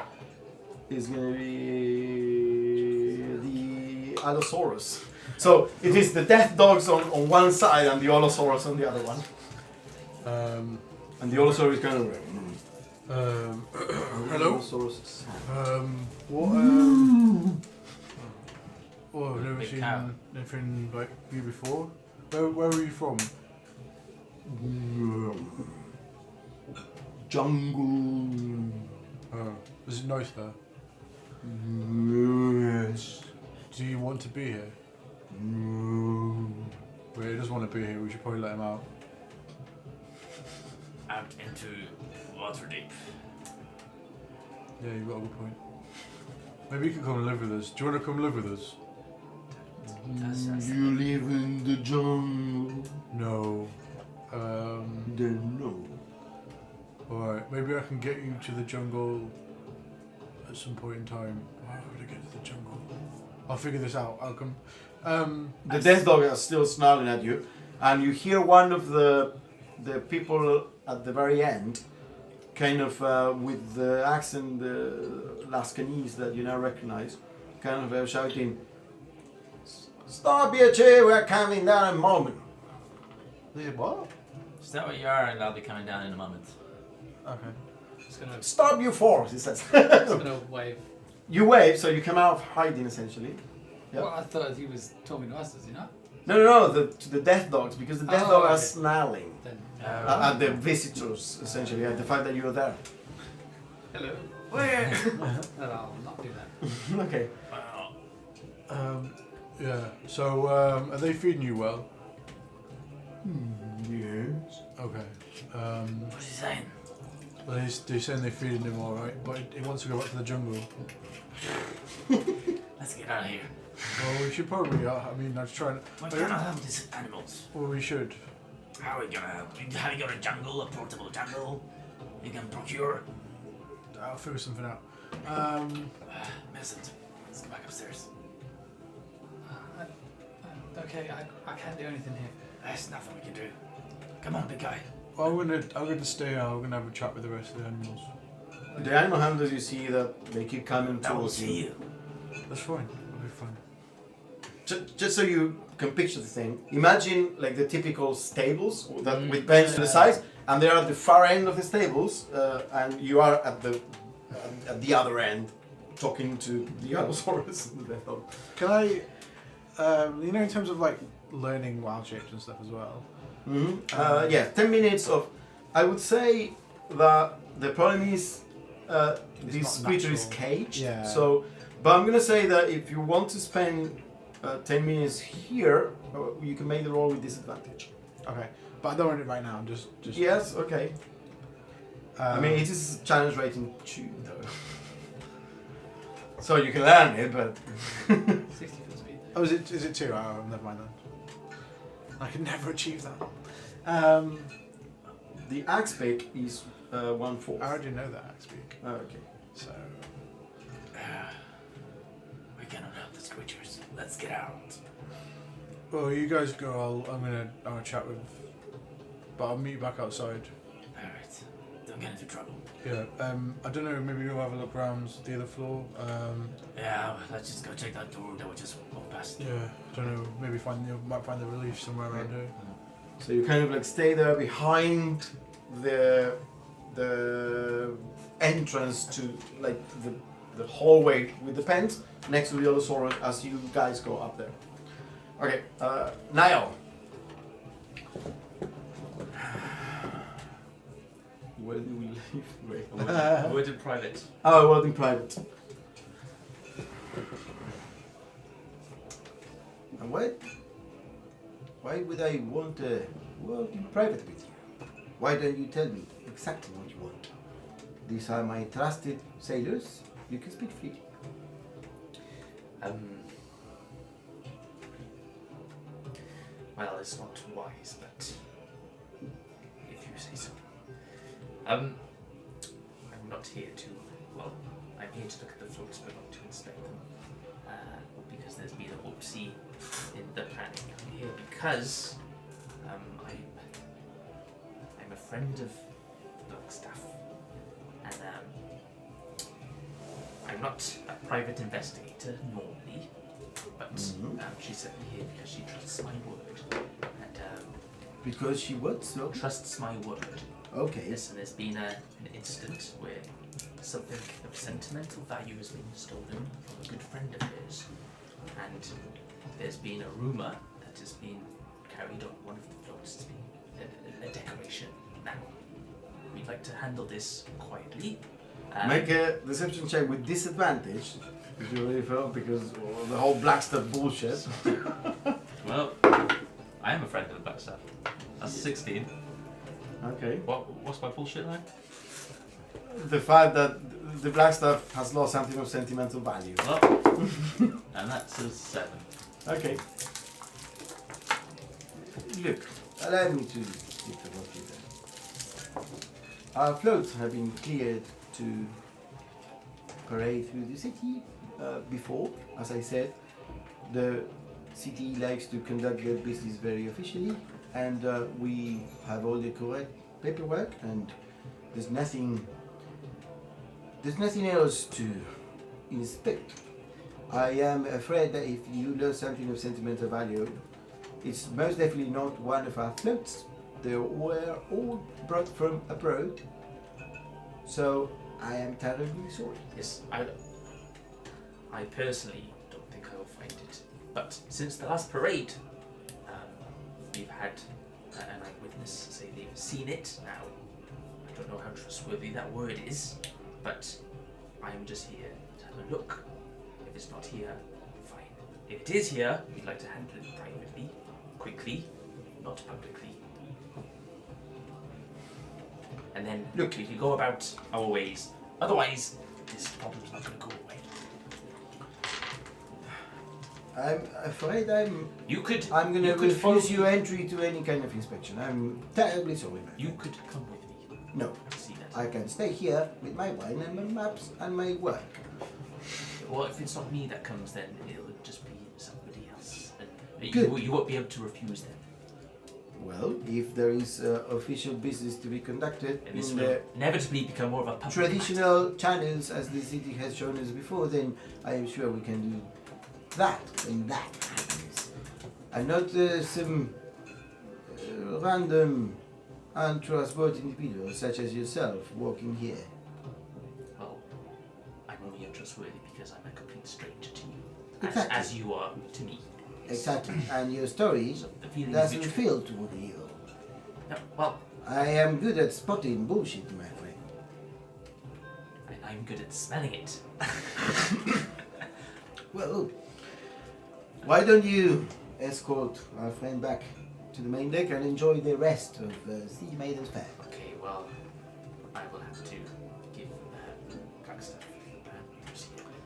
is gonna be the Allosaurus. So it is the death dogs on one side and the Allosaurus on the other one. And the Allosaurus is kind of hello? Allosaurus. What? Oh, I've never Big seen cow. anything like you before. Where are you from? Jungle. Oh, is it nice there? Yes. Do you want to be here? Well, he doesn't want to be here. We should probably let him out. Out into Waterdeep. Yeah, you've got a good point. Maybe you can come and live with us. Do you want to come live with us? You live in the jungle. No. Then no. Alright, maybe I can get you to the jungle at some point in time. How would I get to the jungle? I'll figure this out. I'll come. The death dog is still snarling at you, and you hear one of the people at the very end, kind of with the accent, the Lascannese that you now recognize, kind of shouting, "Stop your chair! We're coming down in a moment." What? Is that what you are? And I'll be coming down in a moment. Okay. Just gonna, "Stop you force!" He says. just gonna wave. You wave, so you come out of hiding essentially. Yep. Well, I thought he was talking to us, is he not? No, to the death dogs, because the death Oh, dog are okay. snarling Then. at the visitors, essentially, at the fact that you are there. Hello. Where? No, I'll not do that. Okay. Well, Yeah. So, are they feeding you well? Yes. Okay. what's he saying? Well, they're saying they're feeding him all right, but he wants to go back to the jungle. Let's get out of here. Well, we should probably. I mean, I was trying. We cannot have these animals. Well, we should. How are we gonna have you got a jungle, a portable jungle? You can procure? I'll figure something out. Millicent, let's go back upstairs. Okay, I can't do anything here. There's nothing we can do. Come on, big guy. Well, I'm gonna stay out. I'm gonna have a chat with the rest of the animals. The animal handlers, you see that they keep coming I will towards see you. you. That's fine. It'll be fine. Just so you can picture the thing, imagine like the typical stables that Mm. with bench to the sides, and they're at the far end of the stables, and you are at the other end, talking to the Allosaurus and the death dog. Can I, you know, in terms of like learning wild shapes and stuff as well. Mm-hmm. Yeah, 10 minutes of. I would say that the problem is this not creature is natural. caged. Yeah. So, but I'm gonna say that if you want to spend 10 minutes here, you can make the roll with disadvantage. Okay, but I don't want it right now. I'm just. Yes. Okay. I mean, it is challenge rating 2 though. So you can learn it, but 60 foot speed. Oh, is it 2? Oh, never mind then. I can never achieve that. the axe pick is 1/4. I already know that I speak. Okay. So. We cannot help these creatures. Let's get out. Well, you guys go. I'm gonna chat with but I'll meet you back outside. Alright. Don't get into trouble. Yeah. I don't know. Maybe you'll have a look around the other floor. Yeah, let's just go check that door that we just walked past. Yeah. I don't know. Maybe might find the relief somewhere around here. So you kind of like stay there behind the entrance to like the hallway with the pens next to the Allosaurus as you guys go up there. Okay, Niall. Where do we leave? Wait. A word in private. Oh, word in private. And why would I want a word in private with you? Why don't you tell me exactly what you want? These are my trusted sailors. You can speak freely. Well, it's not wise, but if you say so. I'm not here to, well, I'm here to look at the floats, but not to inspect them. Because there's been a whoopsie in the planning. I'm here because I'm a friend of Blackstaff, and I'm not a private investigator normally, but she's certainly here because she trusts my word, and Because she would, so. trusts my word. Okay. Yes, and there's been an incident where something of sentimental value has been stolen from a good friend of hers, and there's been a rumour that has been carried on one of the floats to be a decoration. Now, we'd like to handle this quietly. Make a deception check with disadvantage if you really feel because the whole black stuff bullshit. Well, I am a friend of the black stuff. That's 16. Okay. What's my bullshit line? The fact that the black stuff has lost something of sentimental value. Well, and that's a 7. Okay. Look, allow me to interrupt you there. Our floats have been cleared to parade through the city before. As I said, the city likes to conduct their business very officially, and we have all the correct paperwork, and there's nothing else to inspect. I am afraid that if you lose something of sentimental value, it's most definitely not one of our floats. They were all brought from abroad, so I am terribly sorry. Yes, I personally don't think I will find it. But since the last parade, we've had an eyewitness say they've seen it. Now, I don't know how trustworthy that word is, but I'm just here to have a look. If it's not here, fine. If it is here, we'd like to handle it privately, quickly, not publicly. And then, look, we can go about our ways. Otherwise, this problem's not going to go away. I'm afraid I'm You could. going to you could follow refuse you entry to any kind of inspection. I'm terribly sorry, man. You could come with me. No, See that. I can stay here with my wine and my maps and my work. Well, if it's not me that comes, then it'll just be somebody else. And Good. you won't be able to refuse them. Well, if there is official business to be conducted And this in will the inevitably become more of a public traditional channels as the city has shown us before, then I am sure we can do that when that happens. And not some random untrustworthy individuals such as yourself walking here. matter. Well, I'm only untrustworthy because I'm a complete stranger to you. Exactly. As you are to me. Exactly. And your story So the feeling is doesn't mutual. feel toward evil. No, well, I am good at spotting bullshit, my friend. and I'm good at smelling it. Well, why don't you escort our friend back to the main deck and enjoy the rest of Sea Maiden's Fair? Okay, well, I will have to give Blackstaff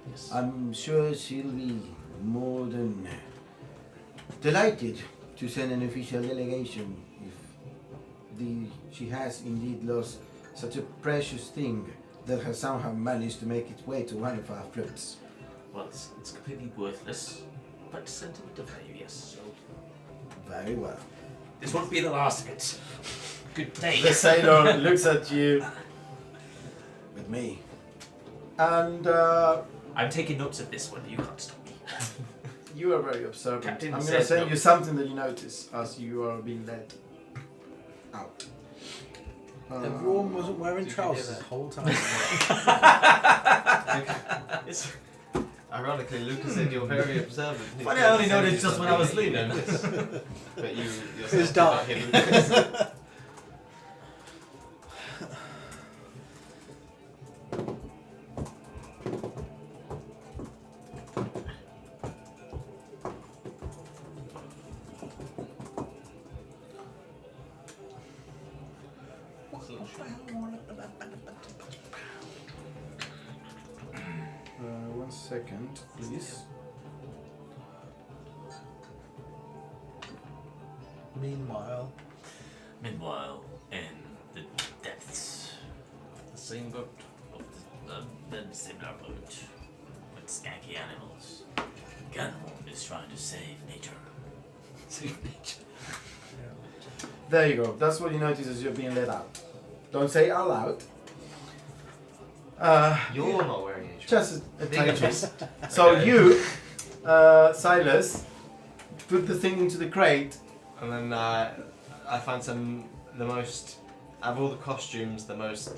yes. I'm sure she'll be more than delighted to send an official delegation if she has indeed lost such a precious thing that has somehow managed to make its way to one of our floats. Well, it's completely worthless, but sentimental value, yes. So Very well. this won't be the last of it. Good day. The sailor looks at you, With me. and I'm taking notes of this one. You can't stop me. you are very observant. Captain I'm going to says send no. you something that you notice as you are being led out. Everyone wasn't wearing did you hear trousers that? the whole time. It's, ironically, Lucas said you're very observant. He's Funny, I going only to send noticed you just when I was something that you leaving. notice. But you yourself It's did dark. not hear Lucas. One second, please. Meanwhile, in the depths The same boat. of the similar boat with skanky animals, Ganholm is trying to save nature. There you go. That's what you notice as you're being led out. Don't say out loud. You're not wearing any Just a Big tiny adjust. bit. So Okay. you, Silas, put the thing into the crate. And then I find the most, out of all the costumes, the most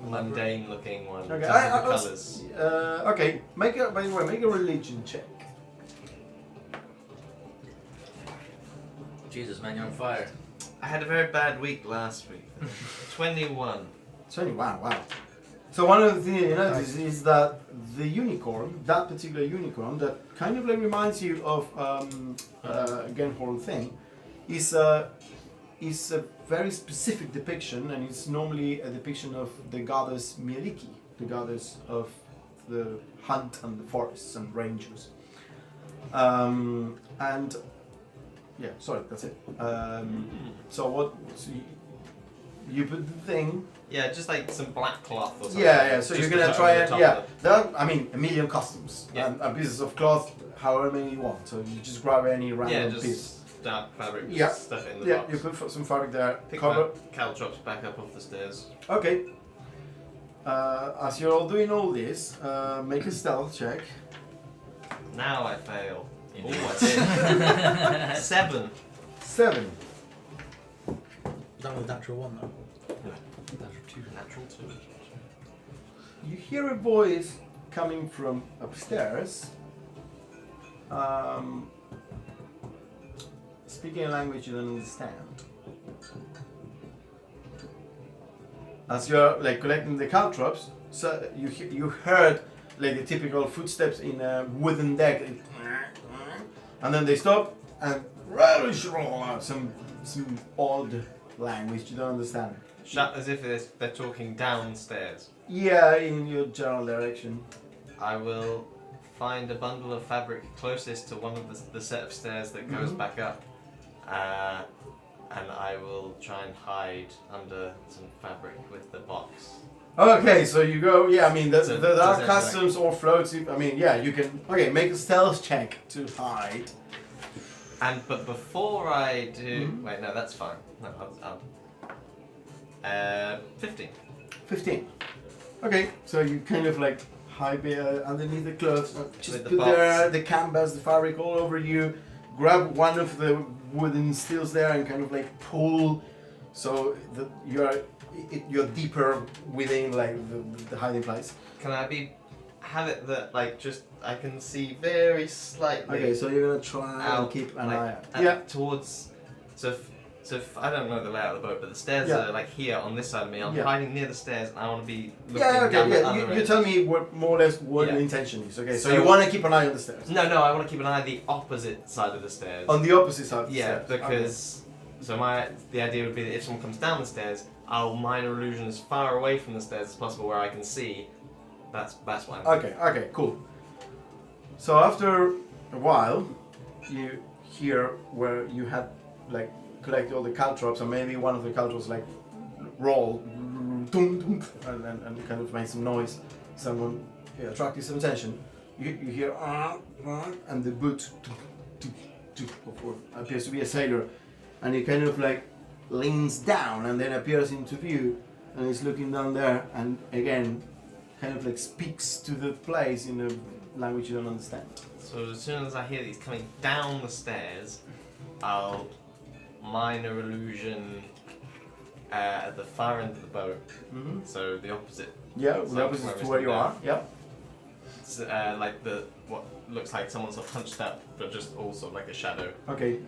mundane looking one. Okay, in terms I of the was- colours. Okay, by the way, make a religion check. Jesus, man, you're on fire. I had a very bad week last week. 21. It's only wow. So one of the things you notice is that the unicorn, that particular unicorn, that kind of like reminds you of Genhorn thing, is a very specific depiction, and it's normally a depiction of the goddess Mieliki, the goddess of the hunt and the forests and ranges. And yeah, sorry, that's it. So what? So you put the thing. Yeah, just like some black cloth or something. Yeah. So Just you're to gonna put try over it. the top Yeah. of it. There are, I mean, a million customs Yeah. and pieces of cloth, however many you want. So you just grab any Yeah, random just piece. dark fabric, just Yeah. stuff it in the Yeah, box. you put some fabric there. Pick Cover. that caltrops back up off the stairs. Okay. As you're all doing all this, make a stealth check. Now I fail. Indeed. Oh, I did. 7. 7. That was natural one though. Natural 2. You hear a voice coming from upstairs, speaking a language you don't understand. As you're like collecting the caltrops, so you heard like the typical footsteps in a wooden deck, and then they stop and some odd language you don't understand. Shut as if they're talking downstairs. Yeah, in your general direction. I will find a bundle of fabric closest to one of the set of stairs that goes Mhm. back up, and I will try and hide under some fabric with the box. Okay, so you go. Yeah, I mean, there So are does that customs or floats. I mean, yeah, you can. Okay, make a stealth check to hide. But before I do, Mhm. wait, no, that's fine. No, I'll 15. 15. Okay, so you kind of like hide underneath the clothes. Just With the put box. the canvas, the fabric all over you. Grab one of the wooden stilts there and kind of like pull, so that you're deeper within like the hiding place. Can I have it that like just I can see very slightly Okay, so you're gonna try and out, keep an like, eye out. at- Yeah. towards. So if I don't know the layout of the boat, but the stairs Yeah. are like here on this side of me. I'm Yeah. hiding near the stairs, and I want to be looking Yeah, okay, down the yeah. other You end. tell me what more or less what Yeah. your intention is. Okay, so So- you want to keep an eye on the stairs. No, I want to keep an eye on the opposite side of the stairs. On the opposite side. Of the Yeah, stairs. because the idea would be that if someone comes down the stairs, I'll minor illusion as far away from the stairs as possible where I can see. That's what I'm Okay, cool. So after a while, you hear where you had like collected all the caltrops, and maybe one of the caltrops like rolled, and kind of made some noise. Someone attracted some attention. You hear and the boot of what appears to be a sailor and he kind of like leans down and then appears into view, and he's looking down there, and again, kind of like speaks to the place in a language you don't understand. So as soon as I hear that he's coming down the stairs, I'll minor illusion at the far end of the boat. Mm-hmm. So the opposite. Yeah, So the opposite where to it's where you down. are. Yeah. It's, like what looks like someone sort of hunched up, but just also like a shadow. Okay.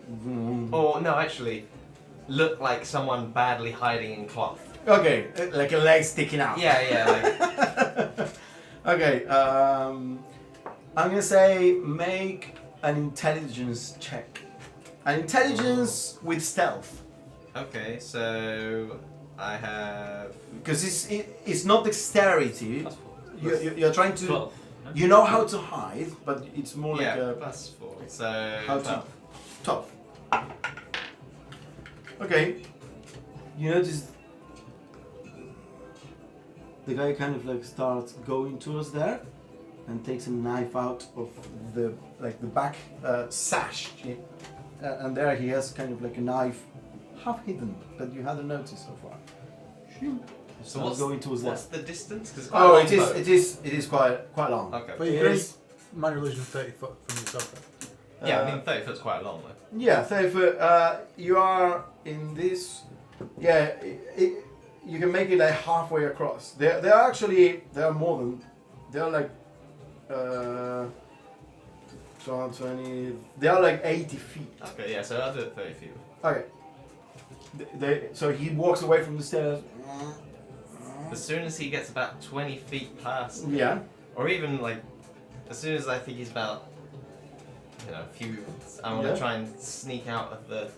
Or no, actually, look like someone badly hiding in cloth. Okay, like a leg sticking out. Yeah, like Okay, I'm gonna say make an intelligence check. An intelligence with stealth. okay. So I have Because it's not dexterity. Plus 4. You're trying to. 12. You know how to hide, but it's more like yeah a +4. So how to 12. top. Okay. You notice the guy kind of like starts going towards there and takes a knife out of the back sash, and there he has kind of like a knife half hidden that you hadn't noticed so far. So Starts going towards there. what's the distance? Because Oh, it is quite long. Okay. But you It can is- minor illusion of 30 foot from yourself. Then. Yeah, I mean 30 foot's quite long though. Yeah, 30 foot. You are in this. Yeah, you can make it like halfway across. They are more than. They are like. 20. They are like 80 feet. Okay, yeah. So I'll do it 30 feet. Okay. So he walks away from the stairs. As soon as he gets about 20 feet past, Yeah. or even like, as soon as I think he's about, a few, I want to Yeah. try and sneak out of the.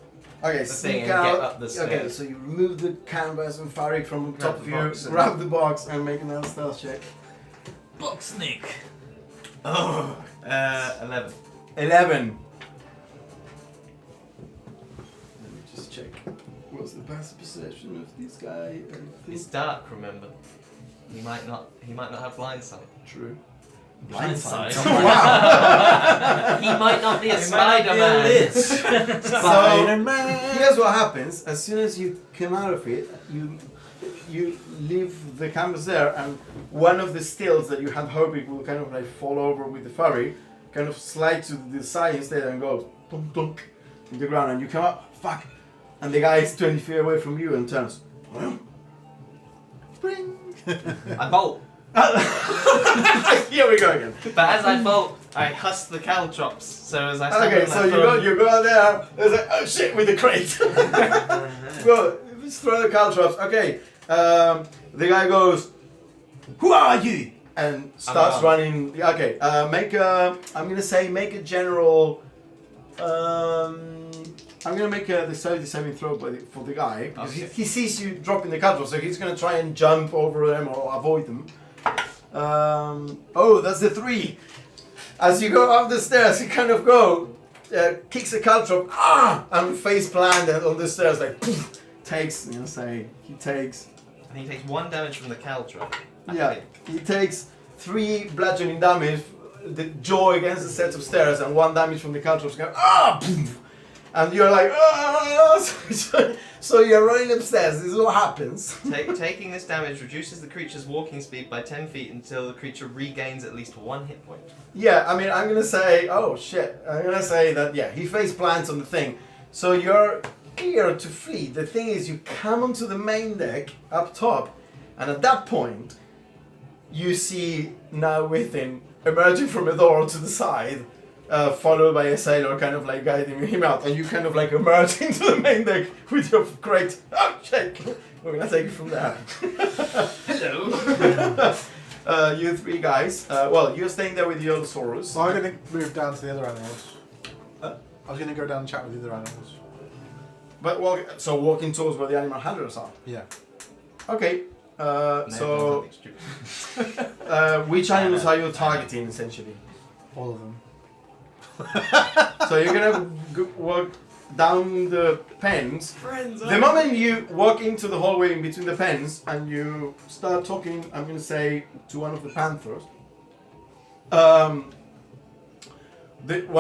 Okay, The sneak thing and out. get up the Okay, stairs. so you remove the canvas and fabric from Grab top the of you, box and- grab the box, and make another stealth check. Box sneak. Oh, 11. 11. Let me just check. What's the best perception of this guy? It's dark, remember. He might not have blind sight. True. Blindside. He might not be a Spider-Man. Here's what happens. As soon as you come out of it, you leave the canvas there, and one of the stills that you had hoping will kind of like fall over with the furry, kind of slide to the side instead and go dunk dunk in the ground, and you come up, fuck, and the guy is 20 feet away from you and turns. Spring. I bolt. Here we go again. But as I bolt, I husk the caltrops. So as I stand Okay, on so that you go out there. There's like, oh shit, with the crate. Go, just throw the caltrops. Okay, the guy goes, "Who are you?" and starts I'm running. Yeah, okay, make a. I'm gonna say make a general. I'm gonna make the 77 throw for the guy because Okay. he sees you dropping the caltrops, so he's gonna try and jump over them or avoid them. Oh, that's the 3. As you go up the stairs, you kind of go, kicks a caltrop, and face planted on the stairs, like, poof, takes, he takes, I think he takes 1 damage from the caltrop. I yeah, think. he takes 3 bludgeoning damage, the jaw against the set of stairs, and 1 damage from the caltrops, poof, and you're like, so you're running upstairs, this is what happens. Taking this damage reduces the creature's walking speed by 10 feet until the creature regains at least 1 hit point. Yeah, I mean, I'm gonna say, I'm gonna say that, yeah, he face plants on the thing. So you're eager to flee. The thing is, you come onto the main deck up top, and at that point, you see now Within emerging from a door to the side, followed by a sailor kind of like guiding him out, and you kind of like emerge into the main deck with your crate. Oh shit! We're gonna take it from there. Hello! You 3 guys. Well, you're staying there with the Allosaurus. So I'm going to move down to the other animals. I was going to go down and chat with the other animals. But walking towards where the animal handlers are. Yeah. Okay. No, So nothing stupid. which animals are you targeting essentially? All of them. So you're gonna walk down the pens. Friends, The moment you walk into the hallway in between the pens and you start talking, I'm gonna say to one of the panthers. One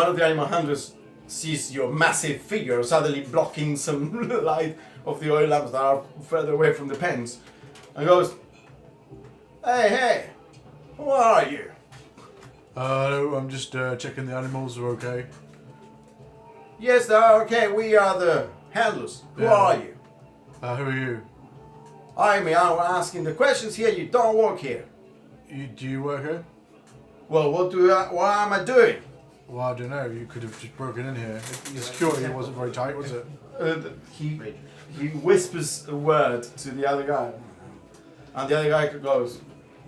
of the animal handlers sees your massive figure suddenly blocking some light of the oil lamps that are further away from the pens, and goes, hey, who are you? Hello, I'm just checking the animals are okay. Yes, they are okay. We are the handlers. Who Yeah. are you? Who are you? I'm asking the questions here. You don't work here. Do you work here? Well, what am I doing? Well, I don't know. You could have just broken in here. The security wasn't very tight, was it? He whispers a word to the other guy, and the other guy goes,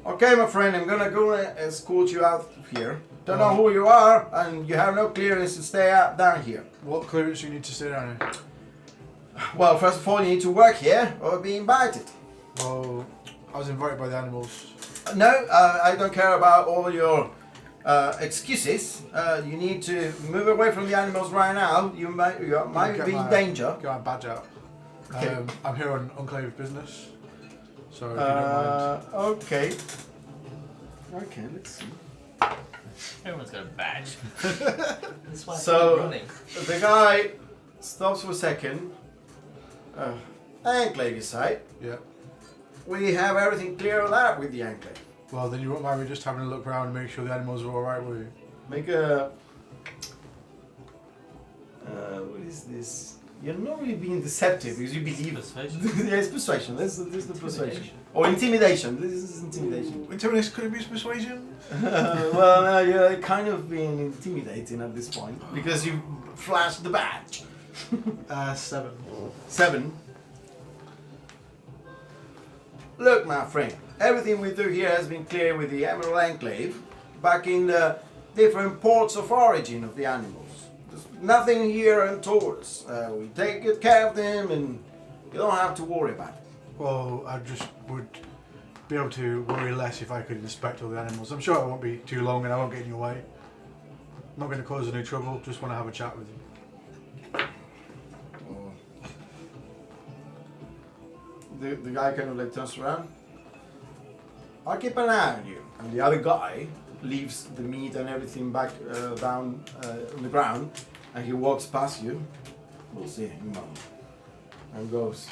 "Okay, my friend, I'm gonna go and escort you out of here. Don't know who you are, and you have no clearance to stay out down here. What clearance do you need to stay down here? Well, first of all, you need to work here or be invited. Well, I was invited by the animals. No, I don't care about all your excuses. You need to move away from the animals right now. You might Get be in my- danger. Get my badge out. Okay. I'm here on Enclave business. So if you don't mind. Okay. Okay, let's see. Everyone's got a badge. That's why I So- keep running. The guy stops for a second. Enclave, you say? Yeah. We have everything clear on that with the Enclave. Well, then you won't mind me just having a look around and make sure the animals are alright with you. Make a... what is this? You're not really being deceptive because you believe it. Persuasion? Yeah, it's persuasion. This is the persuasion. Or intimidation. This is intimidation. Intimidation could it be persuasion? Well, no, you're kind of being intimidating at this point because you flashed the badge. 7. 7. Look, my friend, everything we do here has been clear with the Emerald Enclave back in the different ports of origin of the animals. There's nothing here untoward us. We take good care of them and you don't have to worry about it. Well, I just would be able to worry less if I could inspect all the animals. I'm sure it won't be too long and I won't get in your way. I'm not going to cause any trouble, just want to have a chat with you. The guy kind of like turns around. I'll keep an eye on you. And the other guy leaves the meat and everything back down on the ground, and he walks past you. We'll see in a moment. And goes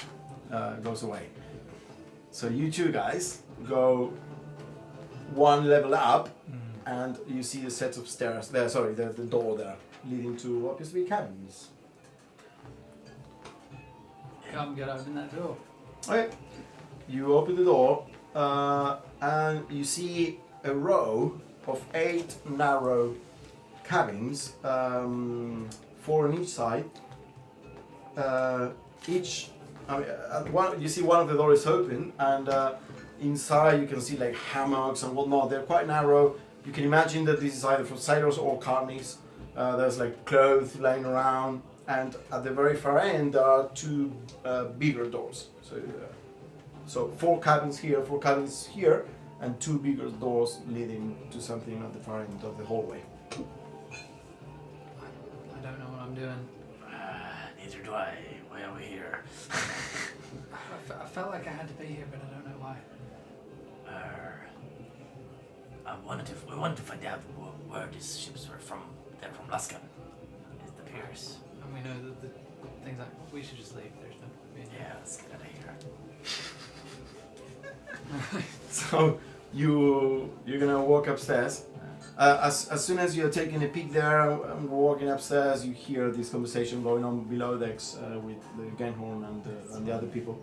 away. So you two guys go one level up, and you see a set of stairs there. Sorry, the door there leading to what appears to be cabins. Come get open that door. Okay. You open the door and you see a row of 8 narrow cabins, 4 on each side. You see one of the doors open, and inside you can see like hammocks and whatnot. They're quite narrow. You can imagine that this is either for sailors or carnies. There's like clothes lying around, and at the very far end there are 2 bigger doors. So 4 cabins here, 4 cabins here, and 2 bigger doors leading to something at the far end of the hallway. I don't know what I'm doing. Neither do I. Why are we here? I felt like I had to be here, but I don't know why. We wanted to find out where these ships were from. They're from Luskan. It's the piers. And we know that the things like we should just leave. There's no point being Yeah, let's get out of here. So you're gonna walk upstairs. As soon as you're taking a peek there and walking upstairs, you hear this conversation going on below decks with the Genhorn and the other people.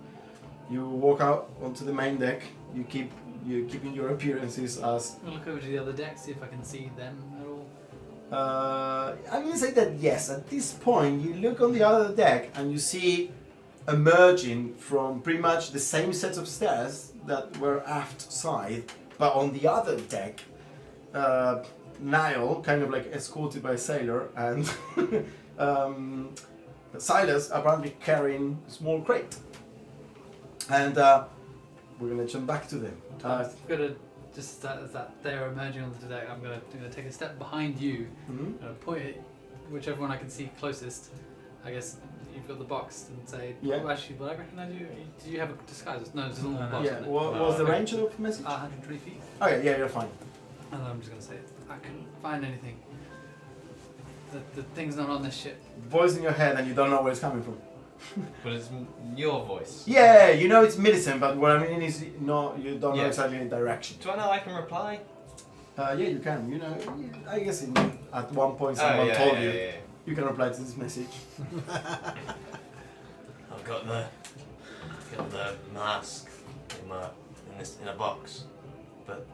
You walk out onto the main deck. You're keeping your appearances as. I'll look over to the other deck, see if I can see them at all. I'm gonna say that yes. At this point, you look on the other deck and you see emerging from pretty much the same set of stairs that were aft side, but on the other deck, Niall, kind of like escorted by a sailor, and Silas apparently carrying a small crate. And we're gonna jump back to them. I'm gonna just as that they're emerging onto the deck. I'm gonna take a step behind you. Mhm. And point it whichever one I can see closest. I guess you've got the box and say, Yeah. oh, actually, will I recognize you? Did you have a disguise? No, it's a normal box. Yeah. isn't it? What was the Okay. range of the message? 120 feet. Okay. Yeah, you're fine. And I'm just gonna say, I couldn't find anything. the thing's not on this ship. Voice in your head and you don't know where it's coming from. But it's your voice. Yeah, you know it's Millicent, but what I mean is you don't know Yeah. exactly the direction. Do I know I can reply? Yeah, you can. You know, I guess at one point someone told you Yeah. you can reply to this message. I've got the mask in a box, but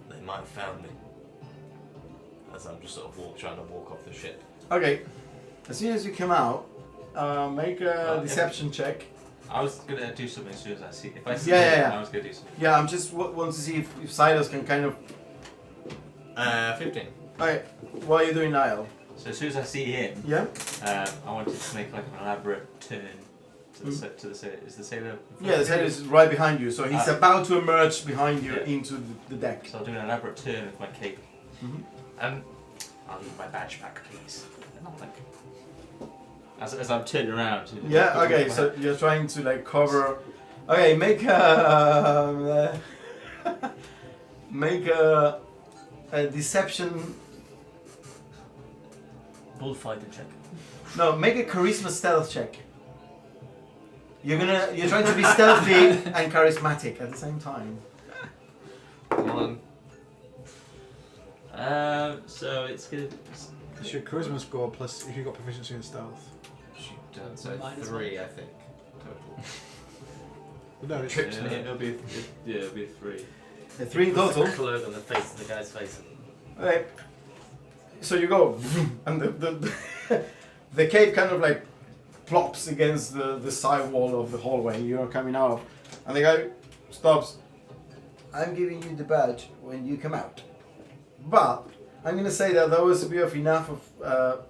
they might have found me. As I'm just sort of trying to walk off the ship. Okay, as soon as you come out, make a deception check. I was gonna do something as soon as I see. If I see Yeah, him, yeah, yeah. I was gonna do something. Yeah, I'm just want to see if Silas can kind of. 15. Okay, what are you doing, Niall? So as soon as I see him, Yeah. I wanted to make like an elaborate turn to the to the sailor. Is the sailor? in front Yeah, the of me? sailor is right behind you, so he's about to emerge behind you Yeah. into the deck. So I'll do an elaborate turn with my cape. Mhm. I'll leave my badge back, please. Not like. As I'm turning around. To Yeah. Okay, so you're trying to like cover. Okay, make a make a deception. bullfighter check. No, make a charisma stealth check. You're trying to be stealthy and charismatic at the same time. Come on. So it's gonna. It's your charisma score plus if you've got proficiency in stealth. So Minus 3, I think. Total. But no, it's Trips me. It'll be it'll be 3. A 3 in total. Cloak on the face of the guy's face. Okay. So you go, and the cape kind of like plops against the side wall of the hallway you're coming out of, and the guy stops. I'm giving you the badge when you come out, but I'm gonna say that was a bit of enough of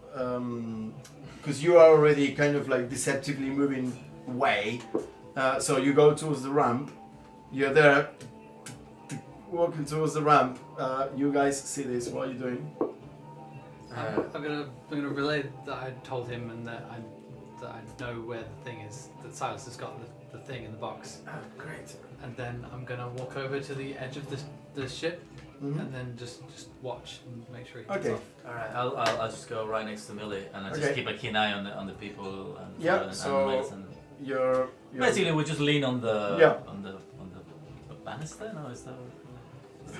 because you are already kind of like deceptively moving away. So you go towards the ramp. You're there, walking towards the ramp. You guys see this? What are you doing? I'm gonna relay that I told him and that I know where the thing is. That Silas has got the thing in the box. Oh, great. And then I'm gonna walk over to the edge of the ship Mhm. and then just watch and make sure he gets Okay. off. Alright, I'll just go right next to Millie and I'll just Okay. keep a keen eye on the people and Yeah, and so- mates and You're basically we just lean on the Yeah. on the banister. No, is that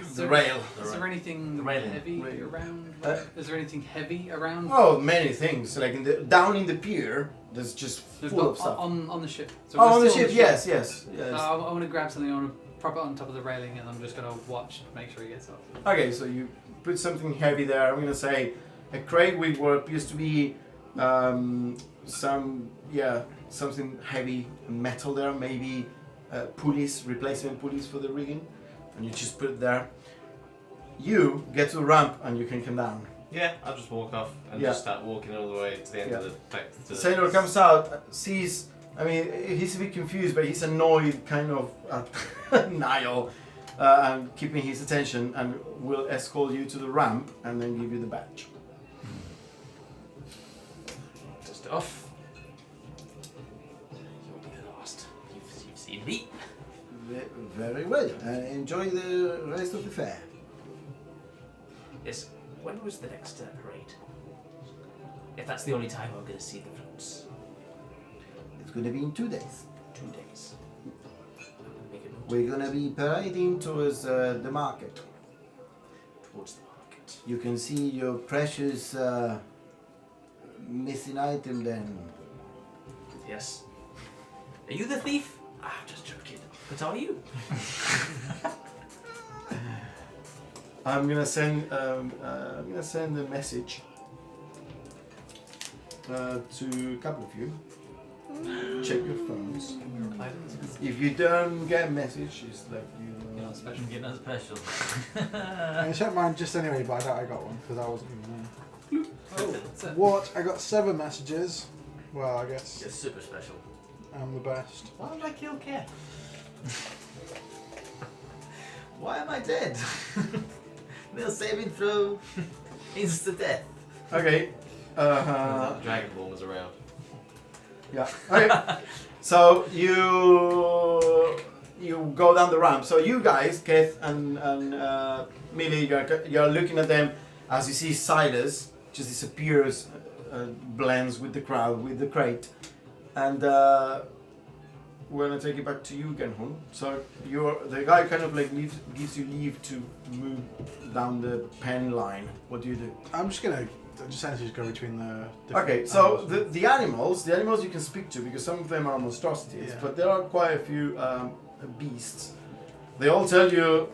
Is the there- rail. Is there anything The railing. heavy Rail. around? Uh, Is there anything heavy around? Oh, many things. Like down in the pier, there's just No, full but of stuff. on the ship. So Oh, we're on the still ship, yes, yes. I want to grab something. I want to prop it on top of the railing, and I'm just gonna watch, make sure he gets off. Okay, so you put something heavy there. I'm gonna say a crate with what appears to be something heavy metal there, maybe pulleys, replacement pulleys for the rigging, and you just put it there. You get to the ramp and you can come down. Yeah, I'll just walk off and Yeah. just start walking all the way to the end Yeah. of the back to The sailor comes out, sees. I mean, he's a bit confused, but he's annoyed, kind of, at Niall, and keeping his attention, and will escort you to the ramp and then give you the badge. Just off. You'll be the last. You've seen me. Very well. Enjoy the rest of the fair. Yes. When was the next parade? If that's the only time I'm going to see the floats. It's gonna be in 2 days. 2 days. I'm going to make a note We're gonna be parading towards the market. towards the market. You can see your precious missing item then. Yes. Are you the thief? Ah, just joking. But are you? I'm gonna send a message to a couple of you. Check your phones. I didn't- If you don't get a message, it's like you. You're not special. Getting a special. I checked mine just anyway, but I doubt I got one because I wasn't even there. Oh, that's it. What? I got 7 messages. Well, I guess It's super special. I'm the best. Why would I kill Kev? Why am I dead? They'll saving throw. Insta death. Okay. Dragon Ball was around. Yeah. Okay. So you go down the ramp. So you guys, Keith and Millie, you're looking at them as you see Silas just disappears, blends with the crowd, with the crate, and we're gonna take it back to you again, Hun. So the guy kind of like gives you leave to move down the pen line. What do you do? I'm just gonna essentially just go between the. different Okay, so animals. the animals you can speak to because some of them are monstrosities, Yeah. but there are quite a few beasts. They all tell you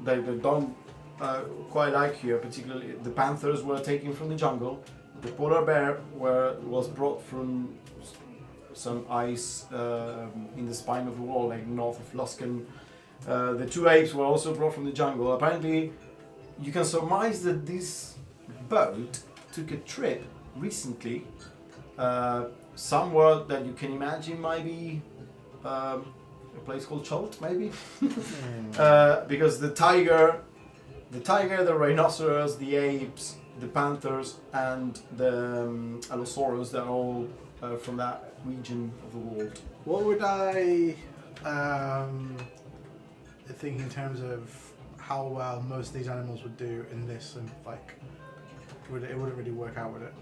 they don't quite like here, particularly the panthers were taken from the jungle. The polar bear was brought from some ice in the spine of the wall, like north of Luskan. The 2 apes were also brought from the jungle. Apparently, you can surmise that this boat took a trip recently somewhere that you can imagine might be a place called Cholt, maybe? Because the tiger, the rhinoceros, the apes, the panthers, and the allosaurus, they're all from that region of the world. What would I think in terms of how well most of these animals would do in this, and like, it wouldn't really work out, would it?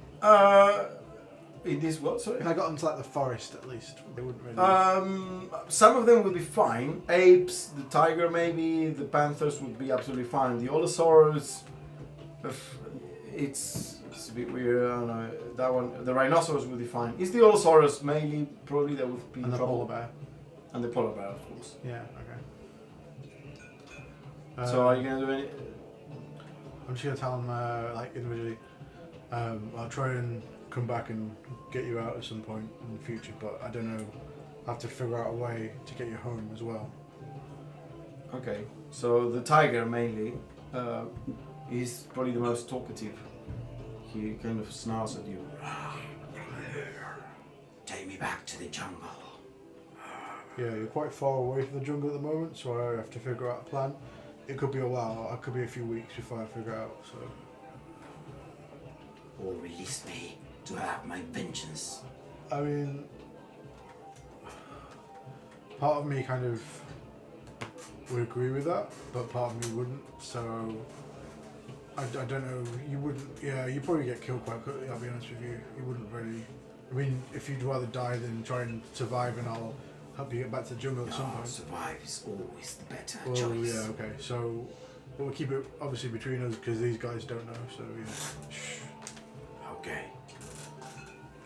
In this what? Sorry. If I got into like the forest, at least they wouldn't really. Some of them would be fine. Apes, the tiger, maybe the panthers would be absolutely fine. The allosaurus, it's a bit weird. I don't know. That one, the rhinoceros would be fine. Is the allosaurus mainly probably that would be And the trouble? polar bear. And the polar bear, of course. Yeah. Okay. So are you gonna do any? I'm just gonna tell them like individually. I'll try and come back and get you out at some point in the future, but I don't know. I have to figure out a way to get you home as well. Okay. So the tiger mainly is probably the most talkative. He kind of snarls at you. Take me back to the jungle. Yeah, you're quite far away from the jungle at the moment, so I have to figure out a plan. It could be a while. It could be a few weeks before I figure out. So. Or release me to have my vengeance. I mean, part of me kind of would agree with that, but part of me wouldn't. So I don't know. You wouldn't. Yeah, you probably get killed quite quickly. I'll be honest with you. You wouldn't really. I mean, if you'd rather die than try and survive, and I'll help you get back to the jungle at some point. Survive is always the better Well, choice. yeah, okay. So we'll keep it obviously between us because these guys don't know. So yeah. Okay.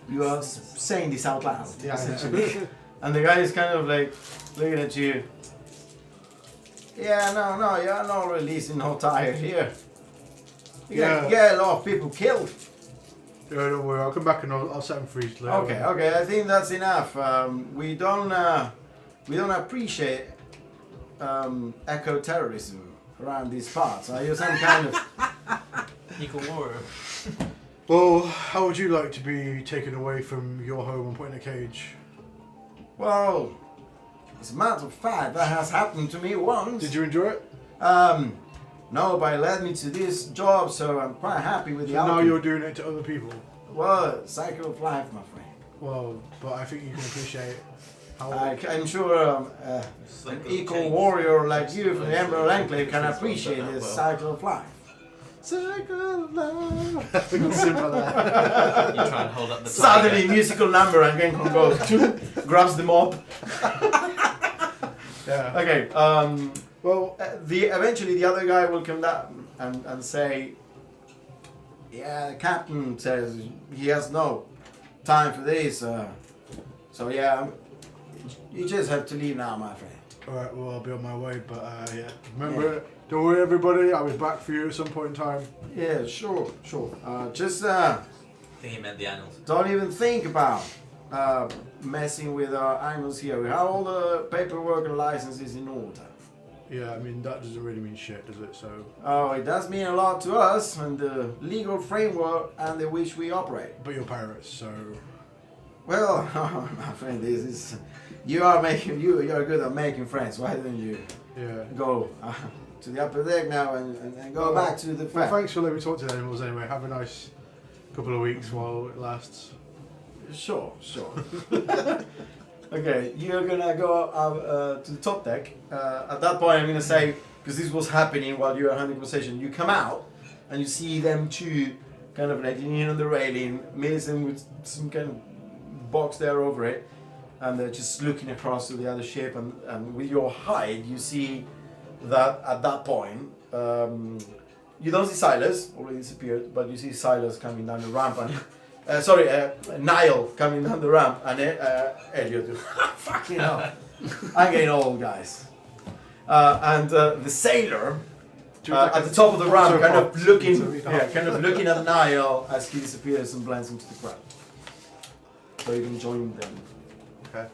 You are saying this out loud. Yeah, essentially. And the guy is kind of like looking at you. Yeah, no, you're not releasing no tiger here. You get a lot of people killed. Yeah, don't worry. I'll come back and I'll set them free later. Okay. I think that's enough. We don't appreciate eco-terrorism around these parts. Are you some kind of? Equal war. Well, how would you like to be taken away from your home and put in a cage? Well, as a matter of fact, that has happened to me once. Did you enjoy it? No, but it led me to this job, so I'm quite happy with the So now outcome. you're doing it to other people. Well, cycle of life, my friend. Well, but I think you can appreciate how. I'm sure an equal warrior like you from the Emerald Enclave can appreciate this cycle of life. Cycle of life. We got simple there. You try and hold up the Suddenly, tiger. musical number, and Genkon goes, grabs the mop. Yeah. Okay. Well, Eventually the other guy will come down and say, yeah, the captain says he has no time for this. So yeah, you just have to leave now, my friend. alright, well, I'll be on my way, but yeah. Remember, don't worry, everybody, I'll be back for you at some point in time. Yeah, sure. Just I think he meant the animals. don't even think about messing with our animals here. We have all the paperwork and licenses in order. Yeah, I mean, that doesn't really mean shit, does it? So. Oh, it does mean a lot to us and the legal framework and the which we operate. But you're pirates, so. Well, my friend, this is you're good at making friends. Why don't you Yeah. go to the upper deck now and go Well, back to the Well, fair? thanks for letting me talk to the animals anyway. Have a nice couple of weeks while it lasts. Sure. Okay, you're gonna go to the top deck. At that point, I'm gonna say, because this was happening while you were having a conversation, you come out and you see them two kind of like leaning on the railing, Millicent with some kind of box there over it, and they're just looking across to the other ship, and with your hide, you see that at that point, you don't see Silas, already disappeared, but you see Silas coming down the ramp, and Niall coming down the ramp, and Elliot, fucking hell, I'm getting old, guys. And the sailor at the top of the ramp, kind of looking at Niall as he disappears and blends into the crowd. So you can join them. Okay.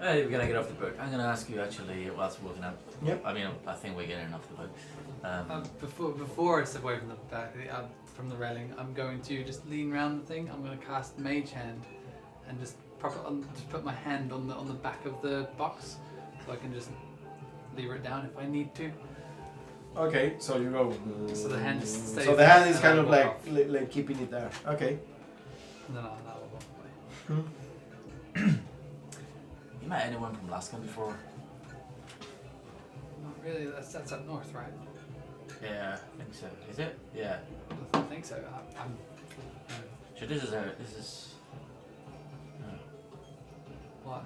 We're gonna get off the boat. I'm gonna ask you actually whilst we're walking out. Yep. I mean, I think we're getting off the boat. Before I step away from the back, from the railing, I'm going to just lean around the thing. I'm going to cast Mage Hand, and just put my hand on the back of the box, so I can just lever it down if I need to. Okay, so you go. So the hand just stays. So the hand is and kind I'll of walk like, off. like keeping it there. Okay. And then I'll walk away. You met anyone from Laskan before? Not really. That's up north, right? Yeah, I think so. Is it? Yeah. I don't think so. I'm So this is. what?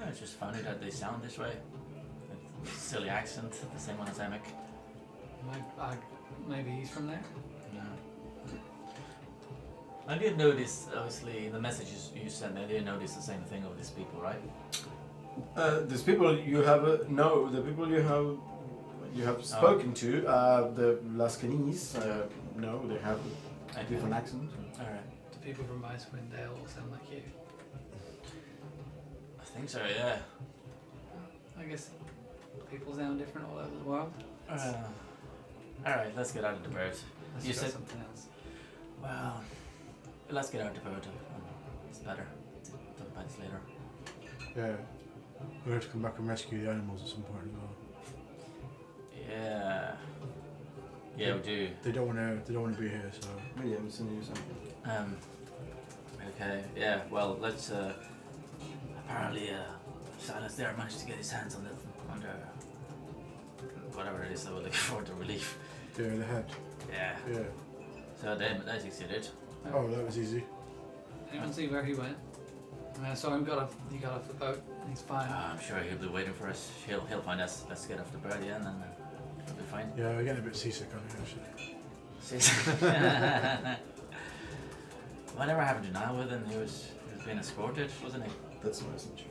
I just funny that they sound this way. With silly accent, the same one as Emic. Maybe he's from there. No. I did notice, obviously, in the messages you sent me, I didn't notice the same thing of these people, right? These people you have the people you have spoken to, the Lascanese, no, they have a different accent. Alright. Do people from Icewind Dale all sound like you? I think so, yeah. I guess people sound different all over the world. Alright, let's get out of the boat. Let's You try said- something else. Well, let's get out of the boat. It's better. Talk about this later. Yeah. We have to come back and rescue the animals at some point as well. Yeah. Yeah, we do. They don't want to be here, so. Yeah, I'm sending you something. Okay, yeah, well, let's, apparently, Silas there managed to get his hands on the, whatever it is that we're looking for, the relief. Yeah, the head. Yeah. Yeah. So they succeeded. Oh, that was easy. Anyone see where he went? I mean, I saw him he got off the boat. He's fine. I'm sure he'll be waiting for us. He'll find us. Let's get off the boat, yeah, and then we'll be fine. Yeah, we're getting a bit seasick on it actually. Whatever happened to Niall then? He was being escorted, wasn't he? That's the message.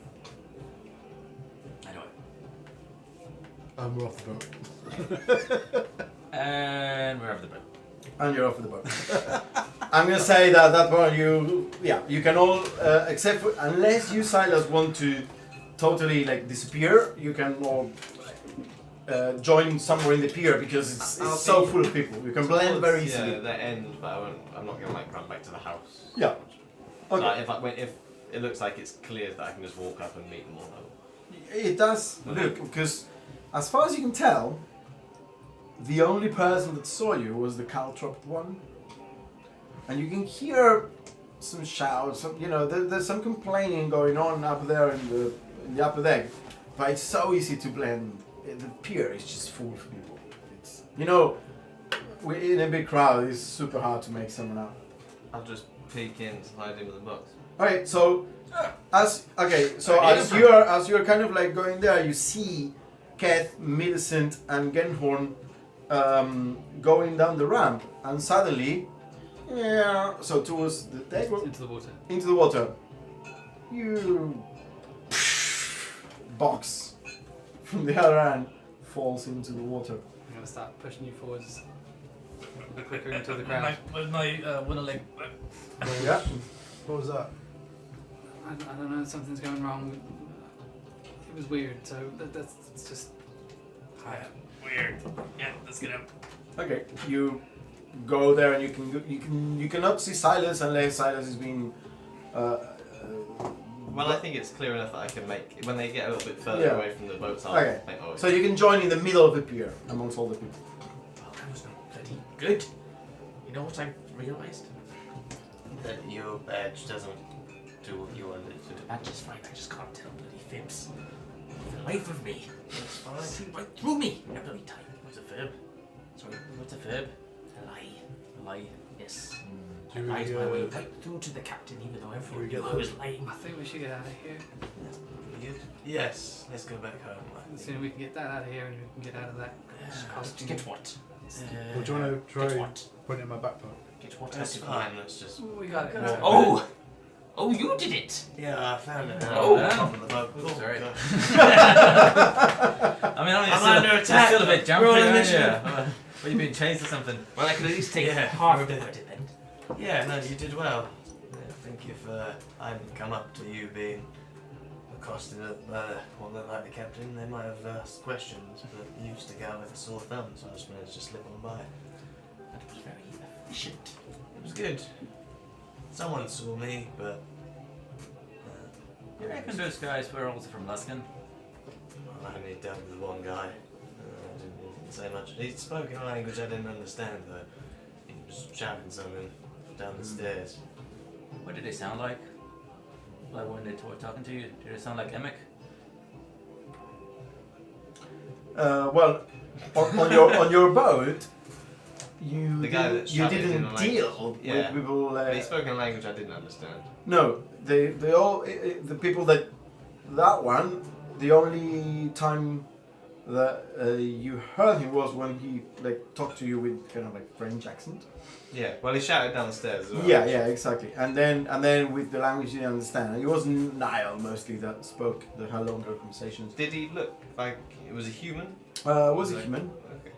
Anyway. And we're off the boat. And we're off the boat. And you're off the boat. I'm gonna say that at that point you can all except for, unless you Silas want to totally like disappear, you can all join somewhere in the pier because it's so full of people. You can blend very easily. Yeah, the end, but I'm not gonna like run back to the house. Yeah. Okay. Like, if it looks like it's clear that I can just walk up and meet them all. It does look, because as far as you can tell, the only person that saw you was the caltropped one. And you can hear some shouts, there's some complaining going on up there in the upper deck. But it's so easy to blend. The pier is just full of people. It's, we're in a big crowd, it's super hard to make someone out. I'll just peek in, slide in with the box. Alright, so as you're kind of like going there, you see Keth, Millicent, and Genhorn going down the ramp, and suddenly, so towards the deck, Into the water. into the water, you box from the other end falls into the water. I'm gonna start pushing you forwards a bit quicker into the crowd. With my winner leg. Yeah. What was that? I don't know. Something's going wrong. It was weird. So that's just. Weird. Yeah, let's get out. Okay. You go there, and you cannot see Silas unless Silas is being. Well, I think it's clear enough that I can make when they get a little bit further Yeah. away from the boats. I'll Okay. make my way. So you can join in the middle of the pier amongst all the people. Well, that was not bloody good. You know what I realised? That your badge doesn't do what you want it to do. The badge is fine, I just can't tell bloody fibs. Get away from me. That's fine. See right through me. No bloody time. What's a fib? Sorry, what's a fib? A lie. Lie. Yes. Do I we, lied my way right through to the captain, even though we everyone get knew I the- was lying. I think we should get out of here. Yes, let's go back home. The sooner we can get that out of here and we can get out of that To costume. get what? Well, do you want to Get try what? putting it in my backpack? Get what? That's out of fine. Let's just. We got it. Walk Oh! Oh, you did it! Yeah, I found it. Oh. Top of the boat. Oops, sorry. gosh. I mean, I'm under you're attack. still a bit jumpy, Roll aren't you? initiative. Well, you've been chased or something. Well, I could at least take Yeah, half we're the a bit- credit then. Yeah, no, you did well. Yeah, thank you for. I hadn't come up to you being accosted by what looked like the captain. They might have asked questions, but you stick out like a sore thumb, so I just managed to slip on by. That was very efficient. It was good. Someone saw me, but. You reckon those guys were also from Luskan? I only dealt with one guy. Didn't say much. He spoke in a language I didn't understand, though. He was shouting something down the stairs. What did they sound like? Like when they were talking to you? Did they sound like Emic? Well, on your boat, you The guy that shouted in didn't the deal language. Yeah. with people. But he spoke in a language I didn't understand. No, they all the people that one. The only time that you heard him was when he like talked to you with kind of like French accent. Yeah, well, he shouted down the stairs as well. Yeah, exactly. And then with the language you didn't understand. It was Niall mostly that spoke, that had longer conversations. Did he look like it was a human? Was it human? Okay.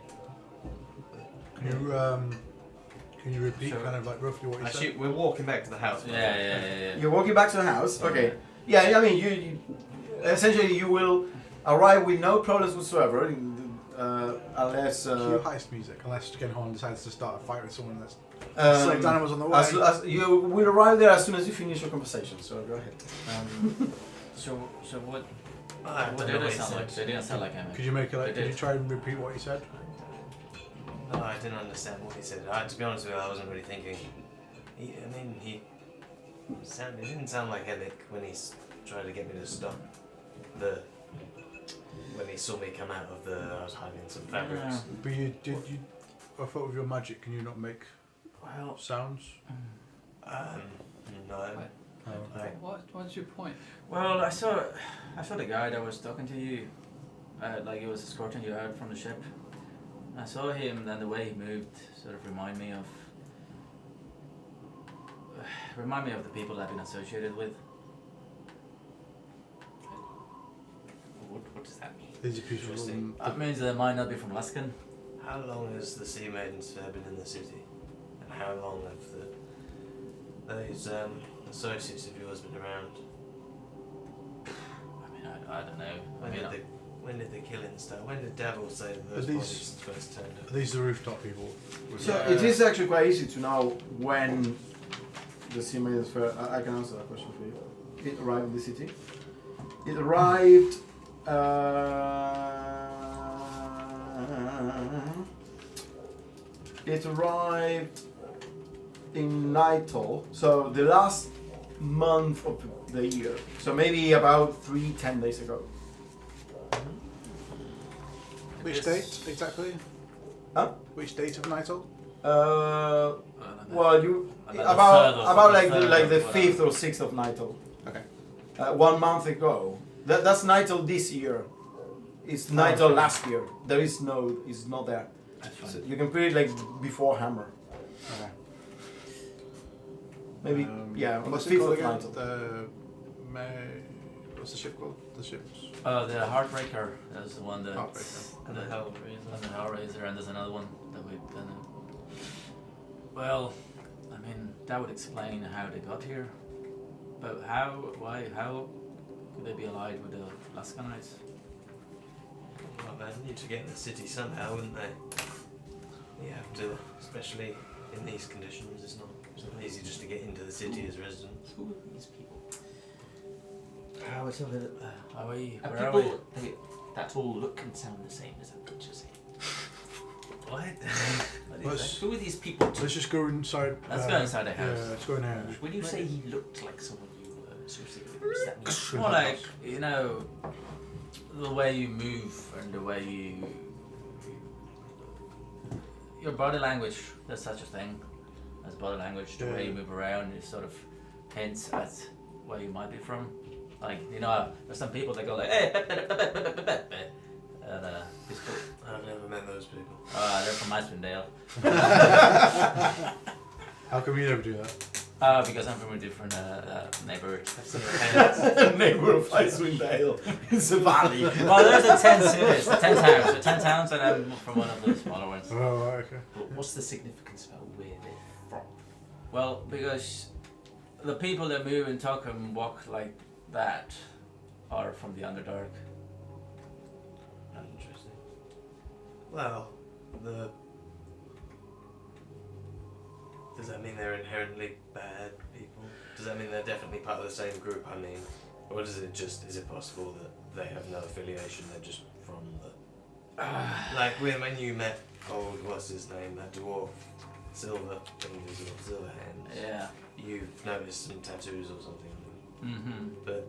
Can you repeat Sure. kind of like roughly what you said? Actually, we're walking back to the house. by the way. Yeah. You're walking back to the house. Okay. Yeah, I mean, you essentially you will arrive with no problems whatsoever, unless. Cue heist music, unless Genhorn decides to start a fight with someone that's Um, select animals on the way. as you will arrive there as soon as you finish your conversation. So go ahead. So what? I What don't did know they what he sound like? said. They didn't sound like Emic. Could you make it like? They Could you did. try and repeat what he said? No, I didn't understand what he said. To be honest with you, I wasn't really thinking. He didn't sound like Emic when he tried to get me to stop when he saw me come out of I was hiding some fabrics. But I thought with your magic, can you not make Well, sounds? No. Oh. What's your point? well, I saw the guy that was talking to you, like he was escorting you out from the ship. I saw him, and the way he moved sort of remind me of the people I've been associated with. What does that mean? These are people Interesting. That means they might not be from Luskan. How long has the Sea Maidens been in the city? And how long have those associates of yours been around? I mean, I don't know. When did the killing start? When did Devil say that those Are these- bodies first turned up? Are these the rooftop people? So it is actually quite easy to know when the Sea Maidens were. I can answer that question for you. It arrived in the city. It arrived. It arrived in Nighthall, so the last month of the year. So maybe about 10 days ago. Which Yes. date exactly? Huh? Which date of Nighthall? Well, you about like the 5th or 6th of Nighthall. Okay. 1 month ago. That's Nighthall this year. It's Nighthall last year. It's not there. That's fine. So you can put it like before Hammer. Okay. Maybe on the What's it 5th called of again? Nighthall. What's the ship called? The ships. The Heartbreaker is the one that. Heartbreaker. And the Hellraiser. And the Hellraiser, and there's another one that we've done. Well, I mean, that would explain how they got here. But how could they be allied with the Laskanites? Well, they need to get in the city somehow, wouldn't they? You have to, especially in these conditions. It's not easy just to get into the city as residents. Who are these people? Are we? Are Where are we? people that all look and sound the same? Is that what you're saying? What? Let's, Who are these people? let's just go inside. Let's go inside the house. Yeah, let's go in there. When you say he looked like someone you were associated with, does that mean? More like, you know, the way you move and the way your body language. There's such a thing as body language. The way you move around, it sort of hints at where you might be from. Like, you know, there's some people that go like, hey, and it's cool. I've never met those people. They're from Icewind How come you never do that? because I'm from a different neighborhood. Neighbor of Icewind Dale. It's a valley. Well, there's 10 cities, 10 towns. So 10 towns, and I'm from one of the smaller ones. Oh, okay. What's the significance about where they're from? Well, because the people that move and talk and walk like that are from the Underdark. Interesting. Well, does that mean they're inherently bad people? Does that mean they're definitely part of the same group? I mean, or is it possible that they have no affiliation? They're just from the like when you met what's his name, that dwarf, Silver Fingers or Silver Hands. Yeah. You noticed some tattoos or something. Mm-hmm. But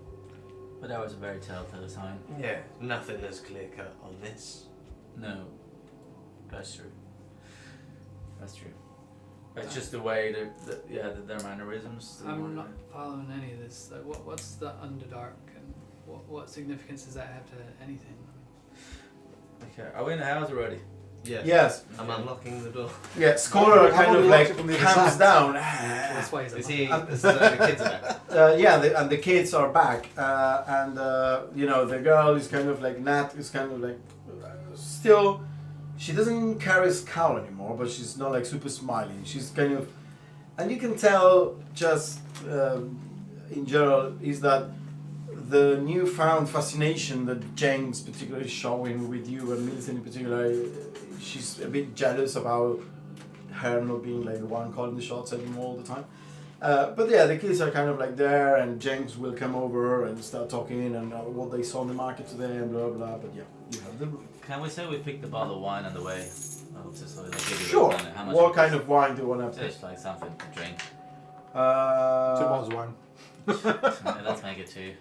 that was a very telltale sign. yeah, nothing is clear cut on this. No. That's true. That's true. It's just the way their mannerisms. I'm not following any of this. Like, what's the Underdark, and what significance does that have to anything? Okay, are we in the house already? Yeah. Yes. I'm unlocking the door. Yeah, Scholar How kind long of you like watch it from the other comes side? down. This way is Is a he? Is the kids back? And the kids are back, and you know, the girl is kind of like Nat is kind of like still. She doesn't carry a scowl anymore, but she's not like super smiling. She's kind of, and you can tell just in general is that the newfound fascination that James particularly is showing with you and Millicent in particular, she's a bit jealous about her not being like the one calling the shots anymore all the time. But yeah, the kids are kind of like there, and James will come over and start talking and what they saw in the market today and blah blah. But yeah, you have the. Can we say we picked the bottle of wine on the way? Oh, just so like give you Sure. How much What it kind cost? of wine do you want to take? Just like something to drink. 2 bottles of wine. Yeah, let's make it 2.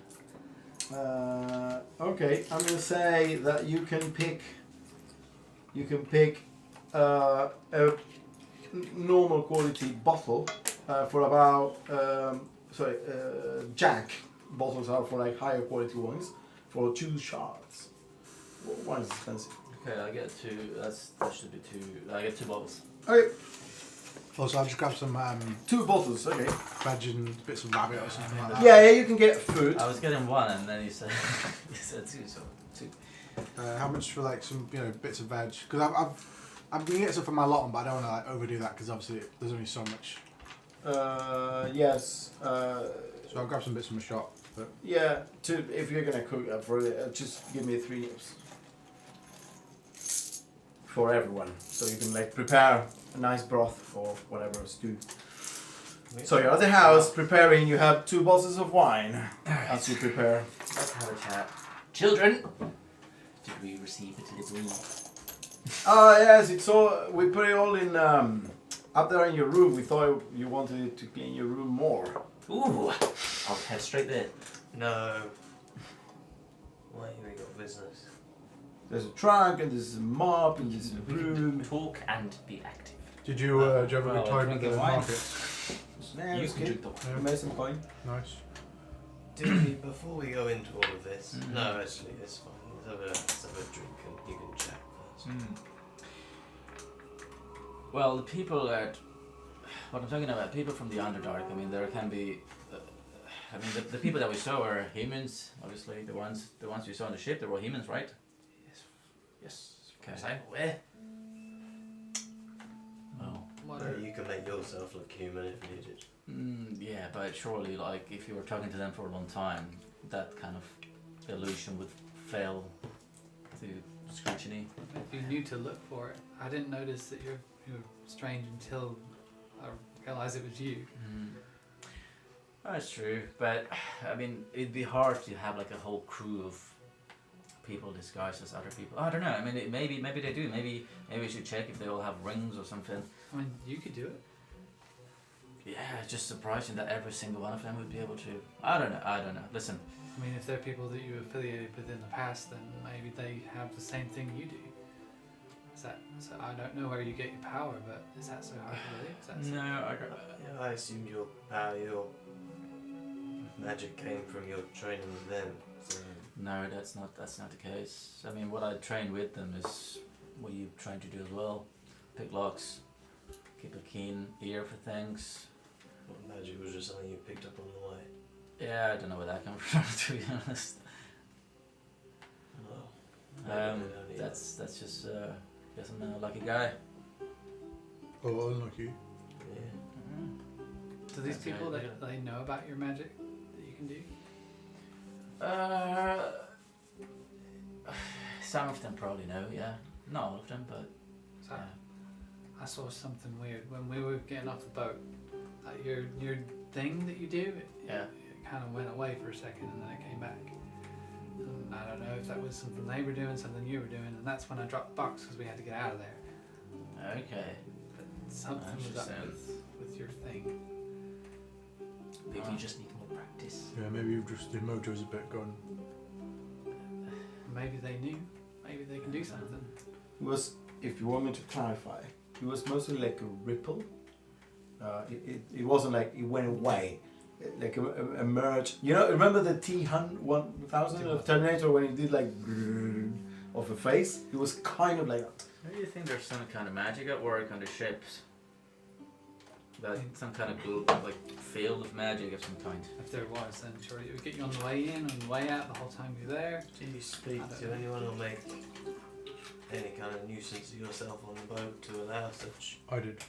Okay, I'm gonna say that you can pick a normal quality bottle for about Jack bottles are for like higher quality ones for 2 shots. One is expensive. Okay, I get 2. That should be 2. I get 2 bottles. Okay, Also, I'll just grab some 2 bottles. Okay. veg and bits of rabbit or something like that. Yeah, you can get food. I was getting 1, and then he said 2, so 2. How much for like some bits of veg? Because I'm gonna get some for my lot, but I don't want to like overdo that because obviously there's only so much. Yes. So I'll grab some bits from the shop. But Yeah. If you're gonna cook for it, just give me 3 for everyone, so you can like prepare a nice broth for whatever stew. So you're at the house preparing. You have 2 bottles of wine as you prepare. Let's have a chat. Children, did we receive the delivery? Yes, it's all. We put it all in up there in your room. We thought you wanted it to clean your room more. Ooh, I'll head straight there. No. Why you ain't got business? There's a trunk and there's a mop and there's a We broom. can talk and be active. did you have a well, good time at drink the wine. market? Yeah, You it's can good. drink the wine. You made some coin. Nice. Before we go into all of this, Mhm. no, actually, it's fine. Let's have a drink and you can chat first. Well, the people at what I'm talking about, people from the Underdark. I mean, there can be. I mean, the people that we saw were humans. Obviously, the ones you saw on the ship, they were humans, right? Yes. Okay. Yes, I'm aware. Oh. What But are, you can make yourself look human if needed. Yeah, but surely, like, if you were talking to them for a long time, that kind of illusion would fail to scrutiny. if you knew to look for it, I didn't notice that you're strange until I realized it was you. That's true, but I mean, it'd be hard to have like a whole crew of people disguised as other people. I don't know. I mean, maybe they do. Maybe we should check if they all have rings or something. I mean, you could do it. Yeah, it's just surprising that every single one of them would be able to. I don't know. Listen, I mean, if they're people that you affiliated with in the past, then maybe they have the same thing you do. Is that so? I don't know where you get your power, but is that so hard to believe? Is that so- No, Yeah, I assumed your magic came from your training with them. So. no, that's not the case. I mean, what I train with them is what you trying to do as well. Pick locks, keep a keen ear for things. What magic was just something you picked up on the way? Yeah, I don't know where that comes from, to be honest. Well, maybe I don't either. That's just guess I'm a lucky guy. Or unlucky. Yeah. Do these That's people right, that they know about your magic that you can do? Some of them probably know, yeah. Not all of them, but So yeah. I saw something weird when we were getting off the boat. Like your thing that you do, Yeah. it kind of went away for a second and then it came back. And I don't know if that was something they were doing, something you were doing, and that's when I dropped the box because we had to get out of there. Okay. Something was up Interesting. with your thing. Maybe you just need more practice. Yeah, maybe you've just the mojo's a bit gone. Maybe they knew. Maybe they can do something. It was, if you want me to clarify, it was mostly like a ripple. It wasn't like it went away. Like a merge. You know, remember the T-1000 of Terminator when it did like of a face? It was kind of like that. Maybe you think there's some kind of magic at work on the ships? That some kind of cool, like field of magic of some kind. If there was, then surely it would get you on the way in and the way out the whole time you're there. Do you speak I don't to know. anyone or make any kind of nuisance of yourself on the boat to allow such? I did.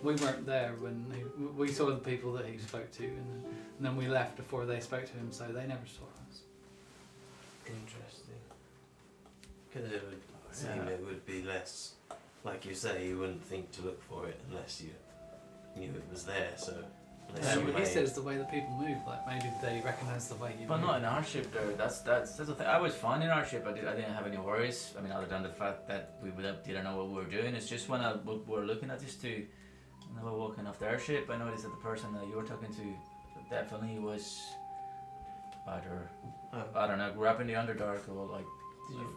We weren't there when we saw the people that he spoke to, and then we left before they spoke to him, so they never saw us. Interesting. Because it would seem Yeah. it would be less, like you say, you wouldn't think to look for it unless you knew it was there. So unless Yeah, you but he made- says the way the people move, like maybe they recognise the way you But move. not in our ship though. That's the thing. I was fine in our ship. I didn't have any worries. I mean, other than the fact that we didn't know what we were doing. It's just when we were looking at these two, and they were walking off their ship, I noticed that the person that you were talking to definitely was either I don't know, grew up in the Underdark or like. Did you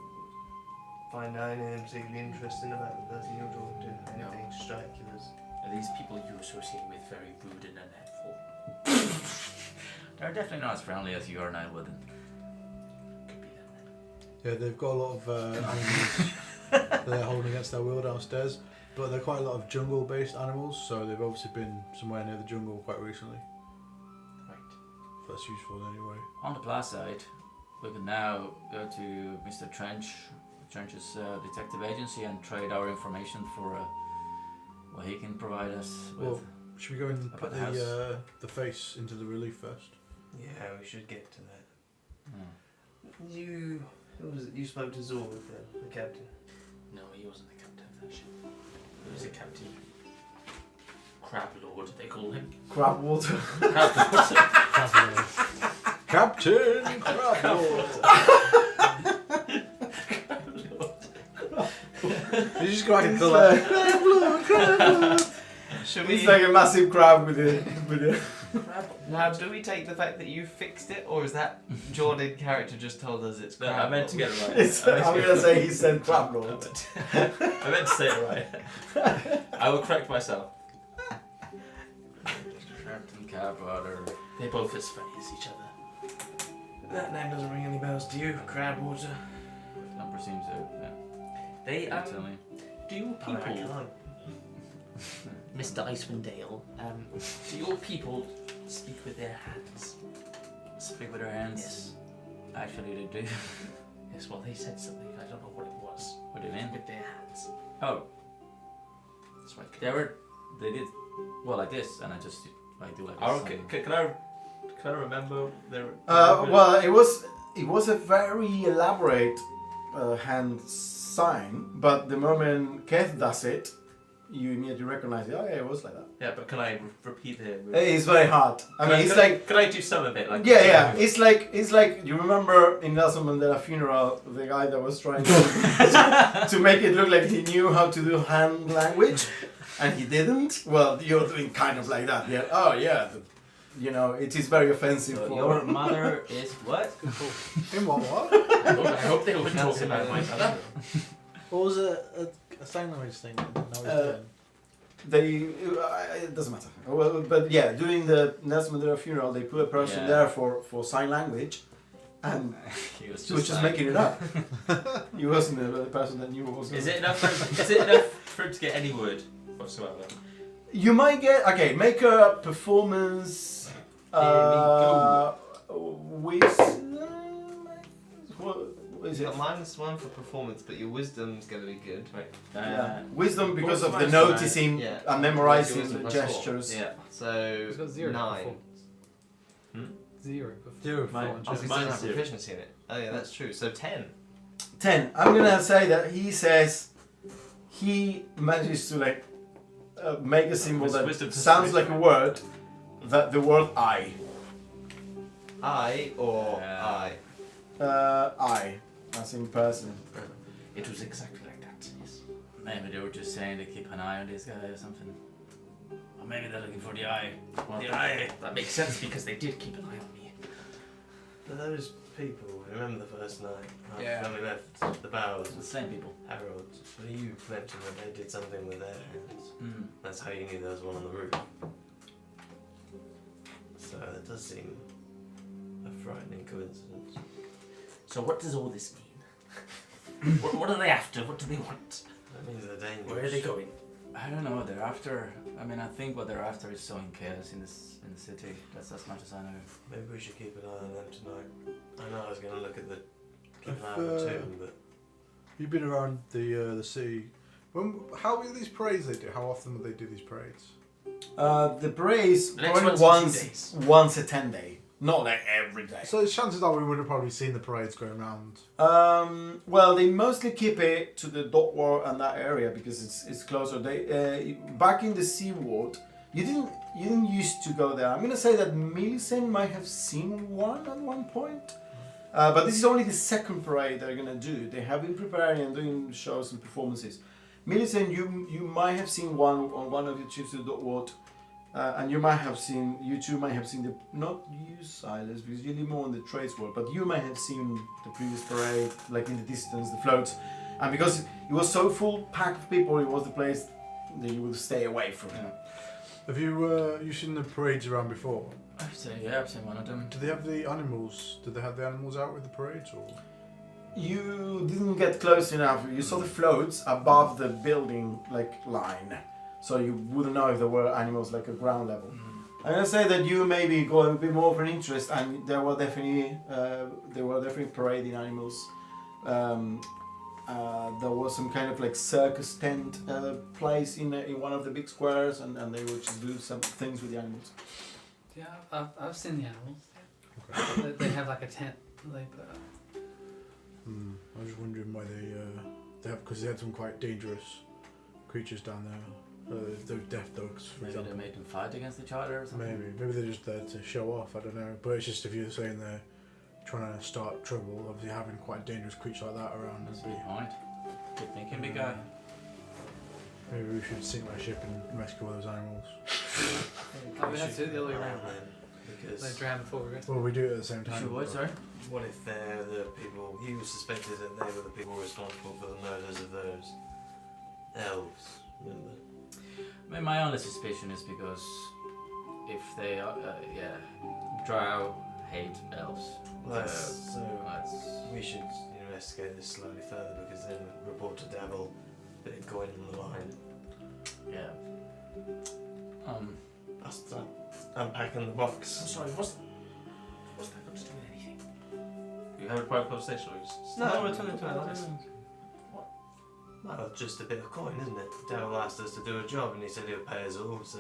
find out anything particularly interesting about the person you were talking to? Anything strike you as? Are these people you associate with very rude and unhelpful? They're definitely not as friendly as you are now, wouldn't. Could be them then. Yeah, they've got a lot of animals that they're holding against their will downstairs, but they're quite a lot of jungle-based animals, so they've obviously been somewhere near the jungle quite recently. Right. If that's useful anyway. On the plus side, we can now go to Mr. Trench's detective agency and trade our information for what he can provide us with. Well, should we go and About put the house. the face into the relief first? Yeah, we should get to that. Hmm. You, who was it? You spoke to Zorg, the captain. No, he wasn't the captain of that ship. He was a captain. Crab Lord, they call him. Crab water. Captain Crabwater! You just go back and collect. Should It's like a massive crab with a Now, do we take the fact that you fixed it, or is that Jordan character just told us it's No, crab? I meant to get it right. It's, I'm gonna say he said crab lord. I meant to say it right. I will correct myself. Captain Cabwater. They're both as funny as each other. That name doesn't ring any bells to you, Crabwater. Number seems to. Yeah. They You tell me. do your I people, can't. Mr. Icewind Dale, do your people speak with their hands? Speak with our hands. Yes. Actually, they do. Yes, well, they said something. I don't know what it was. What do you mean? With their hands. Oh, That's right. they did, well, like this, and I just like do like. Oh, this. can I remember their? Well, it was a very elaborate hand sign, but the moment Keth does it, you immediately recognize it. Oh yeah, it was like that. Yeah, but can I repeat it? It's very hard. I mean, it's like Can I do some of it? Like yeah. It's like you remember in Nelson Mandela funeral, the guy that was trying to make it look like he knew how to do hand language, and he didn't. Well, you're doing kind of like that. Yeah. Oh yeah. You know, it is very offensive. So for your mother is what? In what? I hope they wouldn't talk about my mother. What was a sign language thing? It doesn't matter. Well, but yeah, during the Nelson Mandela funeral, they put a person Yeah. there for sign language, and He was he was just like- making it up. He wasn't the person that knew what was. Is it enough for him to get any word whatsoever? You might get make a performance. Wisdom. What is You it? got -1 for performance, but your wisdom's going to be good. Right. Yeah. Wisdom because What's of the my side? noticing Yeah. and memorizing Wisdom the plus 4. gestures. Yeah. So He's got 0 9. performance. Hmm? 0 performance. Zero. Mine- Oh, because he Mine's doesn't have 0. proficiency in it. Oh yeah, that's true. So 10. 10. I'm gonna say that he says he manages to make a symbol that Wisdom plus sounds three. like a word, that the word I. I or Yeah. I, as in person. It was exactly like that. Yes. Maybe they were just saying to keep an eye on this guy or something. Or maybe they're looking for the eye. Well, The eye. That makes sense because they did keep an eye on me. But those people, remember the first night Yeah. when we left the Bowers, the same people. Harold, well, you mentioned that they did something with their hands. Mm. That's how you knew there was one on the roof. So that does seem a frightening coincidence. So what does all this mean? what are they after? What do they want? That means they're dangerous. Where are they going? I don't know. They're after. I mean, I think what they're after is sowing chaos in the city. That's as much as I know. Maybe we should keep an eye on them tonight. I know I was going to look at the keep an eye If, on the tomb, but You've been around the city. How are these parades they do? How often do they do these parades? The parades The next probably one's in 2 days. once a 10 day, not like every day. So chances are we would have probably seen the parades going around. Well, they mostly keep it to the dock wall and that area because it's closer. They back in the seaward, you didn't used to go there. I'm gonna say that Millicent might have seen one at one point, but this is only the second parade they're gonna do. They have been preparing and doing shows and performances. Millicent, you might have seen one on one of your trips to the dock ward. And you two might have seen the, not you, Silas, because you live more on the trades world, but you might have seen the previous parade, like in the distance, the floats. And because it was so full packed of people, it was the place that you would stay away from. Yeah. Have you seen the parades around before? I've seen, yeah, I've seen one of them. Do they have the animals? Did they have the animals out with the parades or? You didn't get close enough. You saw the floats above the building line, so you wouldn't know if there were animals like at ground level. I'm gonna say that you maybe got a bit more of an interest, and there were definitely parading animals. There was some kind of circus tent place in one of the big squares, and they would just do some things with the animals. Yeah, I've seen the animals. They have like a tent they put up. I was just wondering why they have, because they had some quite dangerous creatures down there. Those death dogs, for Maybe they example. made them fight against each other or something. Maybe they're just there to show off. I don't know. But it's just if you're saying they're trying to start trouble, obviously having quite a dangerous creature like that around. That's a would be- good point. Good thinking, big guy. Maybe we should sink my ship and rescue all those animals. Oh, we have to do it the other way around. then, They because drown before we rescue. Well, we do it at the same time. Sure, what, but- sorry? what if they're the people you suspected that they were the people responsible for the murders of those elves? Remember? I mean, my only suspicion is because if they are, drow hate elves. Well, that's, so That's we should investigate this slightly further because then report to Davil that it's going on the line. yeah. I'll start unpacking the box. I'm sorry, what's that got to do with anything? You have a private conversation or just... No, we're talking to Alex. Well, just a bit of coin, isn't it? Davil asked us to do a job and he said he'll pay us all, so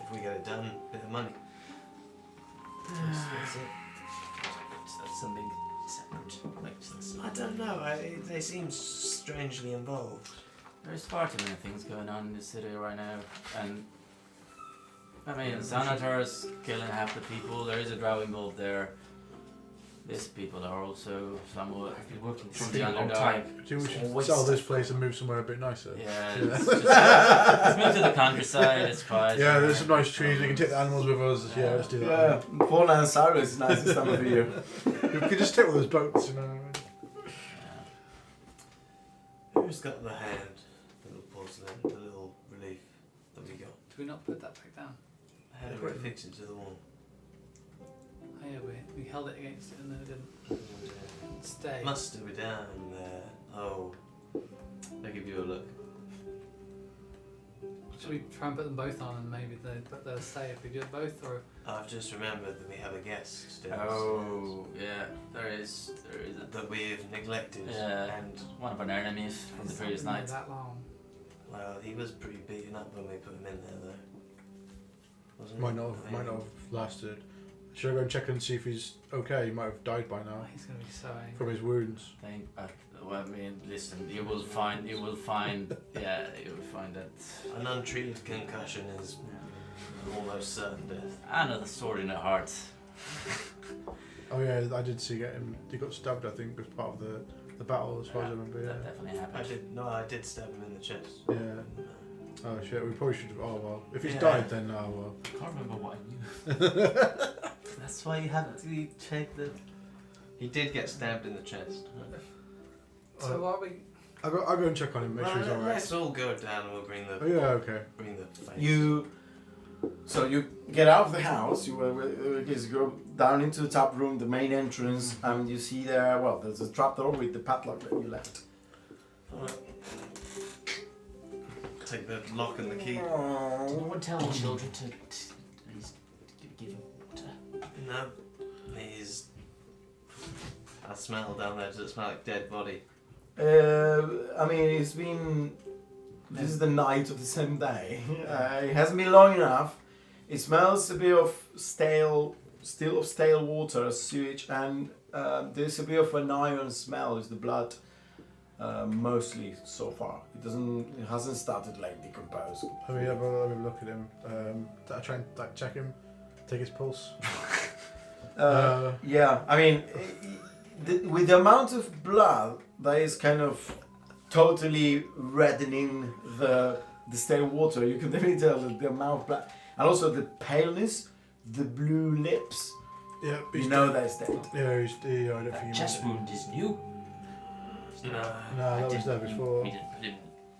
if we get it done, a bit of money. That's it. That's something separate. Makes sense. I don't know, they seem strangely involved. There's far too many things going on in the city right now, and I mean, Xanatar's killing half the people. There is a drow involved there. These people are also somewhat I've been working from for the a long underdog. time. Do you think we It's should always sell this stuff. place and move somewhere a bit nicer? Yeah, Yeah. let's move to the countryside. It's quiet. Yeah, there's some nice trees. We can take the animals with us. Yeah, let's do that. Yeah, Paula and Cyrus is nice this time of the year. We could just take all those boats, you know. Yeah. just got the hand, the little porcelain, the little relief that we got. Do we not put that back down? I had it fixed into the wall. Oh yeah, we held it against it and then it didn't And, stay. must still be down there. Oh, I'll give you a look. Should we try and put them both on and maybe they'll stay if we do it both, or I've just remembered that we have a guest still. Oh, yeah, there is That we've neglected. Yeah. And, one of our enemies from the It's previous not been night. that long? well, he was pretty beaten up when we put him in there, though. Wasn't he? Might not have lasted. Should I go and check and see if he's okay? He might have died by now Oh, he's gonna be so angry. from his wounds. Well, I mean, listen, you will find that An untreated concussion is almost certain death. another sword in the heart. Oh yeah, I did see him. He got stabbed, I think, as part of the battle, as far as I remember. That Yeah. definitely happened. I did stab him in the chest. Yeah. Oh shit. We probably should have. Oh well. If he's Yeah. died, then oh well. I can't remember what I knew. That's why you have to check the. He did get stabbed in the chest. So are we? I'll go and check on him. Make sure he's Well, alright. let's all go down and we'll bring Oh the yeah. Okay. face. You get out of the house. You go down into the top room, the main entrance, and you see there. Well, there's a trapdoor with the padlock that you left. Take the lock and the key. Did no one tell the children to please give him water? No, he's. I smell down there. Does it smell like dead body? I mean, it's been. This is the night of the same day. It hasn't been long enough. It smells a bit of stale water, sewage, and there's a bit of an iron smell. It's the blood, mostly so far. It hasn't started like decompose. Let me have a look at him. I try and check him, take his pulse. Yeah, I mean, with the amount of blood that is kind of totally reddening the stale water, you can definitely tell the amount of blood, and also the paleness, the blue lips. Yeah. You know that's dead. Yeah. I don't That think. chest wound is new. No. No, I that was didn't- there before. We didn't put him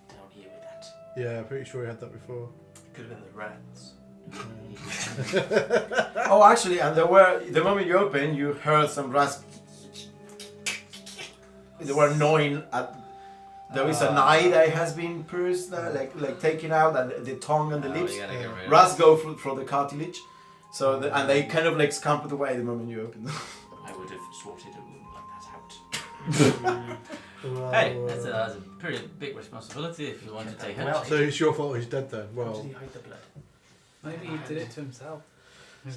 down here with that. Yeah, pretty sure he had that before. Could have been the rats. Oh, actually, and the moment you open, you heard some rasp. They were gnawing at. There is an eye that has been pierced, like taken out, and the tongue and the lips. You gotta get rid of Rats go for the cartilage, so and they kind of like scampered away the moment you open them. I would have sorted a wound like that out. Well, Hey, that's a pretty big responsibility if you want to take it. Well, So it's your fault he's dead then. How Well. did he hide the blood? Maybe he did it to himself.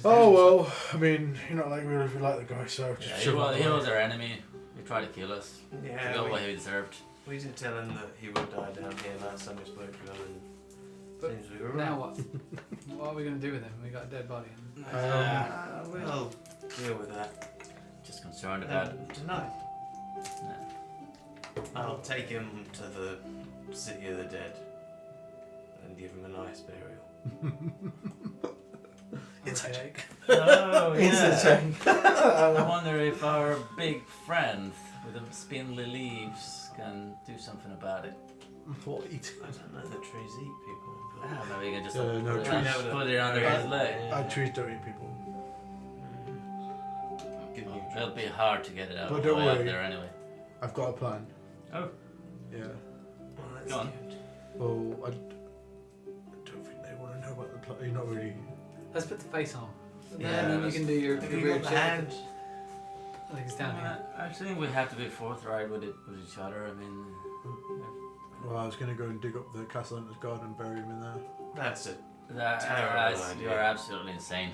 Oh well. I mean, you're not like we like the guy, so just Yeah, shove him he away. was our enemy. He tried to kill us. He got what Yeah, he deserved. we did tell him that he would die down here last time we spoke to him, and But seems we were Now right. what? What are we going to do with him? We got a dead body. We'll deal with that. Just concerned about. Tonight. Nah. I'll take him to the city of the dead and give him a nice burial. Okay. Oh, Instant check. I wonder if our big friend with the spindly leaves can do something about it. What? I don't know that trees eat people. But Maybe we can just No put, it, trees. put it under his leg. Trees don't eat people. give Well, you it'll be hard to get it out But all the don't way up worry. there anyway. I've got a plan. Oh. Yeah. Well, that's Go on. good. Well, I don't think they want to know about the plan. You're not really. Let's put the face on. Yeah, And then you can do your Have you weird got shit. the hand? I think it's down here. I think we have to be forthright with each other. I mean, Well, I was going to go and dig up the Castle Hunter's garden and bury him in there. That's it. that's, idea. you are absolutely insane.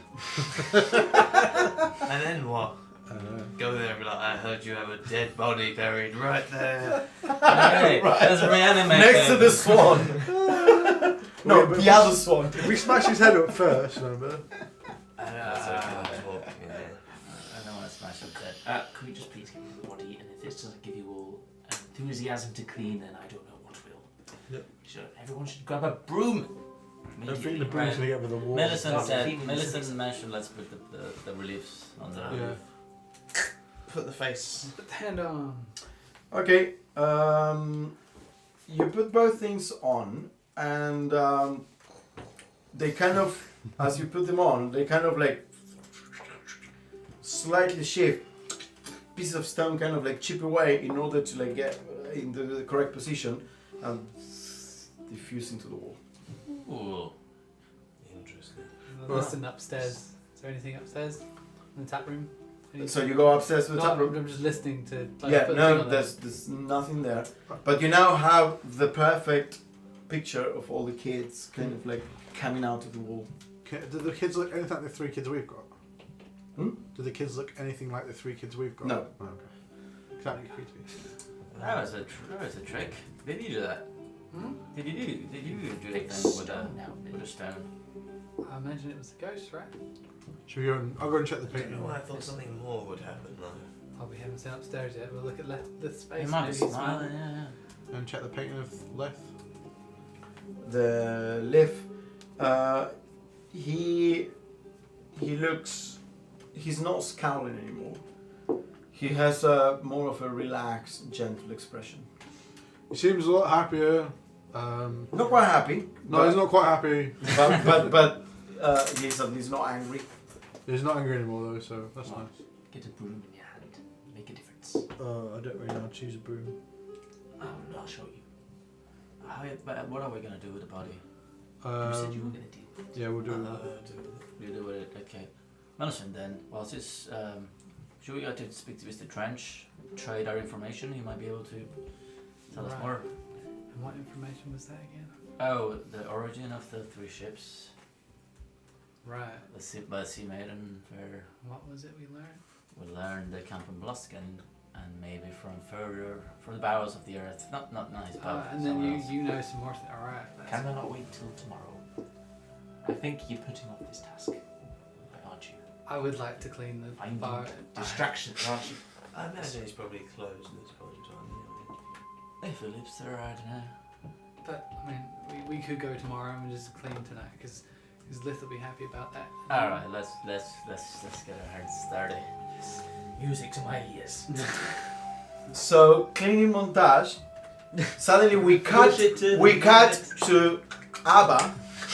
And then what? Uh, Go there and be like, I heard you have a dead body buried right there. Hey, let's reanimate Next to him. the swan. No, Wait, but the other swan. if we smash his head up first, remember? That's okay. Well, yeah. I don't want to smash him dead. Could we just please give me the body, and if this doesn't give you all enthusiasm to clean, then I don't know what will. Yep. So everyone should grab a broom. I think the Immediately. broom's going to get with the wall. Millicent Start said. cleaning Millicent mentioned let's put the reliefs on the. Yeah. Put the face. Put the hand on. Okay. you put both things on, and they kind of, as you put them on, they kind of like slightly shift. Pieces of stone kind of like chip away in order to like get in the correct position and diffuse into the wall. Ooh. Interesting. Listen upstairs. Is there anything upstairs in the tap room? So you go upstairs to the No, tap room. I'm just listening to. Like, Yeah, put the thing no, on there. there's nothing there. But you now have the perfect picture of all the kids kind of like coming out of the wall. Do the kids look anything like the 3 kids we've got? Hmm? Do the kids look anything like the 3 kids we've got? No. Oh, okay. Exactly. Creepy. That was a trick. Did you do that? Hmm? Did you do the It's thing with stone now, a stone? I imagine it was the ghost, right? Should we go and I'll go and check the I don't painting. know why I thought something more would happen though. Oh, we haven't seen upstairs yet. We'll look at the space. He might be maybe he's smiling. Yeah. And check the painting of Leth. The Liv, he looks, he's not scowling anymore. He has more of a relaxed, gentle expression. He seems a lot happier. Not quite happy. No, he's not quite happy. But he's at least not angry. He's not angry anymore though, so that's nice. Get a broom in your hand. Make a difference. I don't really know how to choose a broom. I'll show you. But what are we gonna do with the body? You said you were going to deal with it. Yeah, we'll do You do with it, okay. Listen then, well, this, should we go to speak to Mr. Trench, trade our information? He might be able to tell us Right. more. And what information was that again? Oh, the origin of the 3 ships, Right. the Sea Maiden, where What was it we learned? we learned they come from Bluskin, and maybe from the bowels of the earth. Not his bowels. And then someone else. you know some more. Alright. Can I not wait till tomorrow? I think you're putting off this task, aren't you? I would like to clean the Finding bar. distractions, aren't you? I imagine he's probably closed at this point in time. If he lives there, I don't know. But I mean, we could go tomorrow and just clean tonight because Lith will be happy about that. All right, let's get our heads started. Music to my ears. So cleaning montage. Suddenly we cut to ABBA.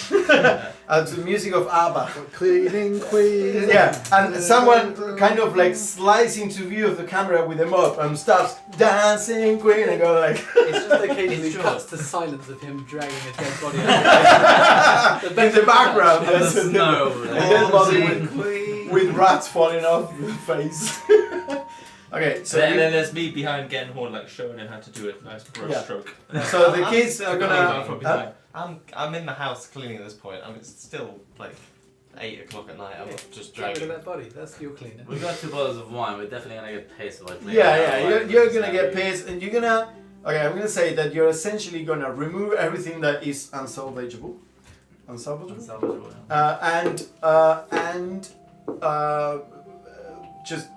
To the music of ABBA. Cleaning queen. Yeah, and someone kind of like slides into view of the camera with a mop and starts dancing queen and go like It's just occasionally cuts to silence of him dragging a dead body out. in the background. In the there's a snow. dead body with rats falling off the face. Okay, so And then there's me behind getting horn, like showing him how to do a nice brush Yeah. stroke. so the kids are gonna. From behind. I'm in the house cleaning at this point. I mean, it's still like 8 o'clock at night. I'm just Get rid of dragging. that body. That's your cleaning. We got 2 bottles of wine. We're definitely gonna get pissed by cleaning. Yeah, you're gonna get pissed, and you're gonna. Okay, I'm gonna say that you're essentially gonna remove everything that is unsalvageable, Unsalvageable. and just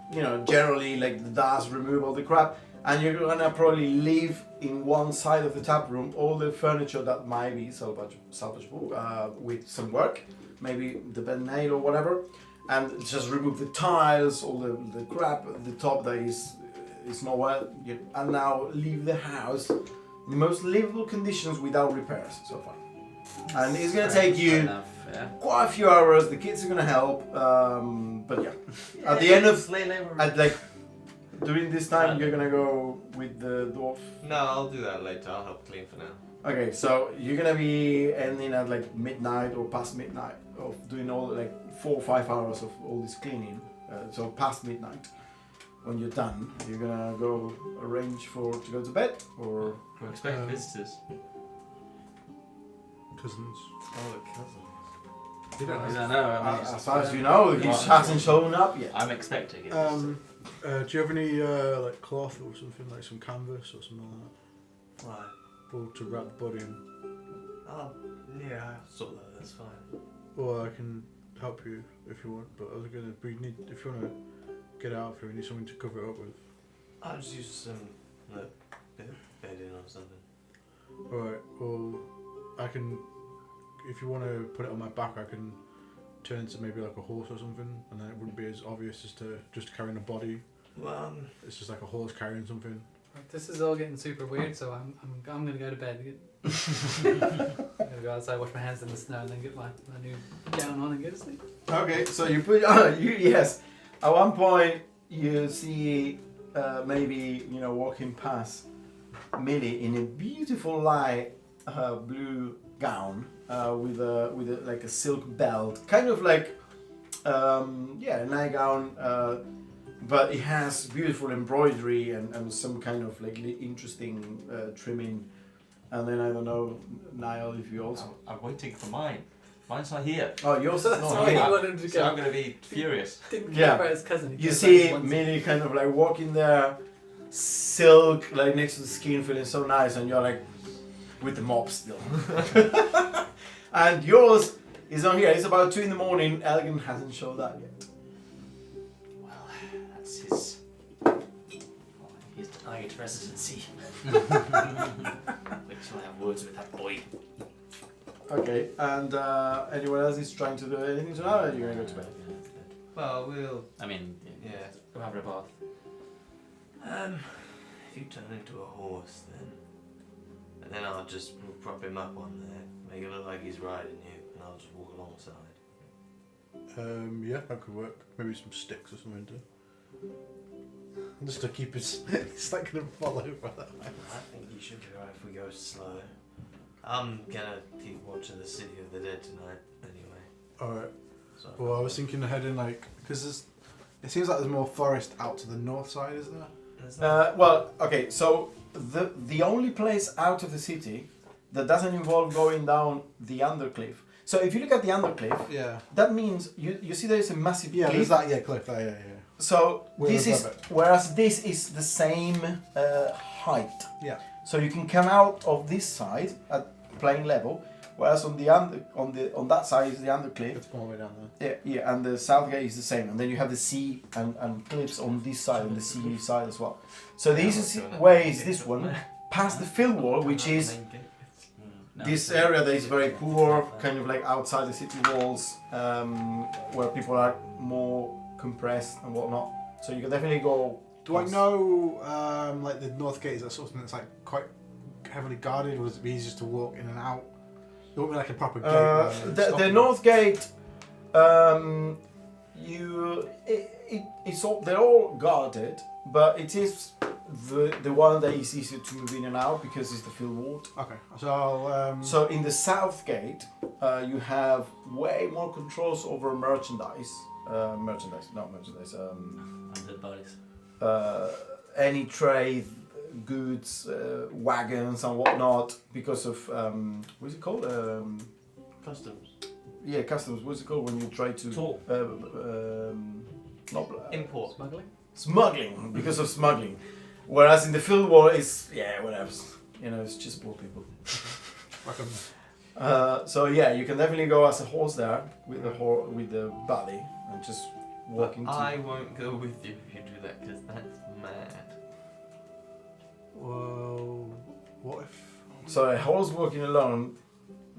generally like the dust, remove all the crap, and you're gonna probably leave in one side of the tap room all the furniture that might be salvageable with some work, maybe the bed nail or whatever, and just remove the tiles, all the crap at the top that is nowhere, and now leave the house in the most livable conditions without repairs so far. And it's gonna take you quite a few hours. The kids are gonna help, but yeah. At the end of during this time, you're gonna go with the dwarf. No, I'll do that later. I'll help clean for now. Okay, so you're gonna be ending at like midnight or past midnight of doing all like 4 or 5 hours of all this cleaning. So past midnight, when you're done, you're gonna go arrange to go to bed or. We expect visitors. Cousins. Oh, the cousins. You don't I know. don't know. I mean, As far as you know, he hasn't shown up yet. I'm expecting it. Do you have any like cloth or something, like some canvas or something like Right. that, or to wrap the body in? Oh, yeah, I'll sort that. That's fine. Or I can help you if you want. But I was gonna, if you wanna get out of here, we need something to cover it up with. I'll just use some bedding or something. All right. Well, I can. If you want to put it on my back, I can turn into maybe like a horse or something, and then it wouldn't be as obvious as to just carrying a body. Well, It's just like a horse carrying something. Right, this is all getting super weird, so I'm gonna go to bed. I'm gonna go outside, wash my hands in the snow, and then get my new gown on and go to sleep. Okay, so you put yes. At one point, you see maybe walking past Millie in a beautiful light blue gown with a like a silk belt, kind of like a nightgown, but it has beautiful embroidery and some kind of like interesting trimming. And then I don't know, Niall, if you also. I'm waiting for mine. Mine's not here. Oh, yours is not Sorry, here. you wanted to So go. I'm gonna be furious. Didn't Yeah. care about his cousin. he You cared see about his onesie. Millie kind of like walking there, silk like next to the skin, feeling so nice, and you're like with the mop still. And yours is on here. It's about 2 in. Elgin hasn't showed up yet. Well, that's his. He's denied residency. Wait till I have words with that boy. Okay, and anyone else is trying to do anything tonight, or are you gonna go to bed? Well, we'll. I mean, Yeah. go have a bath. If you turn into a horse, then I'll just prop him up on there, make it look like he's riding you, and I'll just walk alongside. Yeah, that could work. Maybe some sticks or something too. Just to keep his. It's like gonna fall over. I think you should be alright if we go slow. I'm gonna keep watching the City of the Dead tonight, anyway. Alright. So Well, I was thinking of heading because it seems like there's more forest out to the north side, isn't there? There's that- Well, okay, so the only place out of the city that doesn't involve going down the undercliff. So if you look at the undercliff, Yeah. that means you see there is a massive Yeah, cliff. there's that. Yeah, cliff there. Yeah. So We're this is above it. whereas this is the same height. Yeah. So you can come out of this side at plain level, whereas on that side is the undercliff. It's all the way down there. Yeah, and the south gate is the same, and then you have the sea and cliffs on this side, on the sea side as well. So the easiest way is this one, past the field wall, which is No, this area that is very poor, kind of like outside the city walls, where people are more compressed and whatnot. So you can definitely go. Do I know, like the north gate, is that something that's like quite heavily guarded, or is it easier to walk in and out? It won't be like a proper gate. where it's The stopping. north gate, they're all guarded, but it is the one that is easier to move in and out because it's the field ward. Okay, so So in the south gate, you have way more controls over merchandise. Undead bodies. Any trade, goods, wagons and whatnot, because of what's it called? Customs. Yeah, customs. What's it called when you try to Toll. not Import. Smuggling? smuggling, because of smuggling. Whereas in the field war, it's whatever. It's just poor people. So yeah, you can definitely go as a horse there with the body and just walk into. I won't go with you if you do that, because that's mad. well, what if? So a horse walking alone,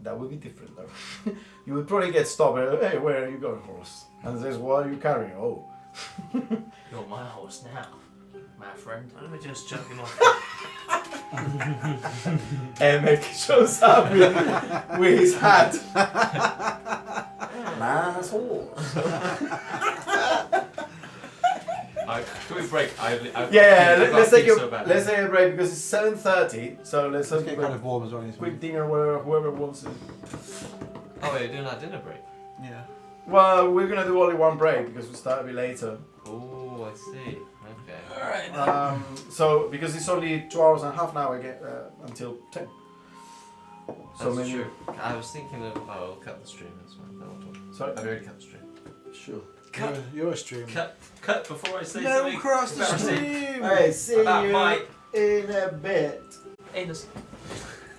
that would be different though. You would probably get stopped. Hey, where are you going, horse? And says, what are you carrying? Oh. You're my horse now, my friend. Why don't we just chuck him off? Emmett shows up with his hat. Nice horse. Can we break? Let's take a break because it's 7:30. So let's Let's take get a kind of warm as well. quick dinner where whoever wants it. Oh, wait, you're doing that dinner break? Yeah. Well, we're gonna do only one break because we start a bit later. Oh, I see. Okay. Alright. So because it's only 2 hours and a half now, I get until 10. So That's maybe. true. I was thinking of, I'll cut the stream as well. No, I'll talk. Sorry. I've already cut the stream. Sure. You're a streamer. Cut before I say No, something. cross the embarrassing. stream. Hey, see About you my in a bit. Anus.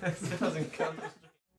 It doesn't cut.